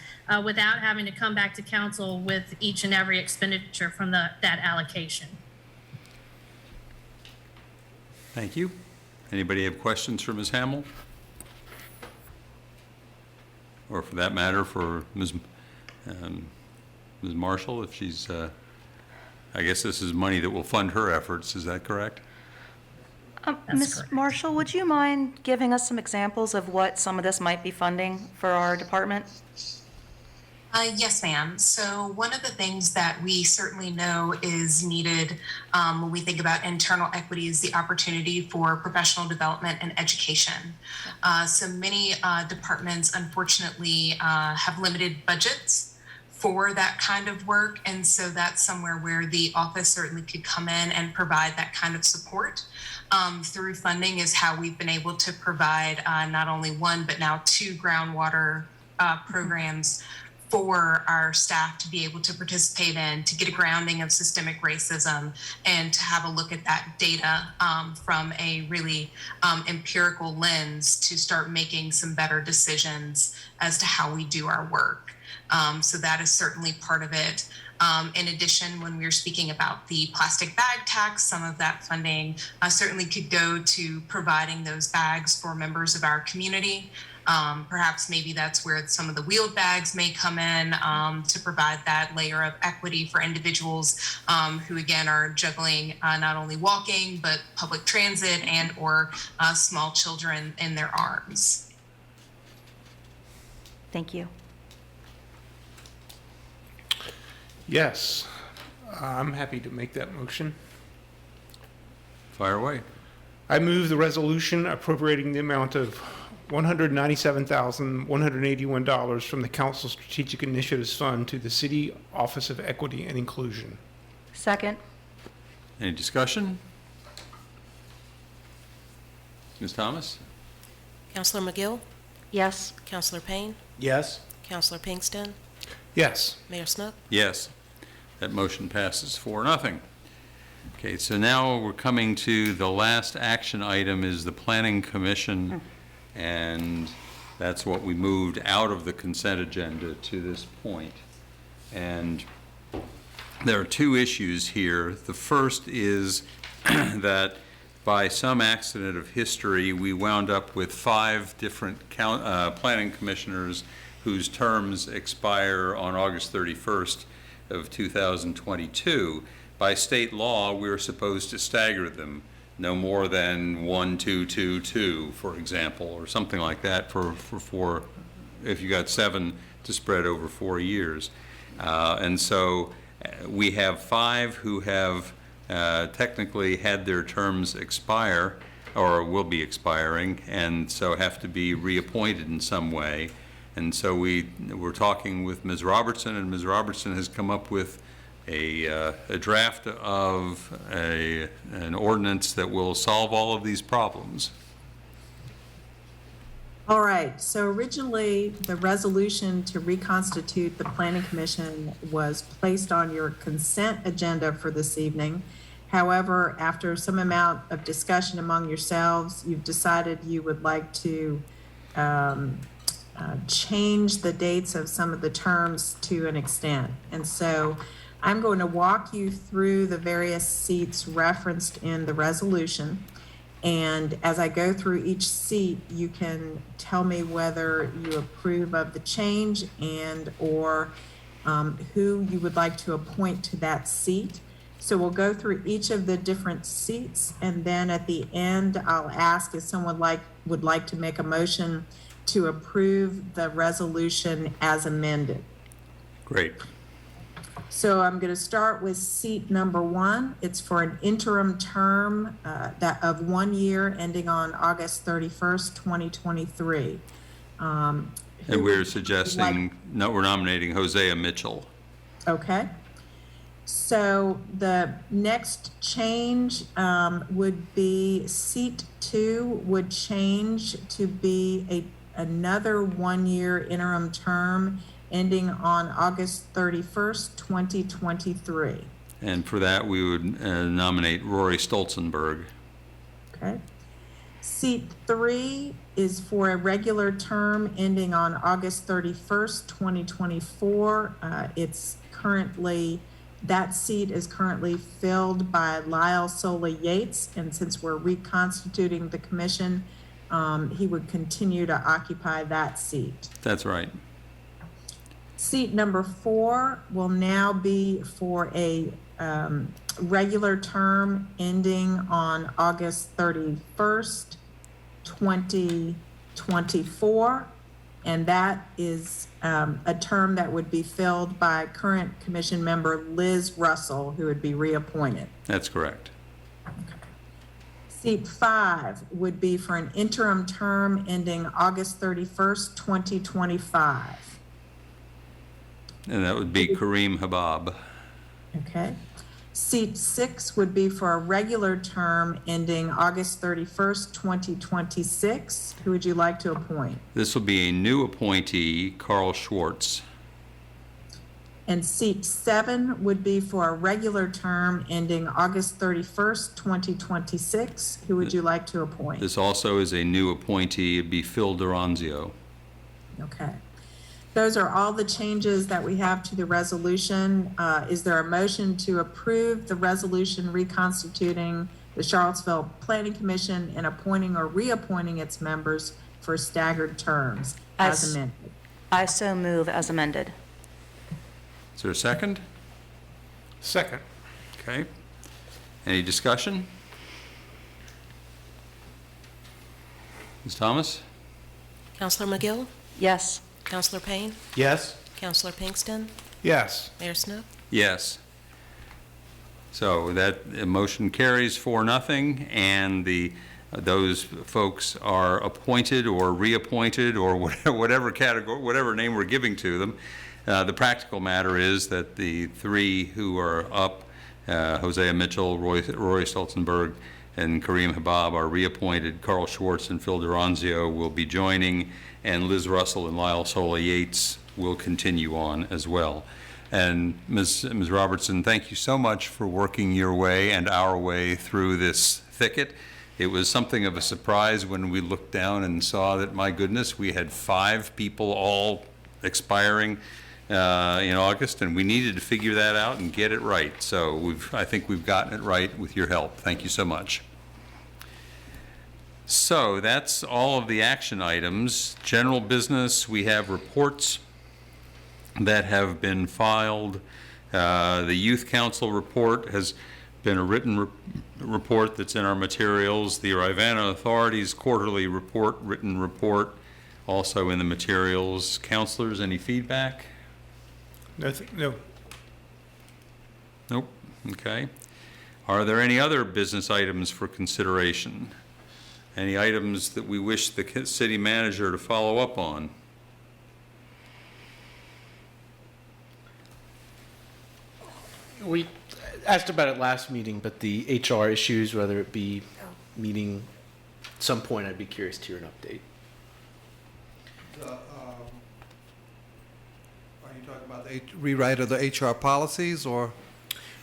S17: without having to come back to council with each and every expenditure from that allocation.
S1: Thank you. Anybody have questions for Ms. Hamill? Or for that matter, for Ms. Marshall, if she's, I guess this is money that will fund her efforts, is that correct?
S4: Ms. Marshall, would you mind giving us some examples of what some of this might be funding for our department?
S18: Yes, ma'am. So one of the things that we certainly know is needed when we think about internal equity is the opportunity for professional development and education. So many departments, unfortunately, have limited budgets for that kind of work. And so that's somewhere where the office certainly could come in and provide that kind of support. Through funding is how we've been able to provide not only one, but now 2 groundwater programs for our staff to be able to participate in, to get a grounding of systemic racism, and to have a look at that data from a really empirical lens to start making some better decisions as to how we do our work. So that is certainly part of it. In addition, when we were speaking about the plastic bag tax, some of that funding certainly could go to providing those bags for members of our community. Perhaps maybe that's where some of the wheeled bags may come in to provide that layer of equity for individuals who, again, are juggling not only walking, but public transit and or small children in their arms.
S4: Thank you.
S23: Yes, I'm happy to make that motion.
S1: Fire away.
S23: I move the resolution appropriating the amount of $197,181 from the Council Strategic Initiatives Fund to the City Office of Equity and Inclusion.
S4: Second.
S1: Any discussion? Ms. Thomas?
S12: Counselor McGill?
S4: Yes.
S12: Counselor Payne?
S10: Yes.
S12: Counselor Pinkston?
S23: Yes.
S12: Mayor Snook?
S1: Yes. That motion passes 4-0. Okay, so now we're coming to the last action item is the Planning Commission, and that's what we moved out of the consent agenda to this point. And there are 2 issues here. The first is that by some accident of history, we wound up with 5 different planning commissioners whose terms expire on August 31st of 2022. By state law, we're supposed to stagger them, no more than 1, 2, 2, 2, for example, or something like that for 4, if you got 7 to spread over 4 years. And so we have 5 who have technically had their terms expire or will be expiring, and so have to be reappointed in some way. And so we're talking with Ms. Robertson, and Ms. Robertson has come up with a draft of an ordinance that will solve all of these problems.
S11: All right, so originally the resolution to reconstitute the Planning Commission was placed on your consent agenda for this evening. However, after some amount of discussion among yourselves, you've decided you would like to change the dates of some of the terms to an extent. And so I'm going to walk you through the various seats referenced in the resolution. And as I go through each seat, you can tell me whether you approve of the change and or who you would like to appoint to that seat. So we'll go through each of the different seats, and then at the end, I'll ask if someone would like to make a motion to approve the resolution as amended.
S1: Great.
S11: So I'm going to start with seat number 1. It's for an interim term that of 1 year ending on August 31st, 2023.
S1: And we're suggesting, no, we're nominating Hosea Mitchell.
S11: Okay. So the next change would be seat 2 would change to be another 1-year interim term ending on August 31st, 2023.
S1: And for that, we would nominate Rory Stolzenberg.
S11: Okay. Seat 3 is for a regular term ending on August 31st, 2024. That seat is currently filled by Lyle Sola Yates, and since we're reconstituting the commission, he would continue to occupy that seat.
S1: That's right.
S11: Seat number 4 will now be for a regular term ending on August 31st, 2024. And that is a term that would be filled by current commission member Liz Russell, who would be reappointed.
S1: That's correct.
S11: Seat 5 would be for an interim term ending August 31st, 2025.
S1: And that would be Kareem Habab.
S11: Okay. Seat 6 would be for a regular term ending August 31st, 2026. Who would you like to appoint?
S1: This will be a new appointee, Carl Schwartz.
S11: And seat 7 would be for a regular term ending August 31st, 2026. Who would you like to appoint?
S1: This also is a new appointee. It'd be Phil Duranzio.
S11: Okay. Those are all the changes that we have to the resolution. Is there a motion to approve the resolution reconstituting the Charlottesville Planning Commission and appointing or reappointing its members for staggered terms as amended?
S4: I so move as amended.
S1: Is there a second?
S23: Second.
S1: Okay. Any discussion? Ms. Thomas?
S12: Counselor McGill?
S4: Yes.
S12: Counselor Payne?
S23: Yes.
S12: Counselor Pinkston?
S23: Yes.
S12: Mayor Snook?
S1: Yes. So that motion carries 4-0, and those folks are appointed or reappointed or whatever category, whatever name we're giving to them. The practical matter is that the 3 who are up, Hosea Mitchell, Rory Stolzenberg, and Kareem Habab, are reappointed. Carl Schwartz and Phil Duranzio will be joining, and Liz Russell and Lyle Sola Yates will continue on as well. And Ms. Robertson, thank you so much for working your way and our way through this thicket. It was something of a surprise when we looked down and saw that, my goodness, we had 5 people all expiring in August, and we needed to figure that out and get it right. So I think we've gotten it right with your help. Thank you so much. So that's all of the action items. General business, we have reports that have been filed. The Youth Council report has been a written report that's in our materials. The Rivanna Authority's quarterly report, written report, also in the materials. Councilors, any feedback?
S23: Nothing. No.
S1: Nope. Okay. Are there any other business items for consideration? Any items that we wish the city manager to follow up on?
S10: We asked about it last meeting, but the HR issues, whether it be meeting at some point, I'd be curious to hear an update.
S8: Are you talking about the rewrite of the HR policies, or?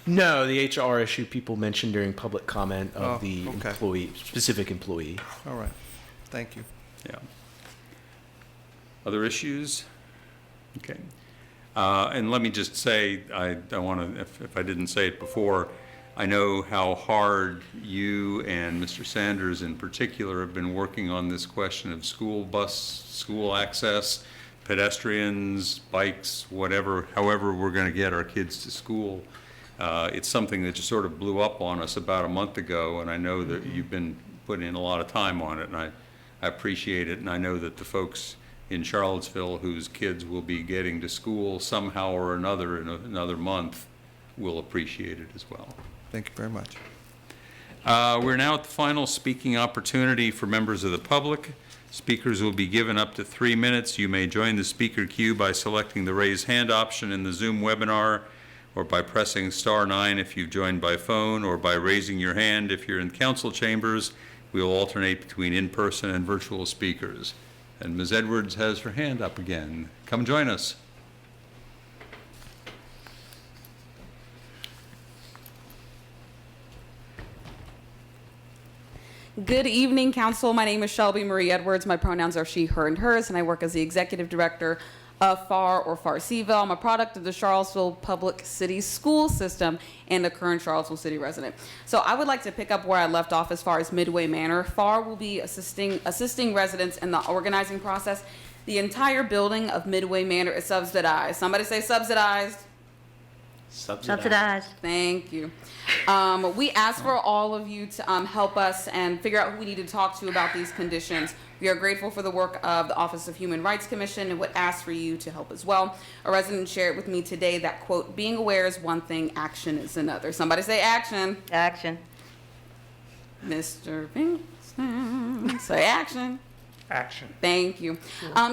S10: No, the HR issue people mentioned during public comment of the
S8: okay.
S10: specific employee.
S8: All right. Thank you.
S1: Yeah. Other issues? Okay. And let me just say, I want to, if I didn't say it before, I know how hard you and Mr. Sanders in particular have been working on this question of school access, pedestrians, bikes, whatever, however we're going to get our kids to school. It's something that just sort of blew up on us about a month ago, and I know that you've been putting in a lot of time on it, and I appreciate it, and I know that the folks in Charlottesville whose kids will be getting to school somehow or another in another month will appreciate it as well.
S8: Thank you very much.
S1: We're now at the final speaking opportunity for members of the public. Speakers will be given up to 3 minutes. You may join the speaker queue by selecting the raise hand option in the Zoom webinar. or by pressing star 9 if you've joined by phone, or by raising your hand if you're in council chambers. We will alternate between in-person and virtual speakers. And Ms. Edwards has her hand up again. Come join us.
S19: Good evening, Council. My name is Shelby Marie Edwards. My pronouns are she, her, and hers, and I work as the Executive Director of FAR or FAR-CVille. I'm a product of the Charlottesville Public City School System and a current Charlottesville City resident. So I would like to pick up where I left off as far as Midway Manor. FAR will be assisting residents in the organizing process. The entire building of Midway Manor is subsidized. Somebody say subsidized.
S4: Subsidized.
S19: Thank you. We ask for all of you to help us and figure out who we need to talk to about these conditions. We are grateful for the work of the Office of Human Rights Commission and would ask for you to help as well. A resident shared with me today that, quote, being aware is one thing, action is another. Somebody say action.
S4: Action.
S19: Mr. Pinkston, say action.
S23: Action.
S19: Thank you.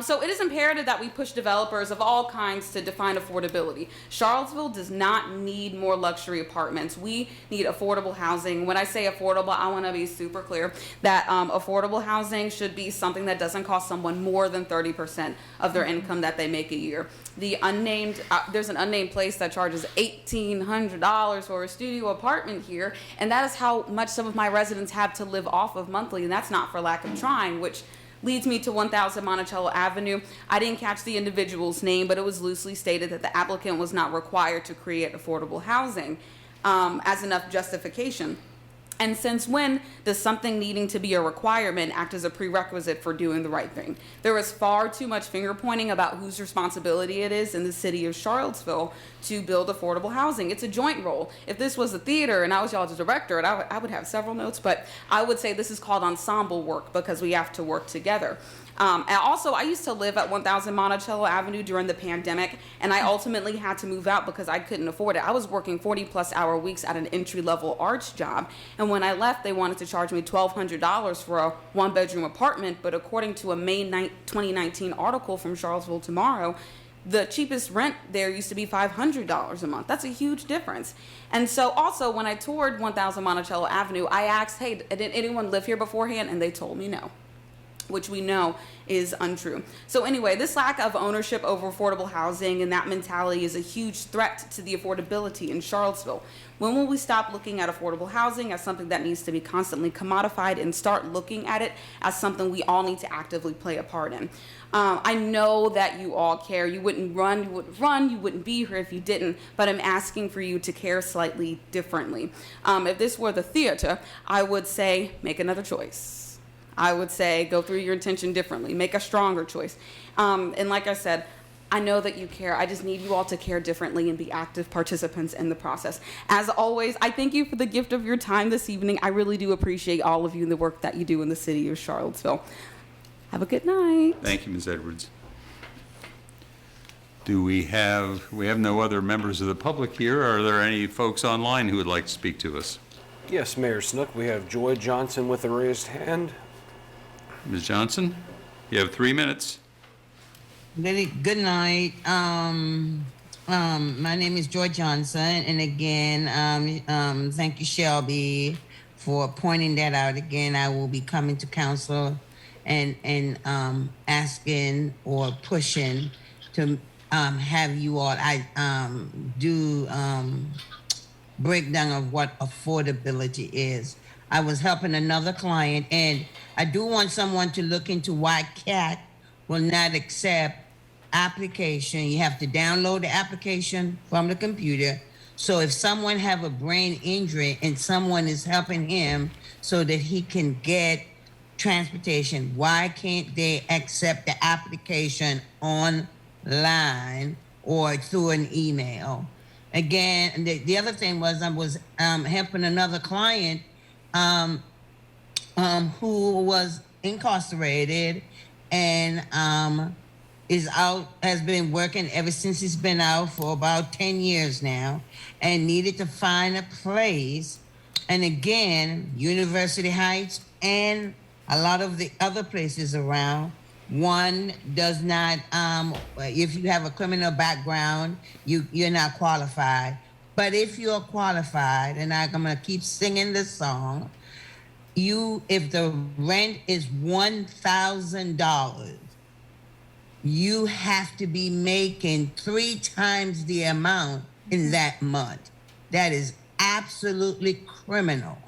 S19: So it is imperative that we push developers of all kinds to define affordability. Charlottesville does not need more luxury apartments. We need affordable housing. When I say affordable, I want to be super clear that affordable housing should be something that doesn't cost someone more than 30% of their income that they make a year. The unnamed, there's an unnamed place that charges $1,800 for a studio apartment here, and that is how much some of my residents have to live off of monthly, and that's not for lack of trying, which leads me to 1000 Monticello Avenue. I didn't catch the individual's name, but it was loosely stated that the applicant was not required to create affordable housing as enough justification. And since when does something needing to be a requirement act as a prerequisite for doing the right thing? There is far too much finger pointing about whose responsibility it is in the city of Charlottesville to build affordable housing. It's a joint role. If this was a theater and I was y'all's director, and I would have several notes, but I would say this is called ensemble work because we have to work together. And also, I used to live at 1000 Monticello Avenue during the pandemic, and I ultimately had to move out because I couldn't afford it. I was working 40-plus hour weeks at an entry-level arts job, and when I left, they wanted to charge me $1,200 for a one-bedroom apartment, but according to a May 2019 article from Charlottesville Tomorrow, the cheapest rent there used to be $500 a month. That's a huge difference. And so also, when I toured 1000 Monticello Avenue, I asked, hey, did anyone live here beforehand? And they told me no, which we know is untrue. So anyway, this lack of ownership over affordable housing and that mentality is a huge threat to the affordability in Charlottesville. When will we stop looking at affordable housing as something that needs to be constantly commodified and start looking at it as something we all need to actively play a part in? I know that you all care. You wouldn't run, you wouldn't be here if you didn't, but I'm asking for you to care slightly differently. If this were the theater, I would say make another choice. I would say go through your intention differently, make a stronger choice. And like I said, I know that you care. I just need you all to care differently and be active participants in the process. As always, I thank you for the gift of your time this evening. I really do appreciate all of you and the work that you do in the city of Charlottesville. Have a good night.
S1: Thank you, Ms. Edwards. Do we have no other members of the public here? Are there any folks online who would like to speak to us?
S7: Yes, Mayor Snook, we have Joy Johnson with a raised hand.
S1: Ms. Johnson, you have 3 minutes.
S22: Good night. My name is Joy Johnson, and again, thank you, Shelby, for pointing that out. Again, I will be coming to council and asking or pushing to have you all do breakdown of what affordability is. I was helping another client, and I do want someone to look into why CAT will not accept application. You have to download the application from the computer. So if someone have a brain injury and someone is helping him so that he can get transportation, why can't they accept the application online or through an email? Again, the other thing was I was helping another client who was incarcerated and has been working ever since he's been out for about 10 years now, and needed to find a place. And again, University Heights and a lot of the other places around, one does not, if you have a criminal background, you're not qualified. But if you're qualified, and I'm gonna keep singing this song, if the rent is $1,000, you have to be making 3 times the amount in that month. That is absolutely criminal.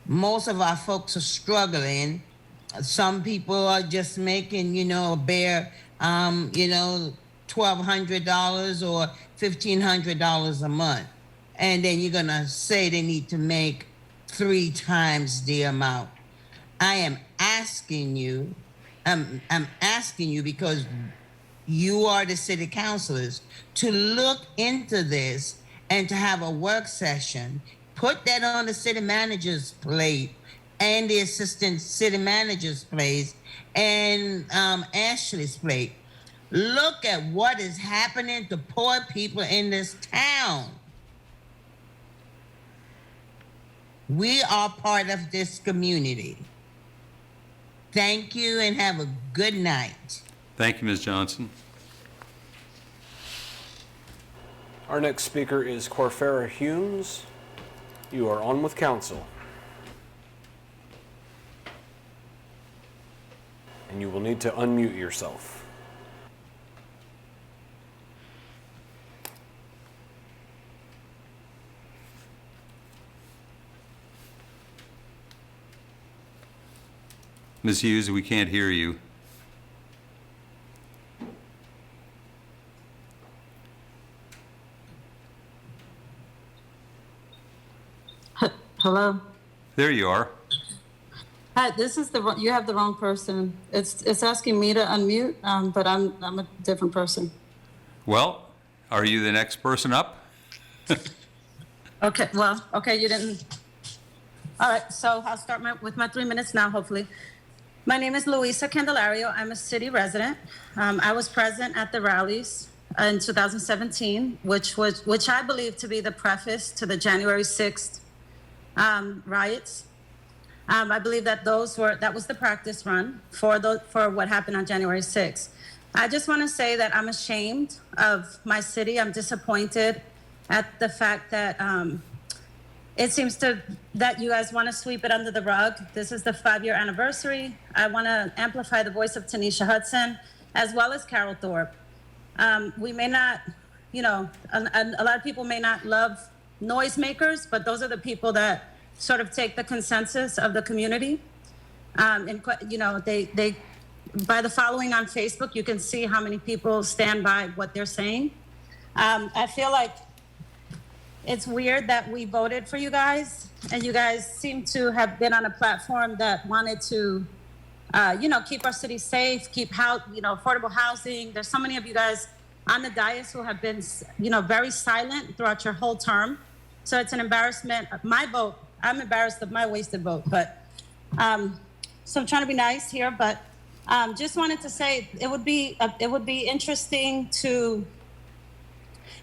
S22: Most of our folks are struggling. Some people are just making, a bare, $1,200 or $1,500 a month. And then you're gonna say they need to make 3 times the amount. I am asking you, I'm asking you because you are the city councilors to look into this and to have a work session. Put that on the city manager's plate and the assistant city manager's plate and Ashley's plate. Look at what is happening to poor people in this town. We are part of this community. Thank you and have a good night.
S1: Thank you, Ms. Johnson.
S7: Our next speaker is Corfera Humes. You are on with council. And you will need to unmute yourself.
S1: Ms. Hughes, we can't hear you.
S6: Hello.
S1: There you are.
S6: Hi, this is you have the wrong person. It's asking me to unmute, but I'm a different person.
S1: Well, are you the next person up?
S6: Okay. Well, okay, you didn't. All right. So I'll start with my 3 minutes now. Hopefully, my name is Luisa Candelario. I'm a city resident. I was present at the rallies in 2017, which I believe to be the preface to the January 6th riots. I believe that that was the practice run for what happened on January 6th. I just want to say that I'm ashamed of my city. I'm disappointed at the fact that it seems that you guys want to sweep it under the rug. This is the 5-year anniversary. I want to amplify the voice of Tanisha Hudson as well as Carol Thorpe. We may not, a lot of people may not love noisemakers, but those are the people that sort of take the consensus of the community. They by the following on Facebook, you can see how many people stand by what they're saying. I feel like it's weird that we voted for you guys, and you guys seem to have been on a platform that wanted to, keep our city safe, keep affordable housing. There's so many of you guys on the dais who have been, very silent throughout your whole term. So it's an embarrassment. My vote, I'm embarrassed of my wasted vote, but so I'm trying to be nice here, but just wanted to say it would be interesting to.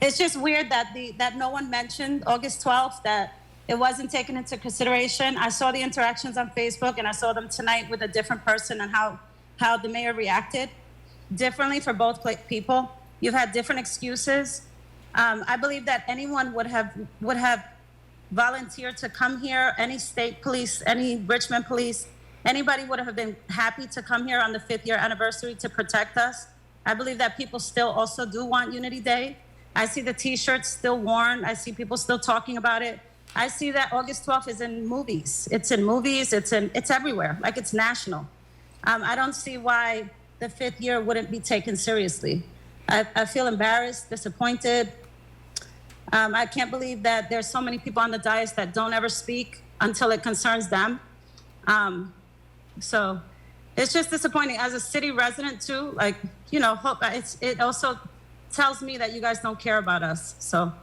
S6: It's just weird that no one mentioned August 12th, that it wasn't taken into consideration. I saw the interactions on Facebook, and I saw them tonight with a different person and how the mayor reacted differently for both people. You've had different excuses. I believe that anyone would have volunteered to come here. Any state police, any Richmond police, anybody would have been happy to come here on the 5th year anniversary to protect us. I believe that people still also do want Unity Day. I see the T-shirts still worn. I see people still talking about it. I see that August 12th is in movies. It's in movies. It's everywhere. Like it's national. I don't see why the 5th year wouldn't be taken seriously. I feel embarrassed, disappointed. I can't believe that there's so many people on the dais that don't ever speak until it concerns them. So it's just disappointing. As a city resident too, it also tells me that you guys don't care about us. So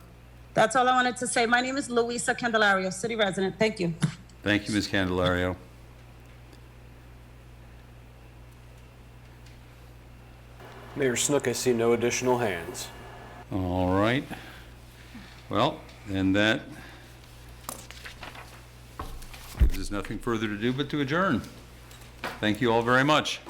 S6: that's all I wanted to say. My name is Luisa Candelario, city resident. Thank you.
S1: Thank you, Ms. Candelario.
S7: Mayor Snook, I see no additional hands.
S1: All right. Well, then that gives us nothing further to do but to adjourn. Thank you all very much.